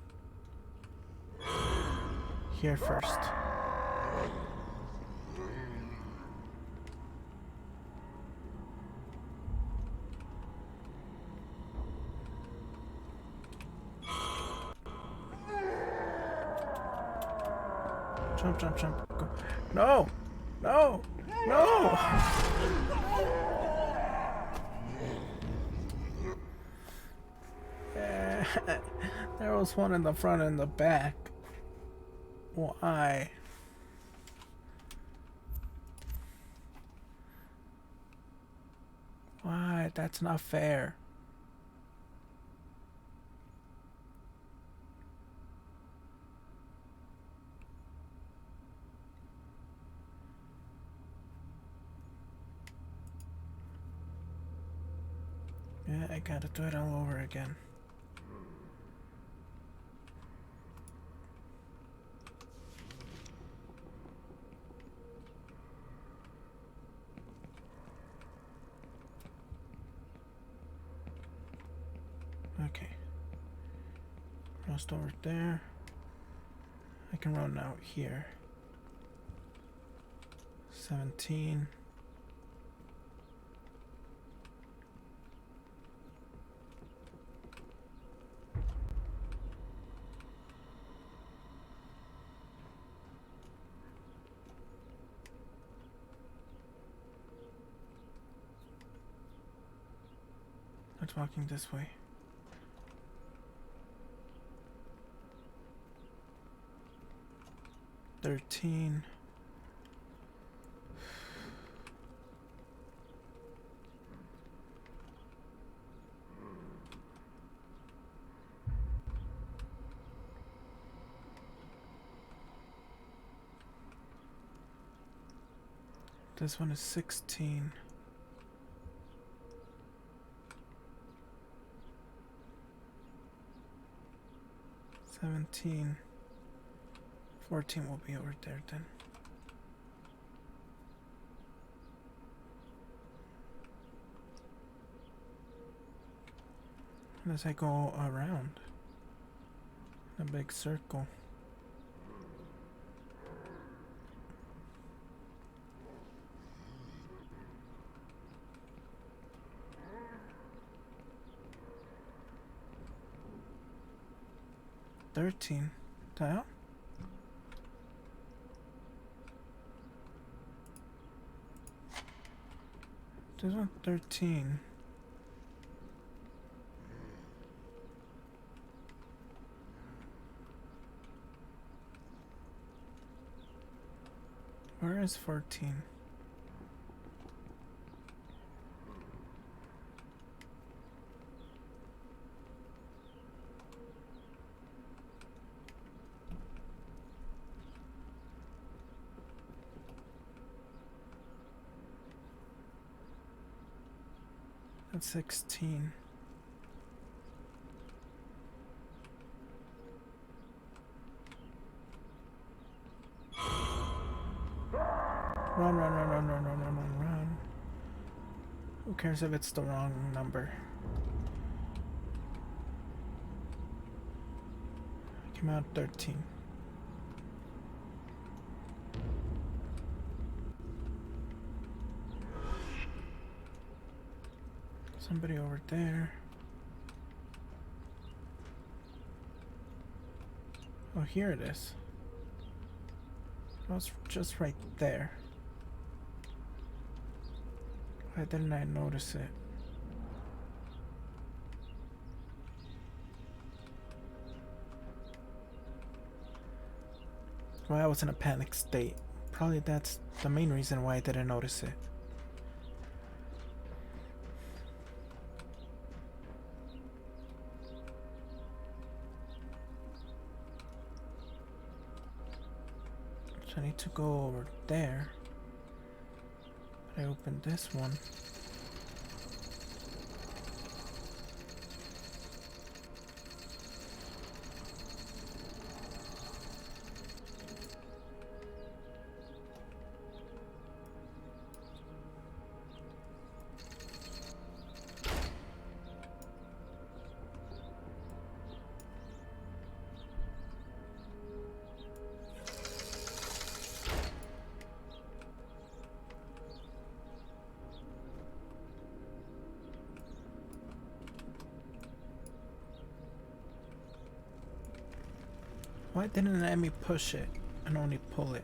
Here first. Jump, jump, jump. Go. No! No! No! There was one in the front and the back. Why? Why? That's not fair. Yeah, I gotta do it all over again. Okay. Rust over there. I can run out here. 17. Let's walking this way. $13. This one is 16. $17. 14 will be over there then. Unless I go around a big circle. $13. The hell? There's one 13. Where is 14? That's 16. Run, run, run, run, run, run, run, run, run. Who cares if it's the wrong number? Came out 13. Somebody over there. Oh, here it is. Oh, it's just right there. Why didn't I notice it? Well, I was in a panic state. Probably that's the main reason why I didn't notice it. So I need to go over there. I opened this one. Why didn't it let me push it and only pull it?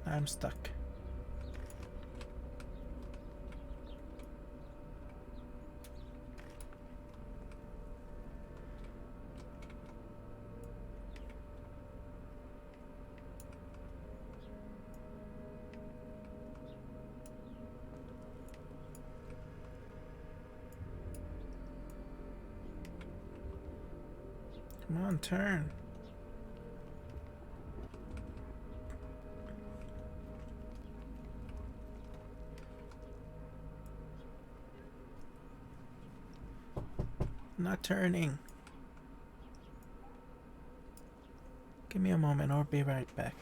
I'm stuck. Come on, turn. Not turning. Give me a moment, I'll be right back.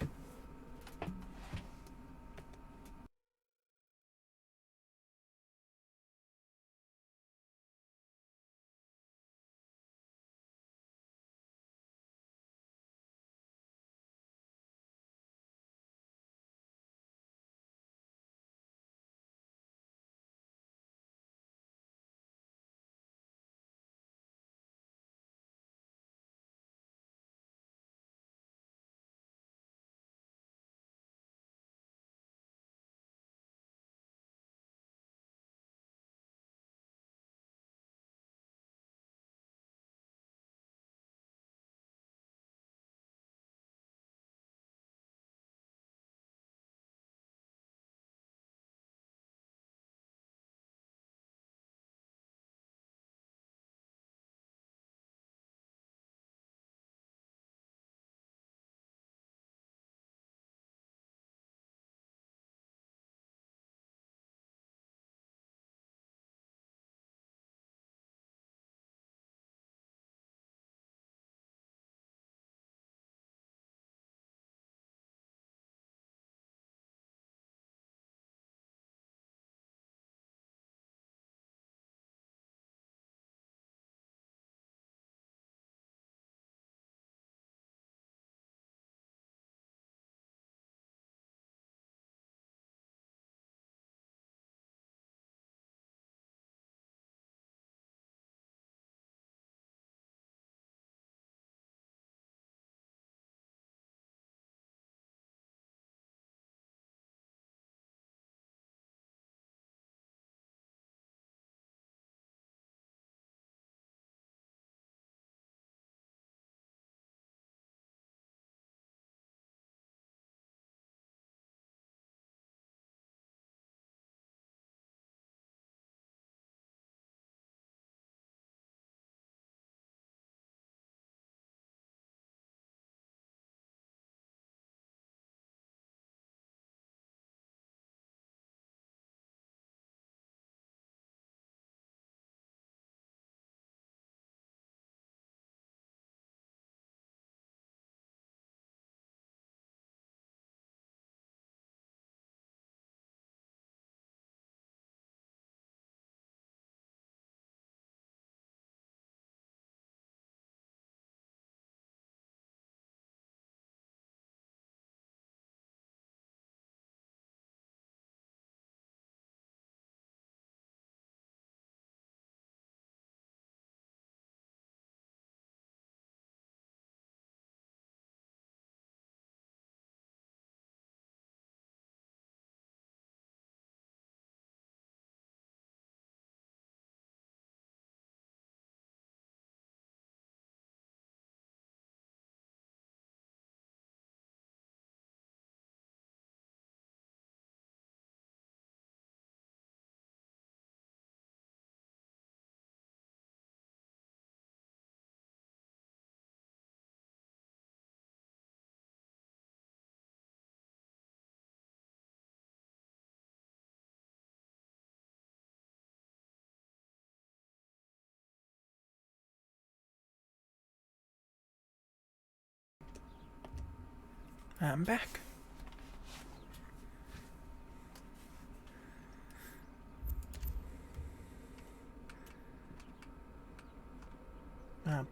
I'm back.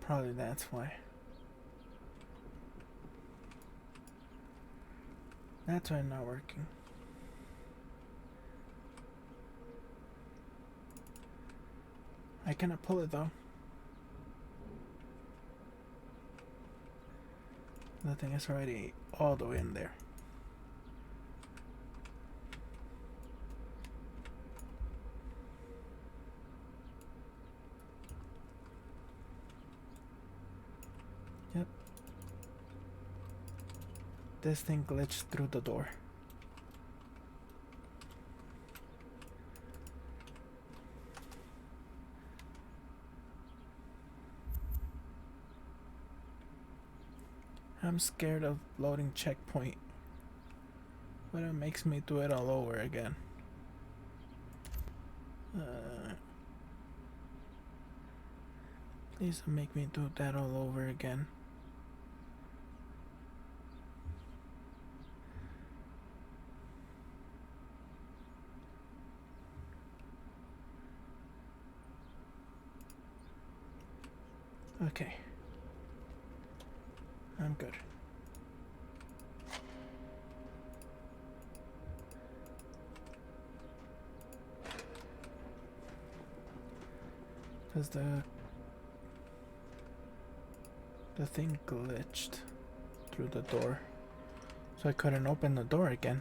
Probably that's why. That's why it's not working. I cannot pull it though. The thing is already all the way in there. Yep. This thing glitched through the door. I'm scared of loading checkpoint, but it makes me do it all over again. Please don't make me do that all over again. Okay. I'm good. Because the thing glitched through the door, so I couldn't open the door again.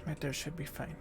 Right there should be fine.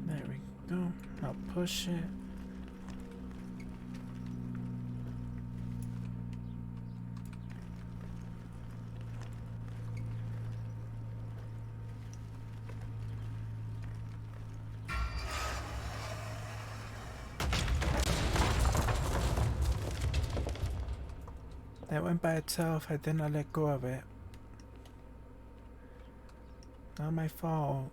There we go. I'll push it. That went by itself. I did not let go of it. Not my fault.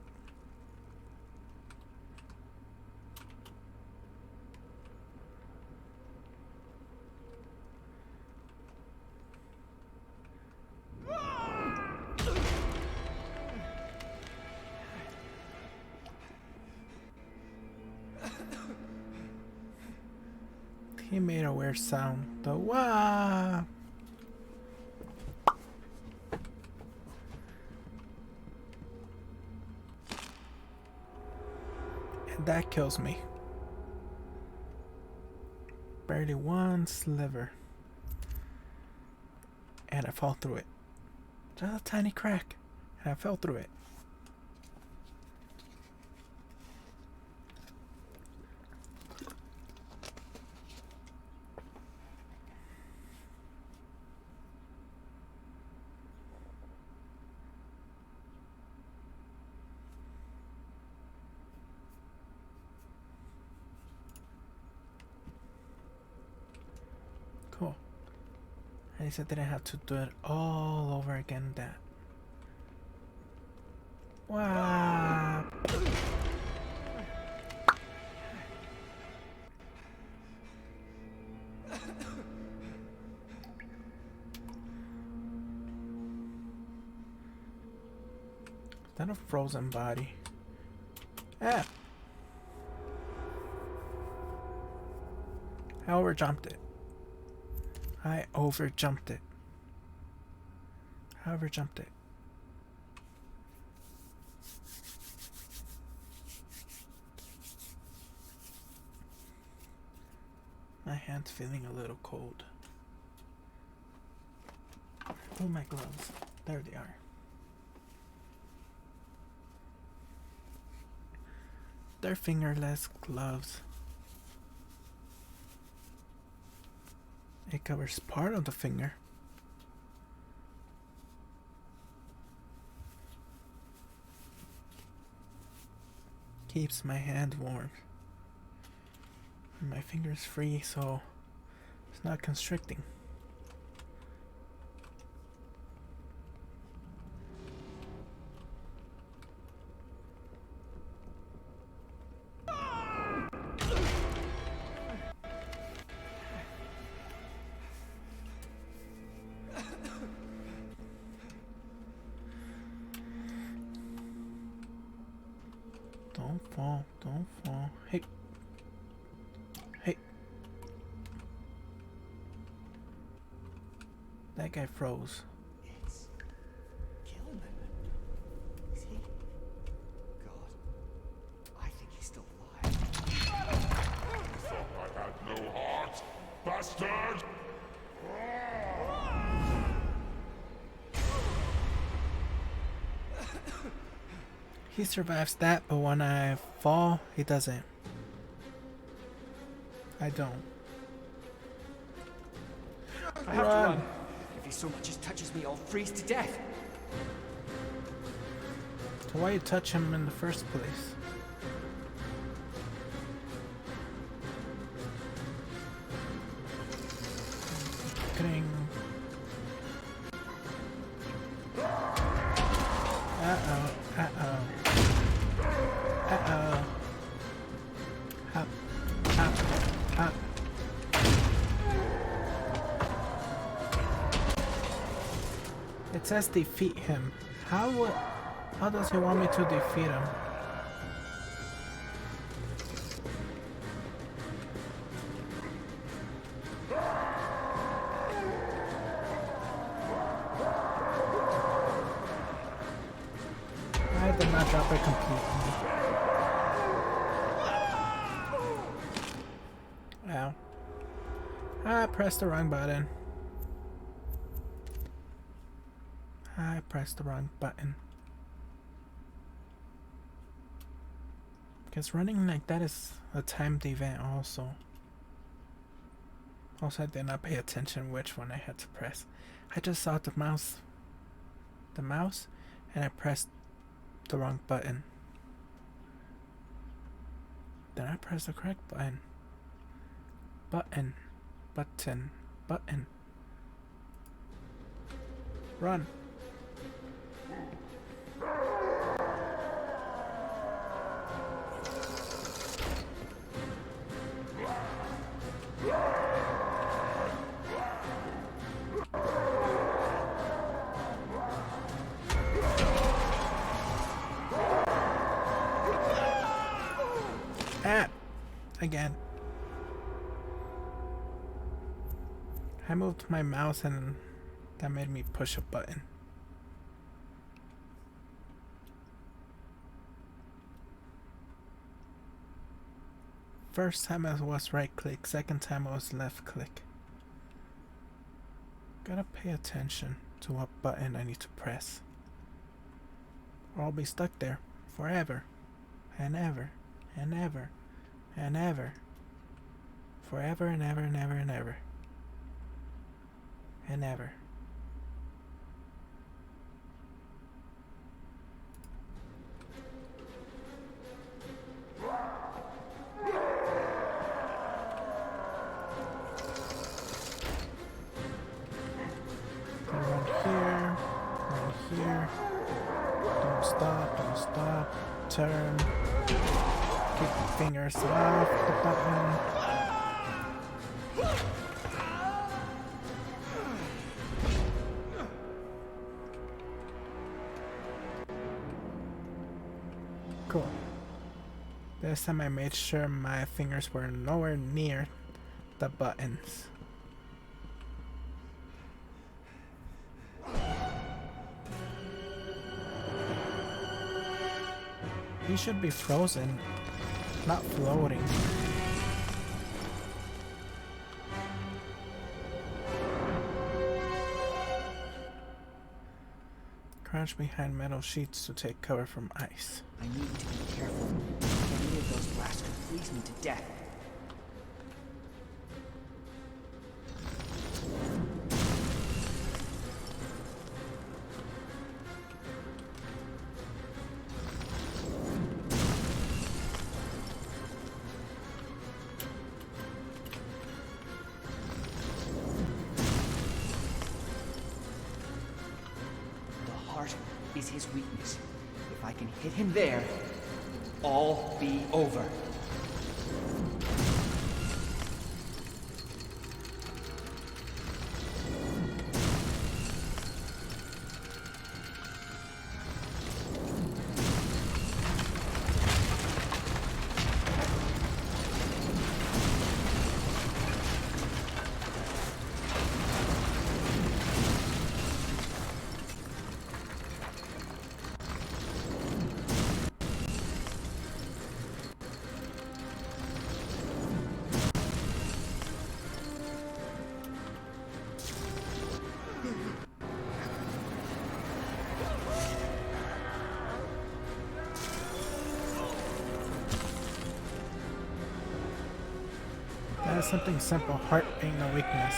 He made a weird sound. The wah. And that kills me. Barely one sliver. And I fall through it. Just a tiny crack. And I fell through it. At least I didn't have to do it all over again. That. Wow. Is that a frozen body? Ah! I overjumped it. I overjumped it. I overjumped it. My hand's feeling a little cold. Oh, my gloves. There they are. They're fingerless gloves. It covers part of the finger. Keeps my hand warm. And my finger's free, so it's not constricting. Don't fall, don't fall. Hey. Hey. That guy froze. It's Gilman. Is he? God. I think he's still alive. You thought I had no heart, bastard! He survives that, but when I fall, he doesn't. I don't. I have to run. If he so much as touches me, I'll freeze to death. So why you touch him in the first place? Cring. Uh-oh, uh-oh. Uh-oh. Hop, hop, hop. It says defeat him. How does he want me to defeat him? I did not drop it completely. Ow. I pressed the wrong button. I pressed the wrong button. Because running like that is a timed event also. Also, I did not pay attention which one I had to press. I just saw the mouse, and I pressed the wrong button. Then I pressed the correct button. Button. Run. Ah! Again. I moved my mouse and that made me push a button. First time it was right click, second time it was left click. Gotta pay attention to what button I need to press, or I'll be stuck there forever and ever and ever and ever. Forever and ever and ever and ever. And ever. here. Don't stop, don't stop. Turn. Keep the fingers off the button. Cool. This time I made sure my fingers were nowhere near the buttons. He should be frozen, not floating. Crouch behind metal sheets to take cover from ice. I need to be careful. Any of those blasts could freeze me to death. Is his weakness. If I can hit him there, all be over. That is something simple. Heart ain't no weakness.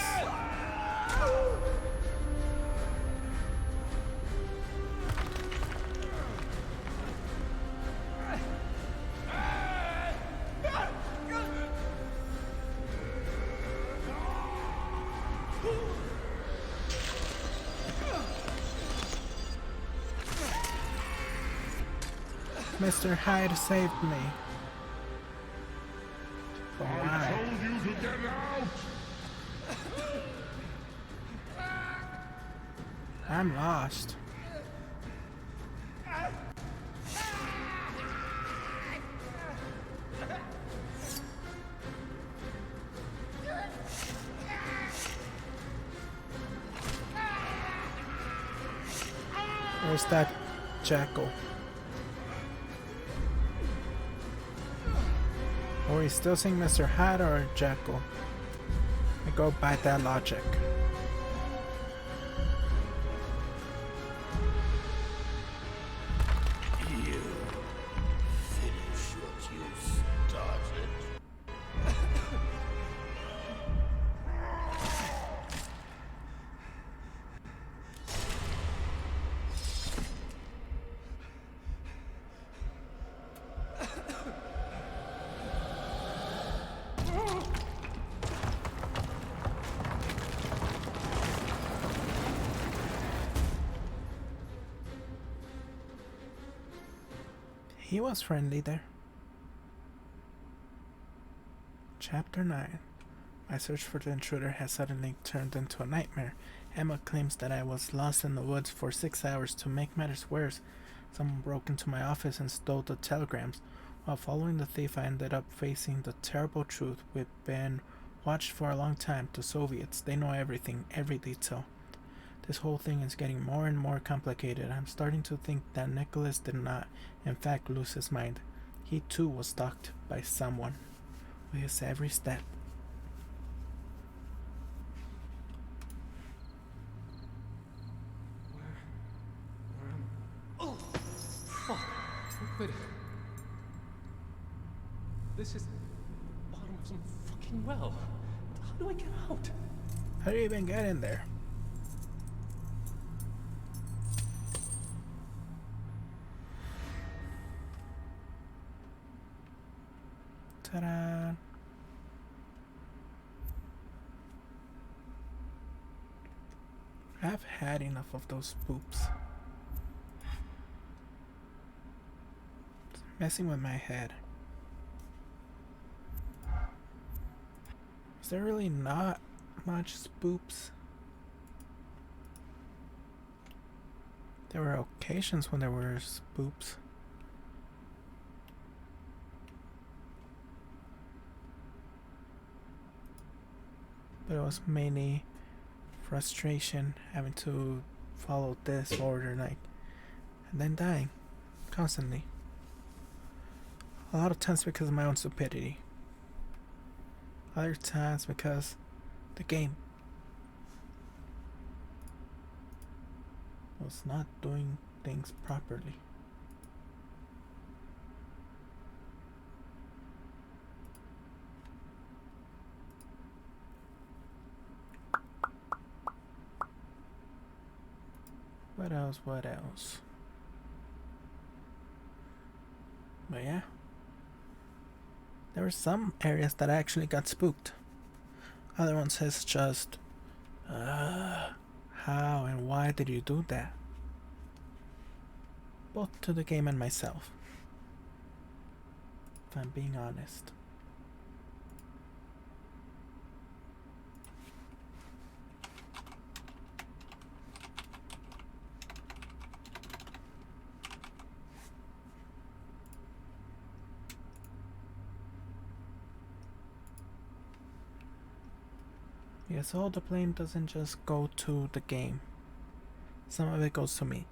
Mr. Hyde saved me. But why? Told you to get out! I'm lost. Where's that jackal? Are we still seeing Mr. Hyde or Jackal? I go by that logic. You finish what you started. He was friendly there. Chapter 9. My search for the intruder has suddenly turned into a nightmare. Emma claims that I was lost in the woods for 6 hours. To make matters worse, someone broke into my office and stole the telegrams. While following the thief, I ended up facing the terrible truth. We've been watched for a long time. The Soviets, they know everything, every detail. This whole thing is getting more and more complicated. I'm starting to think that Nicholas did not, in fact, lose his mind. He too was stalked by someone with his every step. Where am I? Oh! Fuck! Wait. This is the bottom of some fucking well. How do I get out? How do you even get in there? Ta-da! I've had enough of those spoops. messing with my head. Is there really not much spoops? There were occasions when there were spoops. But it was mainly frustration having to follow this order, like, and then dying constantly. A lot of times because of my own stupidity. Other times because the game was not doing things properly. What else? What else? But yeah, there were some areas that actually got spooked. Other ones is just, how and why did you do that? Both to the game and myself, if I'm being honest. Yes, all the blame doesn't just go to the game. Some of it goes to me.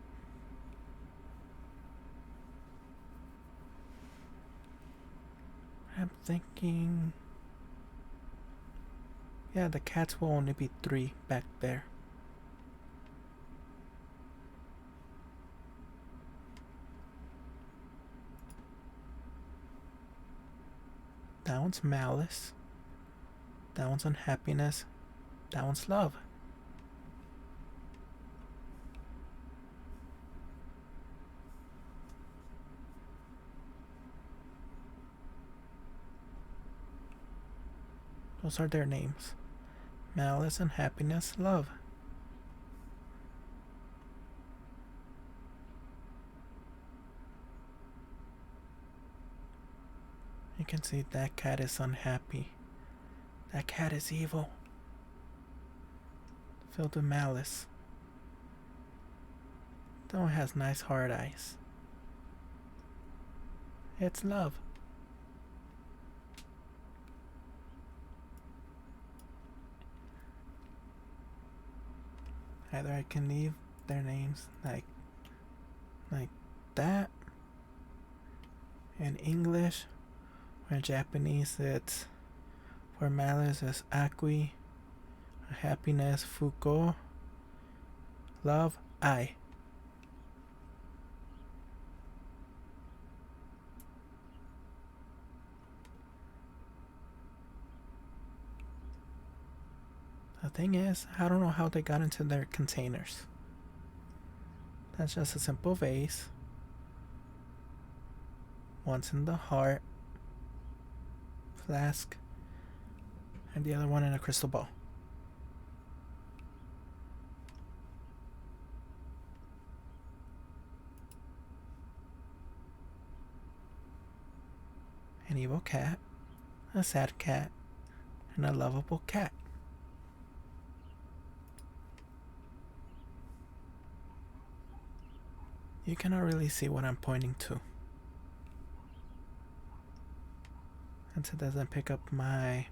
I'm thinking... yeah, the cats will only be 3 back there. That one's malice. That one's unhappiness. That one's love. Those are their names. Malice, unhappiness, love. You can see that cat is unhappy. That cat is evil. Filled with malice. That one has nice hard eyes. It's love. Either I can leave their names like that. In English or in Japanese, it's for malice is Akui, happiness Fuko, love I. The thing is, I don't know how they got into their containers. That's just a simple vase. One's in the heart, flask, and the other one in a crystal ball. An evil cat, a sad cat, and a lovable cat. You cannot really see what I'm pointing to, since it doesn't pick up my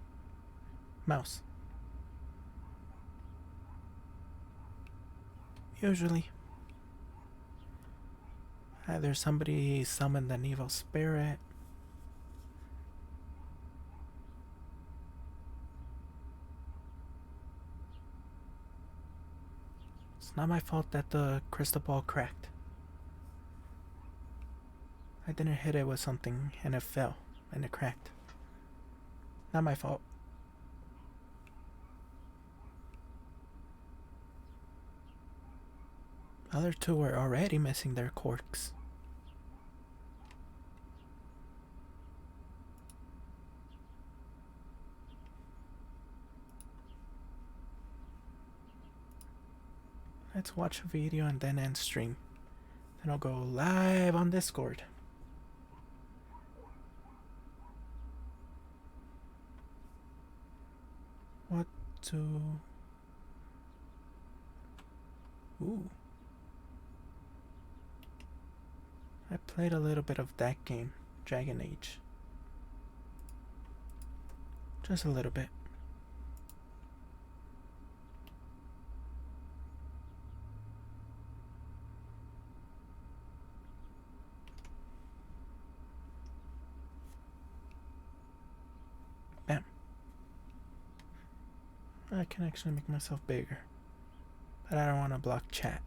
mouse. Usually, either somebody summoned an evil spirit, it's not my fault that the crystal ball cracked. I didn't hit it with something and it fell and it cracked. Not my fault. The other 2 were already missing their corks. Let's watch a video and then end stream. Then I'll go live on Discord. to... Ooh. I played a little bit of that game, Dragon Age. Just a little bit. Bam. I can actually make myself bigger. But I don't want to block chat.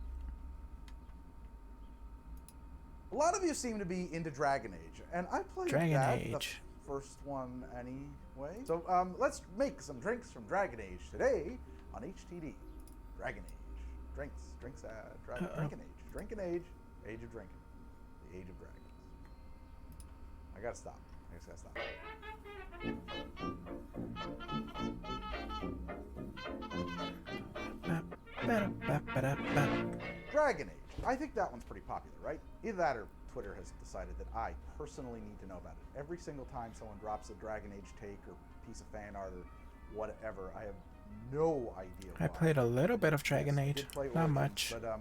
A lot of you seem to be into Dragon Age, and I played Dragon that, Age. the first one anyway. So let's make some drinks from Dragon Age today on HTD. Dragon Age. Drinking Age. Age of Drinking. The Age of Dragons. I gotta stop. I just gotta stop. Dragon Age. I think that one's pretty popular, right? Either that or Twitter has decided that I personally need to know about it. Every single time someone drops a DragonAge take or piece of fan art or whatever, I have no idea why. I played a little bit of Dragon Age, not much. But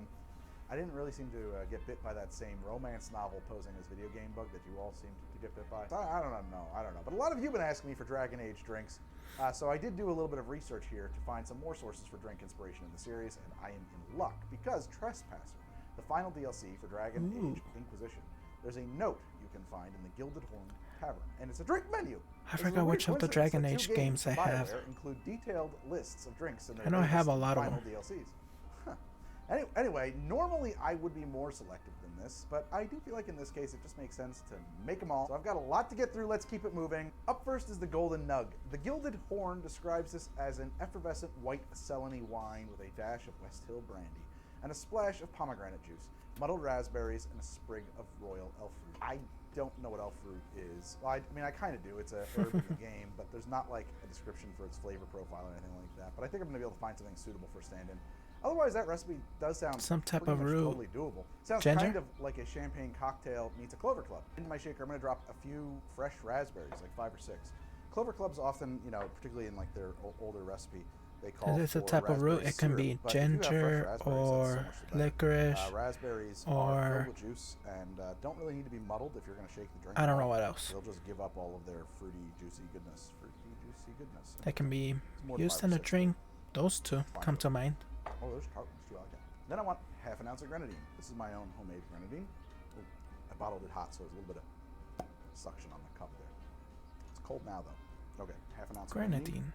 I didn't really seem to get bit by that same romance novel posing as video game bug that you all seem to get bit by. So I don't know. But a lot of you have been asking me for Dragon Age drinks. So I did do a little bit of research here to find some more sources for drink inspiration in the series, and I am in luck because Trespasser, the final DLC for Dragon Age Inquisition, there's a note you can find in the Gilded Horn Tavern, and it's a drink menu. I forgot which of the Dragon Age games I have. Include detailed lists of drinks in their I know I have a lot of final them. DLCs. Anyway, normally I would be more selective than this, but I do feel like in this case it just makes sense to make them all. So I've got a lot to get through. Let's keep it moving. Up first is the Golden Nug. The Gilded Horn describes this as an effervescent white Celony wine with a dash of West Hill brandy and a splash of pomegranate juice, muddled raspberries, and a sprig of royal elf fruit. I don't know what elf fruit is. Well, I mean, I kind of do. It's a herb in the game, but there's not like a description for its flavor profile or anything like that. But I think I'm going to be able to find something suitable for stand-in. Otherwise, that recipe does sound some type pretty of much root. totally doable. Sounds Ginger? kind of like a champagne cocktail meets a Clover Club. In my shaker, I'm going to drop a few fresh raspberries, like 5 or 6. Clover Clubs often, you know, particularly in like their older recipe, they call It's a for type of root. raspberry It can syrup, be but if you have fresh ginger raspberries, that's so or much the better. licorice. Raspberries or- are filled with juice and don't really need to be muddled if you're going to shake the drink. I don't know what else. They'll just give up all of their fruity, juicy goodness. That can be It's more than used 5 in or a 6, drink. Those two come to mind. Oh, there's cartons too. I like that. Then I want half an ounce of grenadine. This is my own homemade grenadine. Oh, I bottled it hot, so there's a little bit of suction on the cup there. It's cold now, though. Okay, half an ounce of grenadine.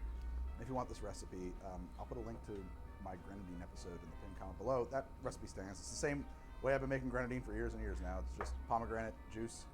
If you want this recipe, I'll put a link to my grenadine episode in the pinned comment below. That recipe stands. It's the same way I've been making grenadine for years and years now. It's just pomegranate juice,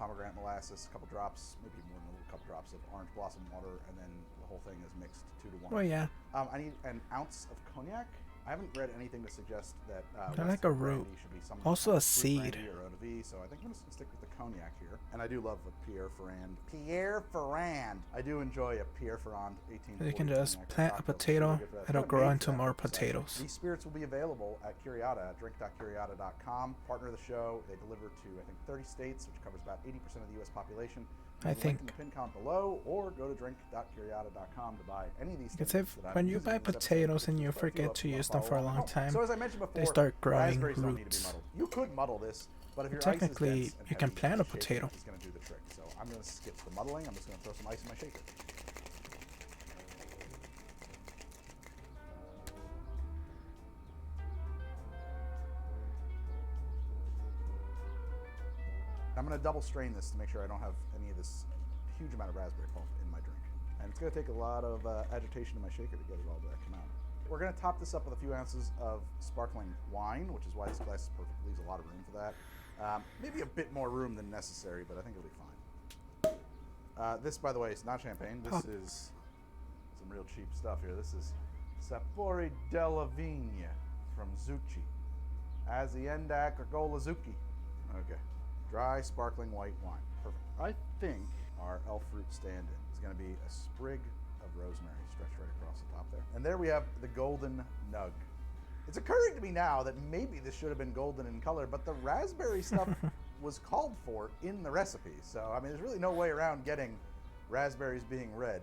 pomegranate molasses, a couple drops, maybe more than a little couple drops of orange blossom water, and then the whole thing is mixed 2 to 1. Oh yeah. I need an ounce of cognac. I haven't read anything to suggest that I like a root. should be some Also kind a of fruit seed. brandy or eau de vie, so I think I'm going to stick with the cognac here. And I do love a Pierre Ferrand. Pierre Ferrand. I do enjoy a Pierre Ferrand 1840. You can just cognac plant a cocktail. potato, It's really good for that. it'll It's grow made for into that more purpose, potatoes. These spirits will be available at Curiata, at drink.curiata.com. Partner of the show. They deliver to, I think, 30 states, which covers about 80% of the U.S. population. I think. In the pin count below, or go to drink.curiata.com to buy any of these Because things. if that I'm when you using buy in this episode. potatoes and you There's quite a few forget of to them. use them for a long time, So as I mentioned before, they start growing raspberries don't need to be roots. muddled. You could muddle this, but if your Technically, ice is dense and you can heavy, plant a shaking potato. is going to do the trick. So I'm going to skip the muddling. I'm just going to throw some ice in my shaker. I'm going to double strain this to make sure I don't have any of this huge amount of raspberry pulp in my drink. And it's going to take a lot of agitation in my shaker to get it all to come out. We're going to top this up with a few ounces of sparkling wine, which is why this glass is perfect. Leaves a lot of room for that. Maybe a bit more room than necessary, but I think it'll be fine. This, by the way, is not champagne. This is some real cheap stuff here. This is Sapori della Vigna from Zucchi. Azienda Cagola Zucchi. Okay. Dry, sparkling white wine. Perfect. I think our elf fruit stand-in is going to be a sprig of rosemary stretched right across the top there. And there we have the Golden Nug. It's occurring to me now that maybe this should have been golden in color, but the raspberry stuff was called for in the recipe. So, I mean, there's really no way around getting raspberries being red.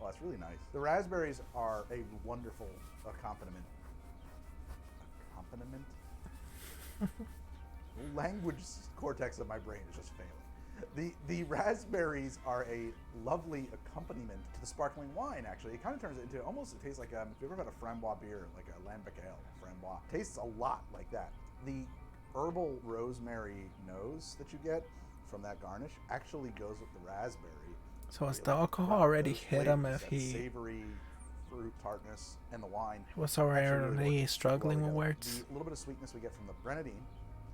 Oh, Oh, that's really nice. The raspberries are a wonderful accompaniment. Accompaniment? Language cortex of my brain is just failing. The raspberries are a lovely accompaniment to the sparkling wine, actually. It kind of turns it into, almost, it tastes like, if you ever had a framboise beer, like a lambic ale, framboise. Tastes a lot like that. The herbal rosemary nose that you get from that garnish actually goes with the raspberry. So has the alcohol already hit him if he savory fruit tartness and the wine was already struggling with words? The little bit of sweetness we get from the grenadine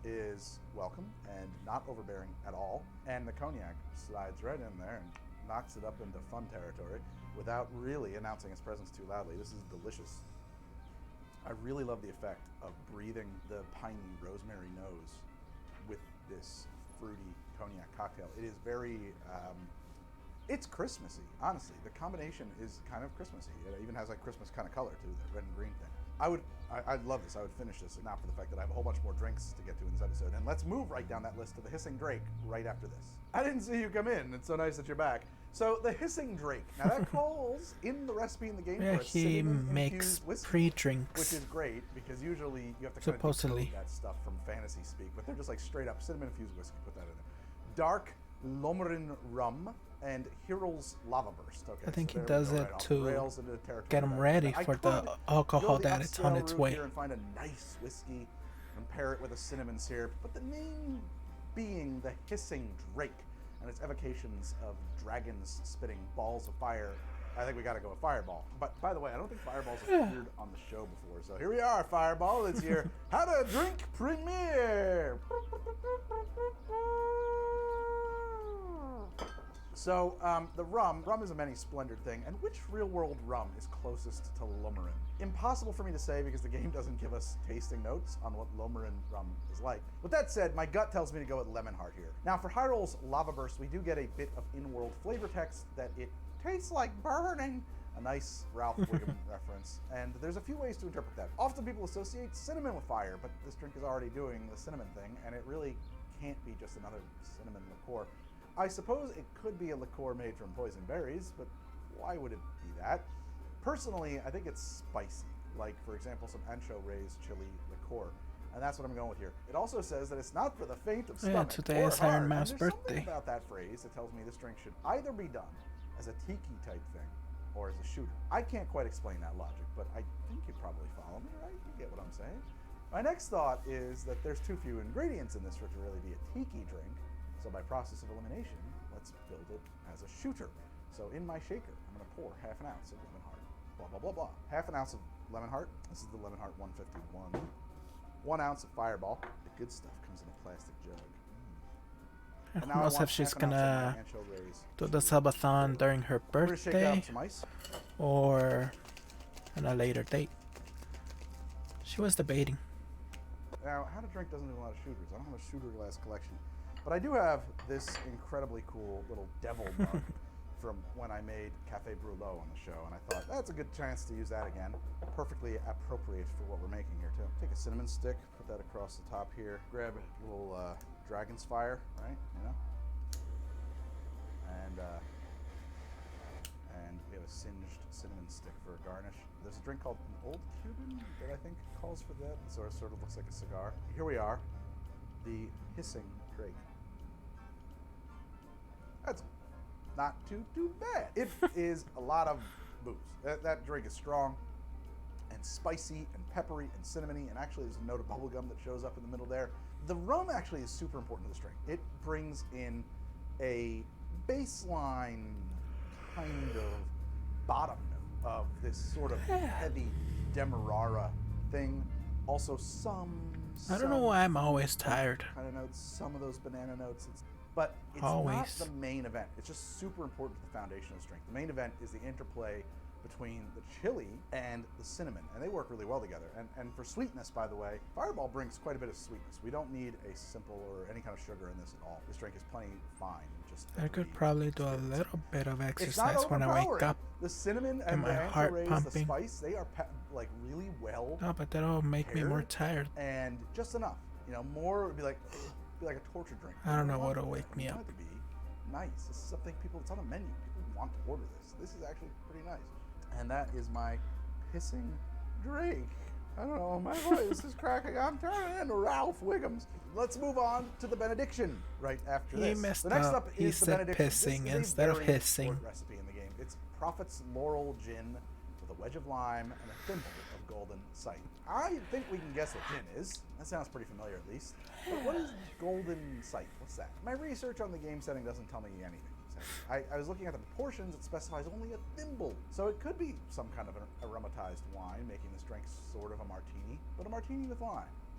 is welcome and not overbearing at all, and the cognac slides right in there and knocks it up into fun territory without really announcing its presence too loudly. This is delicious. I really love the effect of breathing the piney rosemary nose with this fruity cognac cocktail. It is very it's Christmassy, honestly. The combination is kind of Christmassy. It even has like Christmas kind of color too, that red and green thing. I'd love this. I would finish this, not for the fact that I have a whole bunch more drinks to get to in this episode. And let's move right down that list to the Hissing Drake right after this. I didn't see you come in. It's so nice that you're back. So the Hissing Drake. Now that calls in the recipe in the game Yeah, for a he makes pre-drinks. which is great because usually you have to kind Supposedly. of decode that stuff from fantasy speak, but they're just like straight up cinnamon infused whiskey. Put that in there. Dark Lomarin rum and Hirul's Lava Burst. Okay, I think so he there we does go, it right off to the rails into the territory get him that- ready I for could the alcohol go the that it's on upscale its route way. here and find a nice whiskey and pair it with a cinnamon syrup, but the name being the Hissing Drake and its evocations of dragons spitting balls of fire, I think we got to go with Fireball. But by the way, I don't think Fireball's appeared on the show before, so here we are, Fireball. It's your How to Drink premiere. So the rum is a many splendored thing, and which real-world rum is closest to Lomarin? Impossible for me to say because the game doesn't give us tasting notes on what Lomarin rum is like. With that said, my gut tells me to go with Lemonheart here. Now for Hyrule Lava Burst, we do get a bit of in-world flavor text that it tastes like burning. A nice Ralph Wiggum reference, and there's a few ways to interpret that. Often people associate cinnamon with fire, but this drink is already doing the cinnamon thing, and it really can't be just another cinnamon liqueur. I suppose it could be a liqueur made from poison berries, but why would it be that? Personally, I think it's spicy, like, for example, some ancho-raised chili liqueur, and that's what I'm going with here. It also says that it's not for the faint of stomach today or is heart, Iron and Mouse there's birthday. something about that phrase that tells me this drink should either be done as a tiki-type thing or as a shooter. I can't quite explain that logic, but I think you probably follow me, right? You get what I'm saying? My next thought is that there's too few ingredients in this for it to really be a tiki drink, so by process of elimination, let's build it as a shooter. So in my shaker, I'm going to pour half an ounce of Lemonheart. Blah, blah, blah, blah. Half an ounce of Lemonheart. This is the Lemonheart 151. 1 ounce of Fireball. The good stuff comes in a plastic jug. And I don't know if she's gonna do the subathon during her birthday or on a later date. She was debating. Now, How to Drink doesn't do a lot of shooters. I don't have a shooter glass collection. But I do have this incredibly cool little devil mug from when I made Café Brûlot on the show, and I thought that's a good chance to use that again. Perfectly appropriate for what we're making here, too. Take a cinnamon stick, put that across the top here. Grab a little dragon's fire, right? You know? And we have a singed cinnamon stick for a garnish. There's a drink called an Old Cuban that I think calls for that. So it sort of looks like a cigar. Here we are, the Hissing Drake. That's not too bad. It is a lot of booze. That drink is strong and spicy and peppery and cinnamony, and actually there's a note of bubblegum that shows up in the middle there. The rum actually is super important to this drink. It brings in a baseline kind of bottom note of this sort of heavy demerara thing. Also I don't know why I'm always tired. Kind of notes, some of those banana notes. But it's always not the main event. It's just super important to the foundation of strength. The main event is the interplay between the chili and the cinnamon, and they work really well together. And for sweetness, by the way, Fireball brings quite a bit of sweetness. We don't need a simple or any kind of sugar in this at all. This drink is plenty fine. Just I could probably do a little bit of it's not exercise when I wake up. The cinnamon and my the heart ancho-raise, pumping. the spice, they are like really well. No, but that'll make me more paired, tired. And just enough. You know, more would be like a torture drink. I don't know You want what'll it. wake me You up. want it to be nice. This is something it's on a menu. People want to order this. This is actually pretty nice. And that is my pissing drink. I don't know, my voice is cracking. I'm turning into Ralph Wiggums. Let's move on to the benediction right after He this. messed The next up. up He is the said benediction. pissing This is a instead of very hissing. important recipe in the game. It's Prophet's Laurel Gin with a wedge of lime and a thimble of golden sight. I think we can guess what gin is. That sounds pretty familiar at least. But what is golden sight? What's that? My research on the game setting doesn't tell me anything. I was looking at the proportions. It specifies only a thimble. So it could be some kind of an aromatized wine, making this drink sort of a martini, but a martini with lime.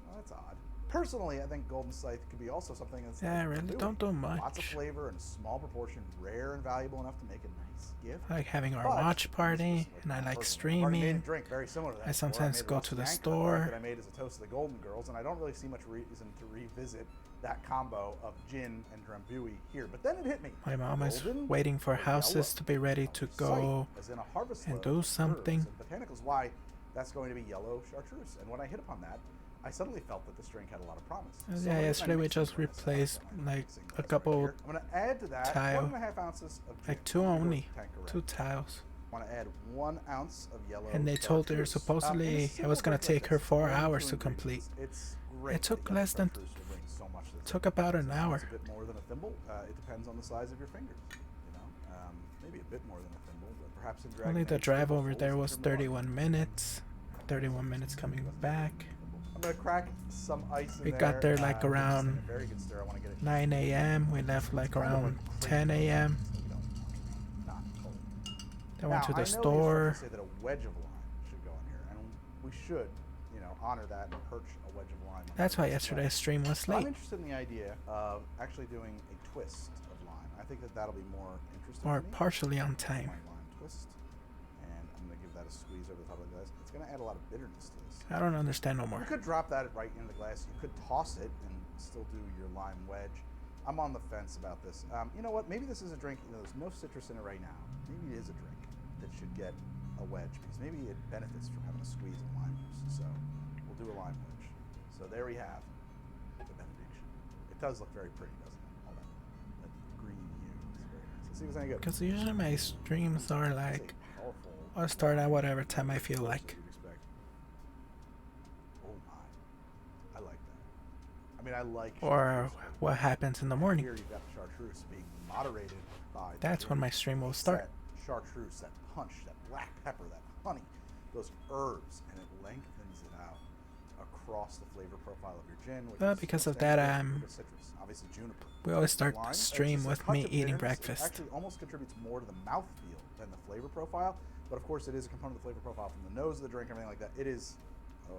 Well, that's odd. Personally, I think golden sight could be also something that's Yeah, like really don't do much. Lots of flavor in a small proportion, rare and valuable enough to make a nice gift. I like having our But watch this party, was and I like personal. I've already made a streaming. drink very similar to that I before. sometimes made go Rusty to the Anchor store. that I made as a toast to the Golden Girls, and I don't really see much reason to revisit that combo of gin and drambuie here. But then it hit me. My mom is Golden waiting for or houses yellow? to be ready to Sight, go as in a harvest and load do of something. herbs and botanicals. Why that's going to be yellow chartreuse. And when I hit upon that, I suddenly felt that this drink had a lot of promise. So Yeah, I yesterday we mixed just it with this. replaced I'm like mixing a this couple here. I'm going to add to that tile. 1.5 ounces of gin. like two from only, Tanqueray. 2 tiles. I want to add 1 ounce of yellow And they told her chartreuse. supposedly In a it simple was gonna drink like take her this, 4 only hours 2 to complete. ingredients. It's great It took that yellow less than, chartreuse will bring so much to the took table. about an Sometimes hour. a bit more than a thimble. It depends on the size of your fingers. You know, maybe a bit more than a thimble, but perhaps in Dragon Only the Age, drive thimble over folds there was into more. 31 minutes. 31 minutes coming back. I'm gonna crack some ice in We there. got there like give this thing around a very good stir. I want to get it 9 a.m. We left like kind of around like 10 a.m. you know, not cold. Then went to Now, the I know you store. say that a wedge of lime should go in here, and we should, you know, honor that and perch a wedge of lime. on That's the why display. yesterday's stream was But I'm late. interested in the idea of actually doing a twist of lime. I think that that'll be more interesting. Or to me. partially on time. My lime twist, and I'm gonna give that a squeeze over the top of the glass. It's gonna add a lot of bitterness to this. I don't understand no You more. could drop that right in the glass. You could toss it and still do your lime wedge. I'm on the fence about this. You know what? Maybe this is a drink. You know, there's no citrus in it right now. Maybe it is a drink that should get a wedge because maybe it benefits from having a squeeze of lime juice. So we'll do a lime wedge. So there we have the benediction. It does look very pretty, doesn't it? All that green hue is very nice. Let's see if it's any good. Because usually my streams are It's a like, powerful I'll start at whatever time I feel closer like. than you'd expect. Oh my. I like that. I mean, I like Or chartreuse. what happens in the morning. Here you've got the chartreuse being moderated by the That's when gin. my stream will It's start. That chartreuse, that punch, that black pepper, that honey, those herbs, and it lengthens it out across the flavor profile of your gin. Which Well, is because of standard that, for a little bit of citrus, obviously juniper. We always start Lime, the it's stream just a with touch me of eating bitterness. It breakfast. actually almost contributes more to the mouthfeel than the flavor profile. But of course, it is a component of the flavor profile from the nose of the drink, everything like that. It is. Oh,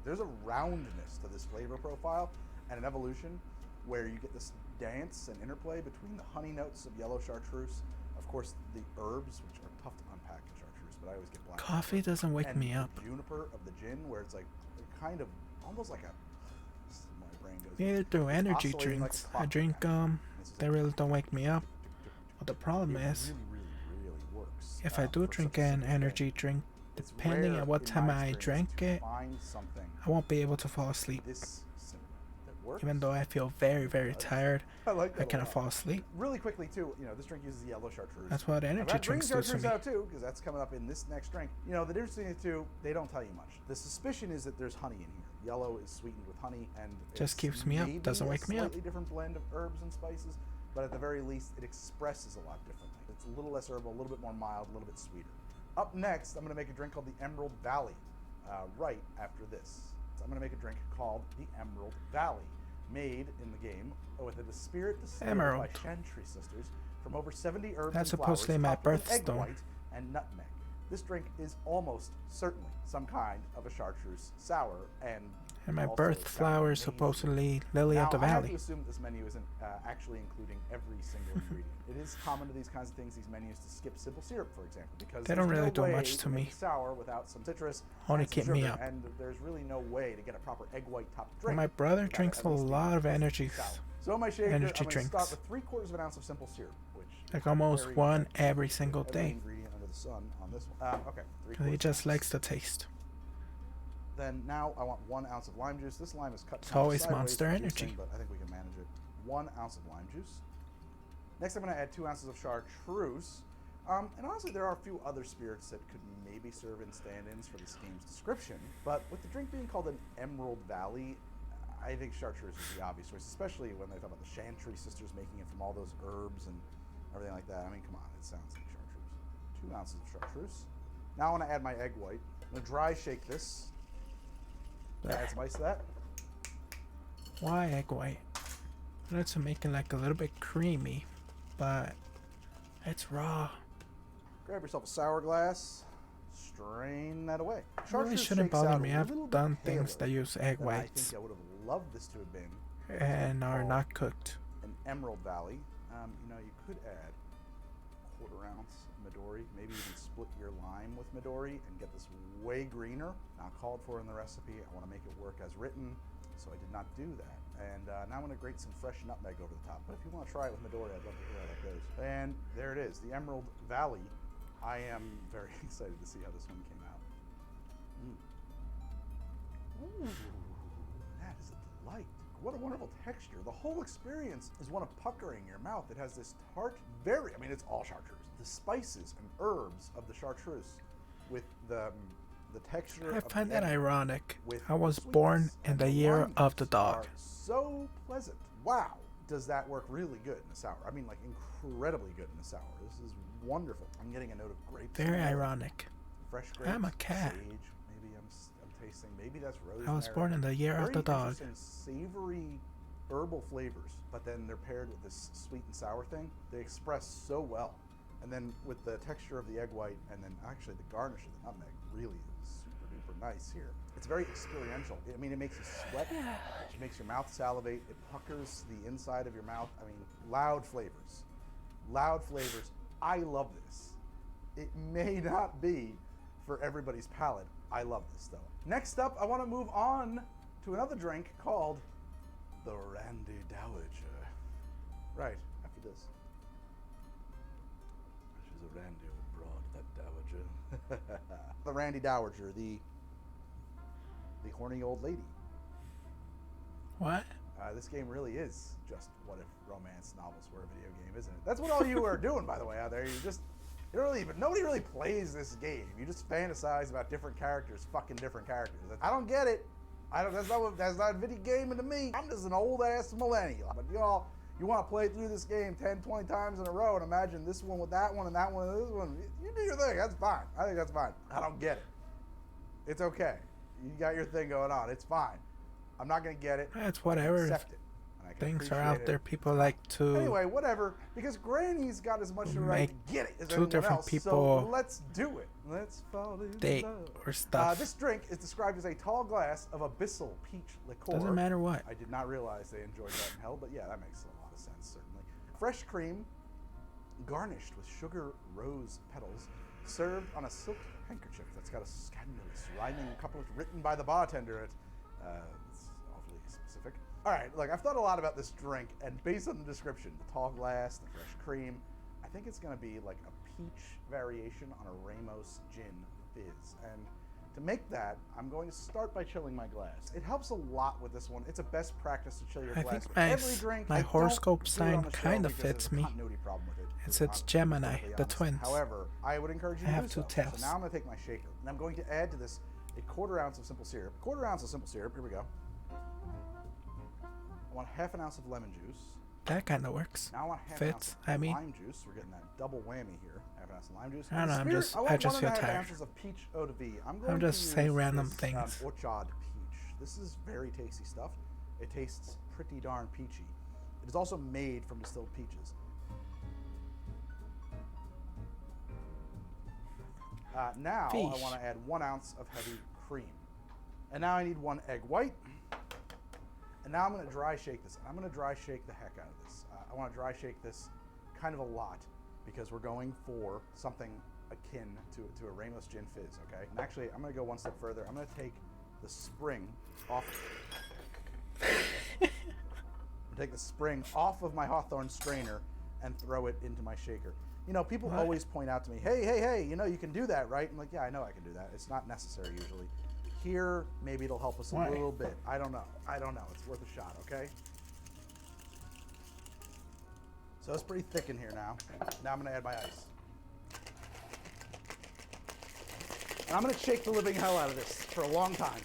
there's a roundness to this flavor profile and an evolution where you get this dance and interplay between the honey notes of yellow chartreuse, of course, the herbs, which are tough to unpack in chartreuse, but I always get black. Coffee pepper, doesn't wake and me the up. juniper of the gin, where it's like kind of almost like a. My brain goes. Neither do it's energy oscillating like a drinks. I clock drink back. This is they like really don't wake me up. But the problem it is, really works. if I do for drink such a an simple thing. energy drink, It's depending rare on what in time my I experience drank to it, find something I won't be able to fall asleep. this simple that works. Even though I feel very, very tired, I like I that a cannot lot. fall asleep. Really quickly too, you know, this drink uses yellow chartreuse. That's what I've energy got green drinks do to chartreuse me. out too, because that's coming up in this next drink. You know, the difference between the two, they don't tell you much. The suspicion is that there's honey in here. Yellow is sweetened with honey, and Just it's keeps me up, maybe doesn't wake me a up. slightly different blend of herbs and spices, but at the very least, it expresses a lot differently. It's a little less herbal, a little bit more mild, a little bit sweeter. Up next, I'm going to make a drink called the Emerald Valley. Right after this, so I'm going to make a drink called the Emerald Valley, made in the game with a spirit distilled by Emerald. Chantry Sisters from over 70 herbs That's and supposedly flowers, my topped with egg birthstone. white and nutmeg. This drink is almost certainly some kind of a chartreuse sour, and And my also birth sounds flower is amazing. supposedly lily Now, of the I have to valley. assume that this menu isn't actually including every single ingredient. It is common to these kinds of things, these menus, to skip simple syrup, for example, because They don't there's really no do way much to make me. sour without some citrus, Only and some keep me sugar, up. and there's really no way to get a proper egg white topped Well, drink. my brother without drinks at a least lot of being energy, sour. So in my shaker, energy I'm going to drinks. start with 3/4 of an ounce of simple syrup, which like is almost very one effective. every single Every day. ingredient under the sun on this one. Okay, 3/4 Because he just ounce. likes the taste. Then now I want 1 ounce of lime juice. This lime is cut It's kind of always sideways Monster for Energy. juicing, but I think we can manage it. 1 ounce of lime juice. Next, I'm going to add 2 ounces of chartreuse. And honestly, there are a few other spirits that could maybe serve in stand-ins for this game's description. But with the drink being called an Emerald Valley, I think chartreuse is the obvious choice, especially when they talk about the Chantry sisters making it from all those herbs and everything like that. I mean, come on, it sounds like chartreuse. 2 ounces of chartreuse. Now I want to add my egg white. I'm going to dry shake this. Add some ice to that. Why egg white? I know to make it like a little bit creamy, but it's raw. Grab yourself a sour glass. Strain that away. It really shouldn't bother me. I've done things that use egg whites. I think I would have loved this to have been. And are not cooked. An Emerald Valley. You know, you could add 1/4 ounce Midori. Maybe even split your lime with Midori and get this way greener. Not called for in the recipe. I want to make it work as written, so I did not do that. And now I'm going to grate some fresh nutmeg over the top. But if you want to try it with Midori, I'd love to hear how that goes. And there it is, the Emerald Valley. I am very excited to see how this one came out. Ooh, that is a delight. What a wonderful texture. The whole experience is one of puckering your mouth. It has this tart, I mean, it's all chartreuse. The spices and herbs of the chartreuse with the texture. I find that ironic. With I was the born sweetness in and the year limes of the dog. are so pleasant. Wow, does that work really good in the sour? I mean, like incredibly good in the sour. This is wonderful. I'm getting a note of grapes. Very ironic. Fresh grapes. I'm a cat. Sage. Maybe I'm tasting. Maybe that's rosemary. I was born in the year of the dog. Very interesting, savory, herbal flavors, but then they're paired with this sweet and sour thing. They express so well. And then with the texture of the egg white, and then actually the garnish of the nutmeg really is super duper nice here. It's very experiential. I mean, it makes you sweat. It makes your mouth salivate. It puckers the inside of your mouth. I mean, loud flavors. Loud flavors. I love this. It may not be for everybody's palate. I love this though. Next up, I want to move on to another drink called the Randy Dowager. Right, after this. She's a Randy old broad, that Dowager. The Randy Dowager, the horny old lady. What? This game really is just what if romance novels were a video game, isn't it? That's what all you are doing, by the way, out there. Nobody really plays this game. You just fantasize about different characters, fucking different characters. I don't get it. That's not video gaming to me. I'm just an old ass millennial. But y'all, you want to play through this game 10, 20 times in a row and imagine this one with that one and that one with this one. You do your thing. That's fine. I think that's fine. I don't get it. It's okay. You got your thing going on. It's fine. I'm not going to get it. It's whatever. Accept it. Things are out there. People like to. Anyway, whatever. Because Granny's got as much the right to get it as two anyone different else. people So let's do it. Let's fall in date love. or stuff. This drink is described as a tall glass of abyssal peach liqueur. Doesn't matter what. I did not realize they enjoyed that in hell, but yeah, that makes a lot of sense, certainly. Fresh cream, garnished with sugar rose petals, served on a silk handkerchief that's got a scandalous rhyming couplet written by the bartender. It's awfully specific. All right, look, I've thought a lot about this drink, and based on the description, the tall glass, the fresh cream, I think it's going to be like a peach variation on a Ramos gin fizz. And to make that, I'm going to start by chilling my glass. It helps a lot with this one. It's a best practice to chill your I glass think with my, every drink. my I don't horoscope do it sign on the show kind of because there's fits a me. continuity problem with it, It's to be Gemini, perfectly the honest. twins. However, I would encourage you I to have do two so. tails. So now I'm going to take my shaker, and I'm going to add to this a 1/4 ounce of simple syrup. 1/4 ounce of simple syrup. Here we go. I want 1/2 ounce of lemon juice. That kind of works. Now I want 1/2 Fits. ounce of I mean, lime juice. We're getting that double whammy here. 1/2 ounce of lime juice. I don't know. I I just feel want 1.5 tired. ounces of peach eau de vie. I'm going just to saying use random this, things. Orchard peach. This is very tasty stuff. It tastes pretty darn peachy. It is also made from distilled peaches. Now I Fish. want to add 1 ounce of heavy cream. And now I need 1 egg white. And now I'm going to dry shake this. And I'm going to dry shake the heck out of this. I want to dry shake this kind of a lot because we're going for something akin to a Ramos Gin Fizz, okay? And actually, I'm going to go one step further. I'm going to take the spring off. I'm going to take the spring off of my Hawthorne strainer and throw it into my shaker. You know, people always point out to me, hey, you know, you can do that, right? I'm like, yeah, I know I can do that. It's not necessary usually. Here, maybe it'll help us a little bit. I don't know. It's worth a shot, okay? So it's pretty thick in here now. Now I'm going to add my ice. And I'm going to shake the living hell out of this for a long time.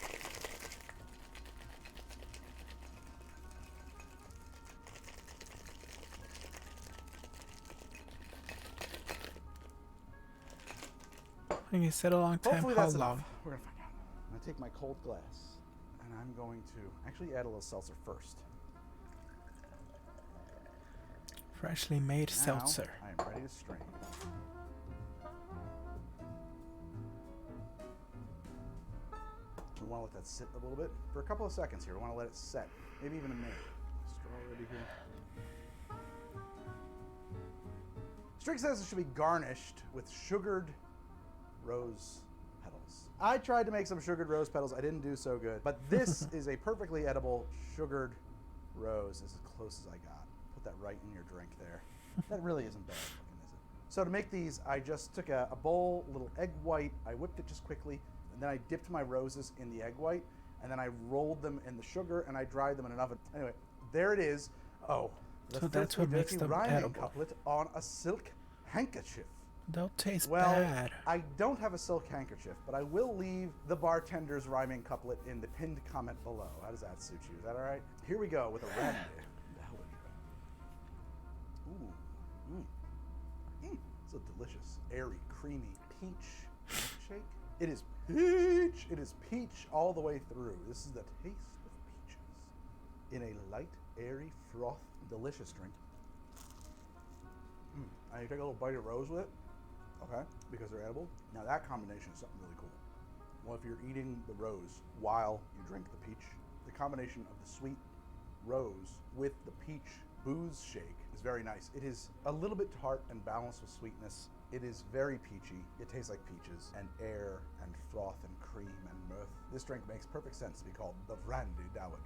Like you said, a long time. Hopefully How that's long? enough. We're going to find out. I'm going to take my cold glass, and I'm going to actually add a little seltzer first. Freshly made Now, seltzer. I am ready to strain. We want to let that sit a little bit for a couple of seconds here. We want to let it set, maybe even a minute. Straw ready here. Strick says it should be garnished with sugared rose petals. I tried to make some sugared rose petals. I didn't do so good, but this is a perfectly edible sugared rose. This is as close as I got. Put that right in your drink there. That really isn't bad looking, is it? So to make these, I just took a bowl, a little egg white. I whipped it just quickly, and then I dipped my roses in the egg white, and then I rolled them in the sugar, and I dried them in an oven. Anyway, there it is. Oh, the So that's filthy, what makes dirty them rhyming edible. couplet on a silk handkerchief. They'll taste Well, bad. I don't have a silk handkerchief, but I will leave the bartender's rhyming couplet in the pinned comment below. How does that suit you? Is that all right? Here we go with a randy. Ooh. It's a delicious, airy, creamy peach milkshake. It is peach. It is peach all the way through. This is the taste of peaches in a light, airy, froth, delicious drink. I take a little bite of rose with it. Okay, because they're edible. Now that combination is something really cool. Well, if you're eating the rose while you drink the peach, the combination of the sweet rose with the peach booze shake is very nice. It is a little bit tart and balanced with sweetness. It is very peachy. It tastes like peaches and air and froth and cream and mirth. This drink makes perfect sense to be called the Randy Dowager.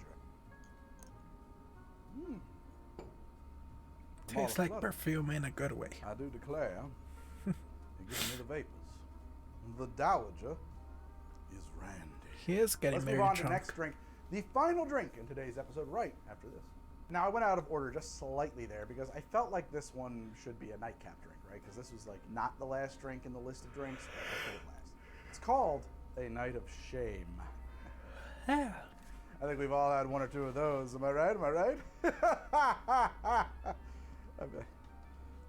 Tastes like perfume in a good way. I do declare, you're giving me the vapors. The Dowager is Randy. He is getting Let's move very on to the drunk. next drink. The final drink in today's episode right after this. Now, I went out of order just slightly there because I felt like this one should be a nightcap drink, right? Because this was like not the last drink in the list of drinks, but I put it last. It's called a Night of Shame. Yeah. I think we've all had one or two of those. Am I right? Am I right?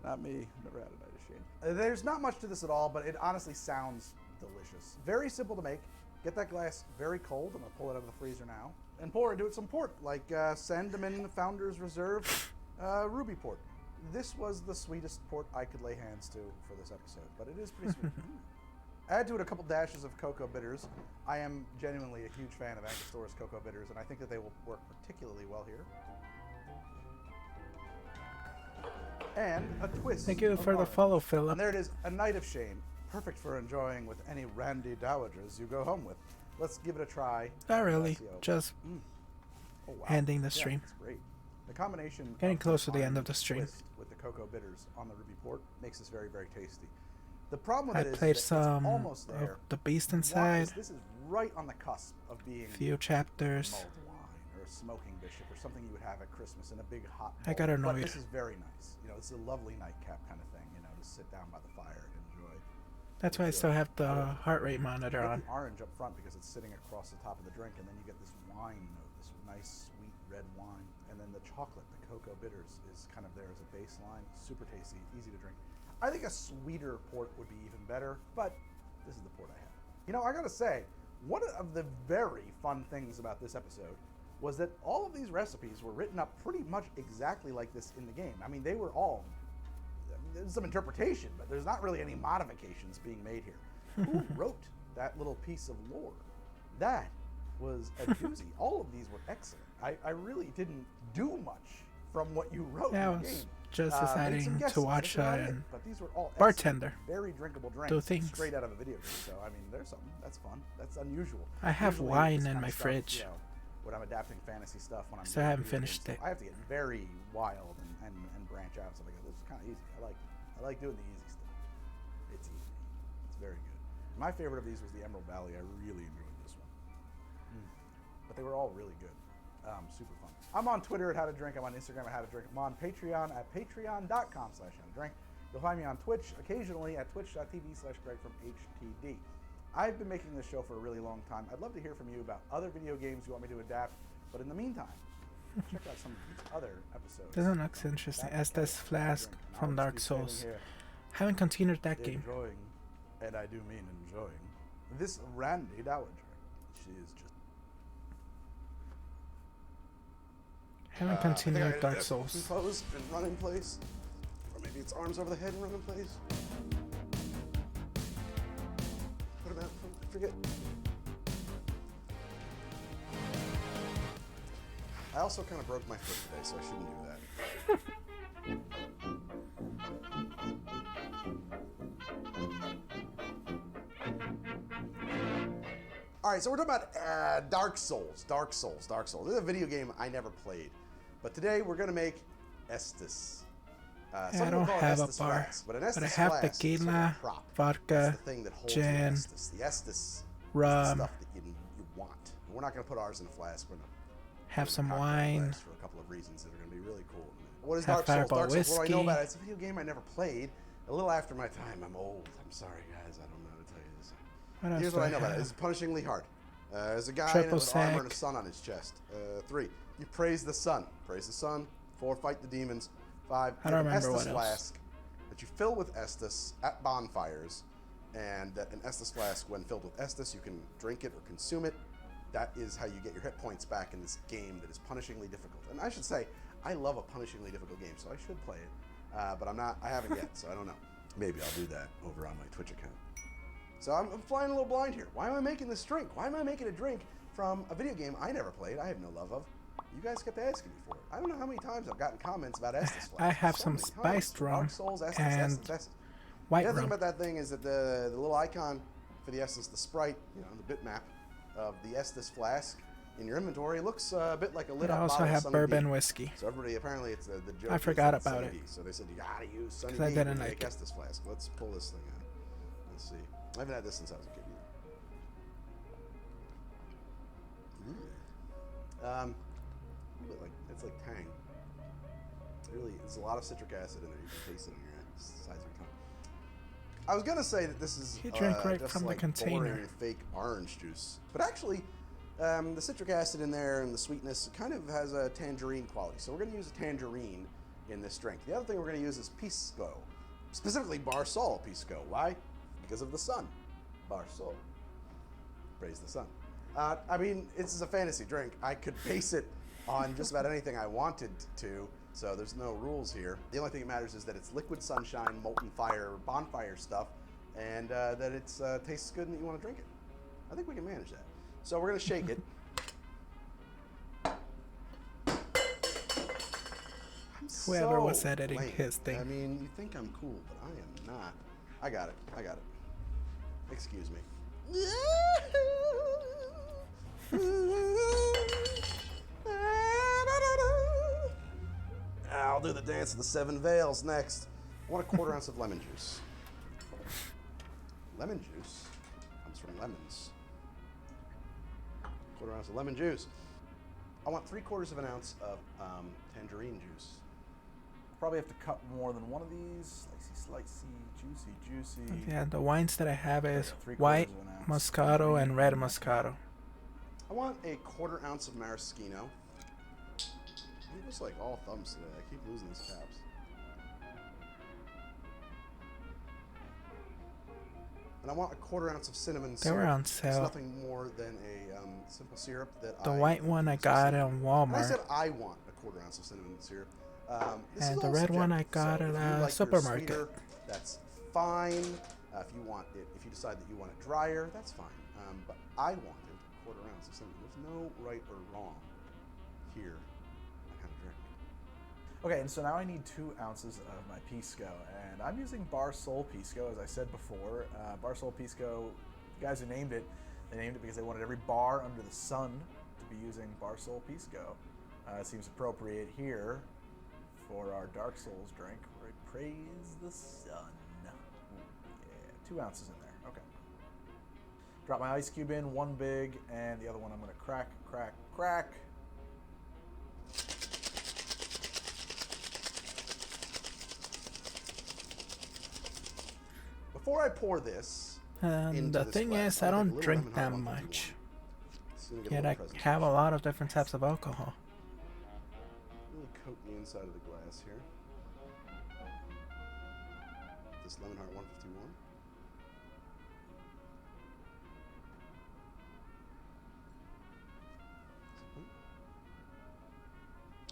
Not me. Never had a Night of Shame. There's not much to this at all, but it honestly sounds delicious. Very simple to make. Get that glass very cold. I'm going to pull it out of the freezer now. And pour into it some port, like Sandeman Founders Reserve Ruby port. This was the sweetest port I could lay hands to for this episode, but it is pretty sweet. Add to it a couple dashes of cocoa bitters. I am genuinely a huge fan of Angostora's cocoa bitters, and I think that they will work particularly well here. And a twist. Thank you of for the orange. follow, Philip. And there it is, a Night of Shame. Perfect for enjoying with any randy dowagers you go home with. Let's give it a try. Not really. Alessio. Just Oh, wow. ending the Yeah, stream. it's great. The combination Getting of close to the end orange of the stream. twist with the cocoa bitters on the ruby port makes this very, very tasty. The problem with I it is played that some it's almost of there. the Beast Wine Inside. This is right on the cusp of being Few chapters. mulled wine or a smoking bishop or something you would have at Christmas in a big hot bowl. I got But annoyed. this is very nice. You know, this is a lovely nightcap kind of thing, you know, to sit down by the fire and enjoy. That's why I still have the heart rate monitor Get on. the orange up front because it's sitting across the top of the drink, and then you get this wine note, this nice sweet red wine, and then the chocolate, the cocoa bitters, is kind of there as a baseline. Super tasty, easy to drink. I think a sweeter port would be even better, but this is the port I have. You know, I gotta say, one of the very fun things about this episode was that all of these recipes were written up pretty much exactly like this in the game. I mean, they were all, there's some interpretation, but there's not really any modifications being made here. Who wrote that little piece of lore? That was a doozy. All of these were excellent. I really didn't do much from what you wrote Yeah, I in the was game. just Made some deciding guesses, to watch that's about it, an but these were all Bartender excellent, very drinkable drinks, do things. straight out of a video game. So I mean, there's something that's fun. That's unusual. I have Usually wine this in kind my of stuff, fridge. You know, when I'm adapting fantasy stuff, when I'm Still doing haven't video game finished stuff, it. I have to get very wild and branch out. So like, this is kind of easy. I like doing the easy stuff. It's easy. It's very good. My favorite of these was the Emerald Valley. I really enjoyed this one. But they were all really good. Super fun. I'm on Twitter at How to Drink. I'm on Instagram at How to Drink. I'm on Patreon at patreon.com/howtodrink. You'll find me on Twitch occasionally at twitch.tv/GregFromHTD. I've been making this show for a really long time. I'd love to hear from you about other video games you want me to adapt. But in the meantime, check out some of these other episodes. This one looks interesting. Estes Flask from Dark Souls. Haven't continued that game. Enjoying, and I do mean enjoying, this Randy Dowager. She is just... Haven't continued Dark Souls. Pose and run in place. Or maybe it's arms over the head and run in place. Put him out. Forget. I also kind of broke my foot today, so I shouldn't do that. All right, so we're talking about Dark Souls. Dark Souls. This is a video game I never played. But today we're going to make Estus. I don't have a bar, but I have tequila, vodka, gin, the Estus rum, stuff that you want. We're not going to put ours in a flask. We're going to have some wine. For a couple of reasons that are going to be really cool. What is have Dark Souls? Fireball Dark Souls, what do I know whiskey. about it? It's a video game I never played. A little after my time. I'm old. I'm sorry, guys. I don't know how to tell you this. What else Here's do what I I know about it. have? It's punishingly hard. There's a guy Triple with armor sack. and a sun on his chest. 3. You praise the sun. Praise the sun. 4. Fight the demons. 5. I don't get an remember Estus what else. flask that you fill with Estus at bonfires, and that an Estus flask, when filled with Estus, you can drink it or consume it. That is how you get your hit points back in this game that is punishingly difficult. And I should say, I love a punishingly difficult game, so I should play it. But I haven't yet, so I don't know. Maybe I'll do that over on my Twitch account. So I'm flying a little blind here. Why am I making this drink? Why am I making a drink from a video game I never played, I have no love of? You guys kept asking me for it. I don't know how many times I've gotten comments about Estus flasks. I have So some many spiced times. rum Dark Souls, Estus, and Estus. white The other thing rum. about that thing is that the little icon for the Estus, the sprite, the bitmap of the Estus flask in your inventory looks a bit like a lit I up also bottle of have Sunny bourbon D. whiskey. So everybody, apparently it's the joke. I is forgot that it's about Sunny it. D. So they said you gotta use Sunny 'Cause I D didn't when you like make it. Estus flask. Let's pull this thing out. Let's see. I haven't had this since I was a kid either. Ooh. It's like Tang. Really, there's a lot of citric acid in there. You can taste it in your sides of your tongue. I was gonna say that this is You drink right just from the like container. boring fake orange juice, but actually, the citric acid in there and the sweetness kind of has a tangerine quality. So we're gonna use a tangerine in this drink. The other thing we're gonna use is pisco, specifically Barsol pisco. Why? Because of the sun. Barsol. Praise the sun. I mean, this is a fantasy drink. I could base it on just about anything I wanted to, so there's no rules here. The only thing that matters is that it's liquid sunshine, molten fire, bonfire stuff, and that it tastes good and that you want to drink it. I think we can manage that. So we're going to shake it. Whoever so was editing lame. his thing. I mean, you think I'm cool, but I am not. I got it. Excuse me. I'll do the dance of the 7 veils next. I want a 1/4 ounce of lemon juice. Lemon juice comes from lemons. 1/4 ounce of lemon juice. I want 3/4 of an ounce of tangerine juice. Probably have to cut more than one of these. Slicey, juicy. Yeah, the wines that I have is 3/4 white of an ounce. Moscato and red Moscato. I want a 1/4 ounce of maraschino. I'm just like all thumbs today. I keep losing these caps. And I want a 1/4 ounce of cinnamon They syrup. were on It's sale. nothing more than a simple syrup that The I white one I got at And I Walmart, said I want a 1/4 ounce of cinnamon syrup. This and is the all red one I subjective. got So at if you a like yours supermarket. sweeter, that's fine. If you decide that you want it drier, that's fine. But I wanted a 1/4 ounce of cinnamon. There's no right or wrong here on how to drink. Okay, and so now I need 2 ounces of my pisco, and I'm using Barsol pisco, as I said before. Barsol pisco, the guys who named it, they named it because they wanted every bar under the sun to be using Barsol pisco. It seems appropriate here for our Dark Souls drink, where I praise the sun. Yeah, 2 ounces in there. Okay. Drop my ice cube in, one big, and the other one I'm going to crack. before I pour this, And into the this thing glass, is, I'm I gonna don't take a little drink lemon that hard much. 151. Just gonna get a Yet little I presentation. have a lot of different types of alcohol. Really coat the inside of the glass here. This lemon heart 151.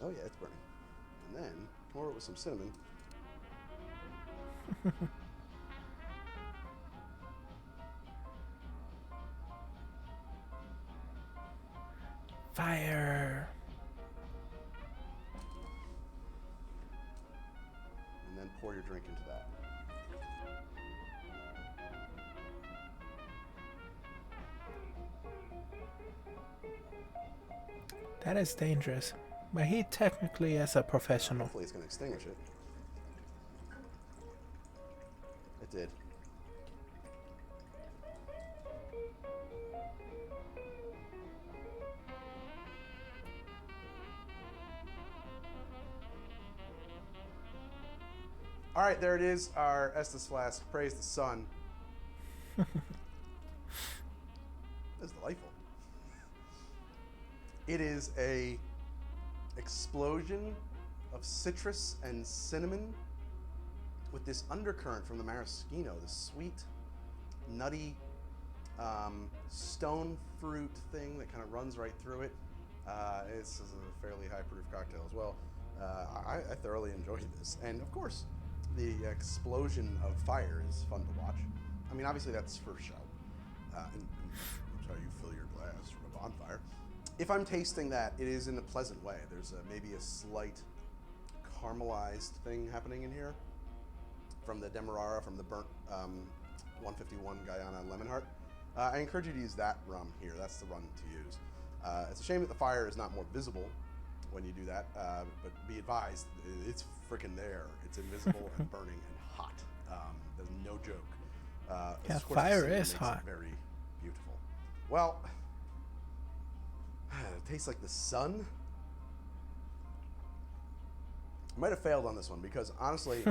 Oh yeah, it's burning. And then pour it with some cinnamon. Fire! And then pour your drink into that. That is dangerous. But he technically is a professional. Hopefully it's going to extinguish it. It did. All right, there it is. Our Estes flask. Praise the sun. That's delightful. It is a explosion of citrus and cinnamon with this undercurrent from the maraschino, this sweet, nutty stone fruit thing that kind of runs right through it. This is a fairly high proof cocktail as well. I thoroughly enjoyed this. And of course, the explosion of fire is fun to watch. I mean, obviously that's for show. And that's how you fill your glass from a bonfire. If I'm tasting that, it is in a pleasant way. There's maybe a slight caramelized thing happening in here from the Demerara, from the burnt 151 Guyana Lemon Heart. I encourage you to use that rum here. That's the rum to use. It's a shame that the fire is not more visible when you do that, but be advised, it's freaking there. It's invisible and burning and hot. There's no joke. Yeah, of course, fire the cinnamon is makes hot. it very beautiful. Well, it tastes like the sun. I might have failed on this one because honestly,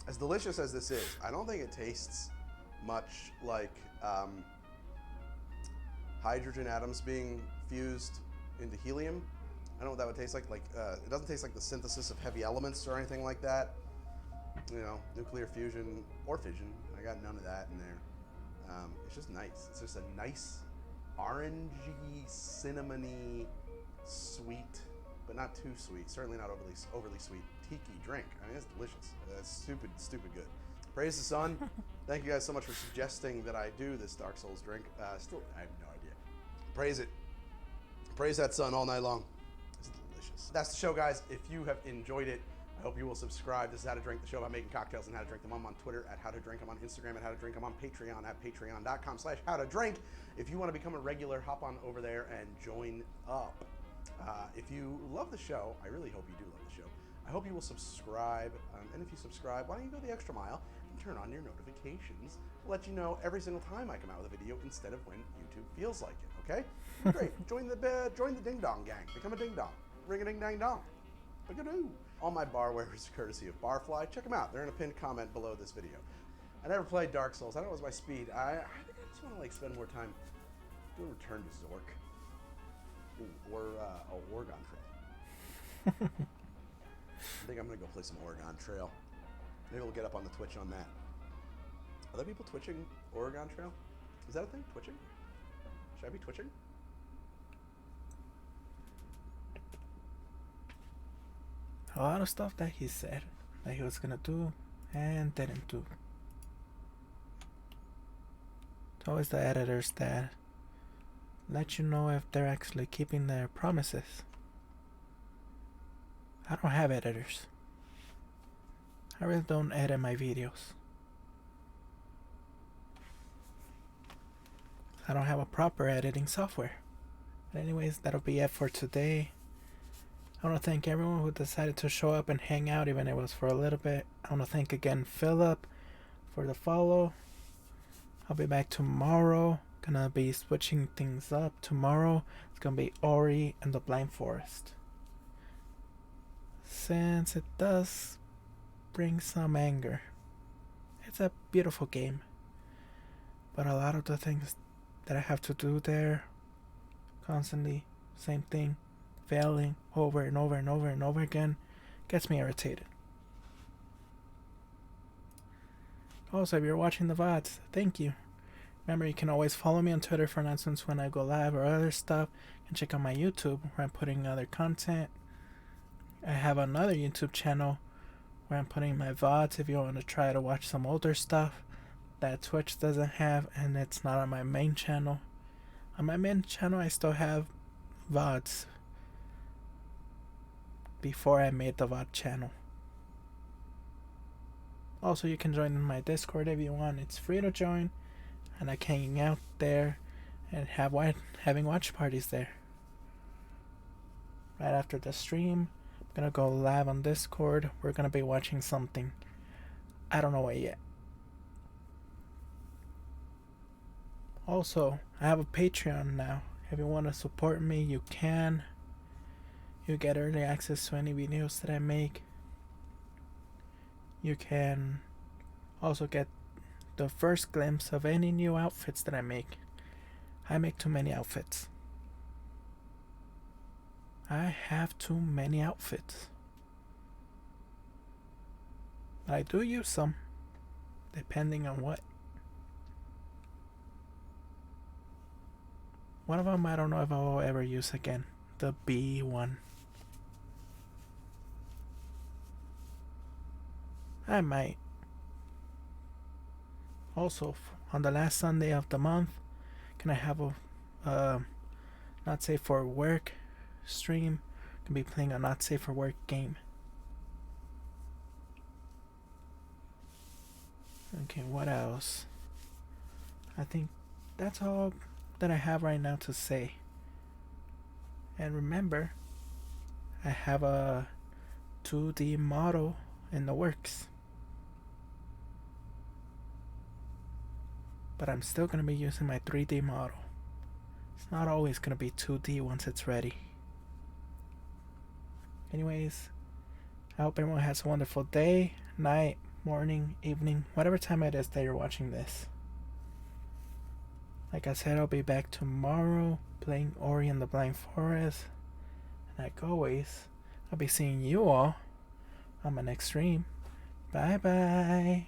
as delicious as this is, I don't think it tastes much like hydrogen atoms being fused into helium. I don't know what that would taste like. It doesn't taste like the synthesis of heavy elements or anything like that. You know, nuclear fusion or fission. I got none of that in there. It's just nice. It's just a nice orangey, cinnamony, sweet, but not too sweet. Certainly not overly sweet tiki drink. I mean, it's delicious. It's stupid good. Praise the sun. Thank you guys so much for suggesting that I do this Dark Souls drink. Still, I have no idea. Praise it. Praise that sun all night long. It's delicious. That's the show, guys. If you have enjoyed it, I hope you will subscribe. This is How to Drink, the show about making cocktails and how to drink them. I'm on Twitter at How to Drink. I'm on Instagram at How to Drink. I'm on Patreon at patreon.com/howtodrink. If you want to become a regular, hop on over there and join up. If you love the show, I really hope you do love the show. I hope you will subscribe. And if you subscribe, why don't you go the extra mile and turn on your notifications? I'll let you know every single time I come out with a video instead of when YouTube feels like it, okay? Great. Join the Ding Dong gang. Become a Ding Dong. Ring a ding dang dong. Big-a-doo. All my barware is courtesy of Barfly. Check them out. They're in a pinned comment below this video. I never played Dark Souls. I don't know what was my speed. I think I just want to like spend more time doing Return to Zork. Or Oregon Trail. I think I'm gonna go play some Oregon Trail. Maybe we'll get up on the Twitch on that. Are there people twitching Oregon Trail? Is that a thing? Twitching? Should I be twitching? A lot of stuff that he said that he was gonna do and didn't do. It's always the editors that let you know if they're actually keeping their promises. I don't have editors. I really don't edit my videos. I don't have a proper editing software. But anyways, that'll be it for today. I want to thank everyone who decided to show up and hang out, even if it was for a little bit. I want to thank again Philip for the follow. I'll be back tomorrow. Gonna be switching things up. Tomorrow it's gonna be Ori and the Blind Forest, since it does bring some anger. It's a beautiful game. But a lot of the things that I have to do there, constantly, same thing, failing over and over and over and over again, gets me irritated. Also, if you're watching the VODs, thank you. Remember, you can always follow me on Twitter for announcements when I go live or other stuff. And check out my YouTube where I'm putting other content. I have another YouTube channel where I'm putting my VODs if you want to try to watch some older stuff that Twitch doesn't have and it's not on my main channel. On my main channel, I still have VODs before I made the VOD channel. Also, you can join in my Discord if you want. It's free to join, and I can hang out there and having watch parties there. Right after the stream, I'm gonna go live on Discord. We're gonna be watching something. I don't know what yet. Also, I have a Patreon now. If you want to support me, you can. You get early access to any videos that I make. You can also get the first glimpse of any new outfits that I make. I make too many outfits. I have too many outfits. I do use some, depending on what. One of them I don't know if I will ever use again. The B one. I might. Also, on the last Sunday of the month, can I have a not safe for work stream? Can be playing a not safe for work game. Okay, what else? I think that's all that I have right now to say. And remember, I have a 2D model in the works. But I'm still going to be using my 3D model. It's not always going to be 2D once it's ready. Anyways, I hope everyone has a wonderful day, night, morning, evening, whatever time it is that you're watching this. Like I said, I'll be back tomorrow playing Ori and the Blind Forest. And like always, I'll be seeing you all on my next stream. Bye bye.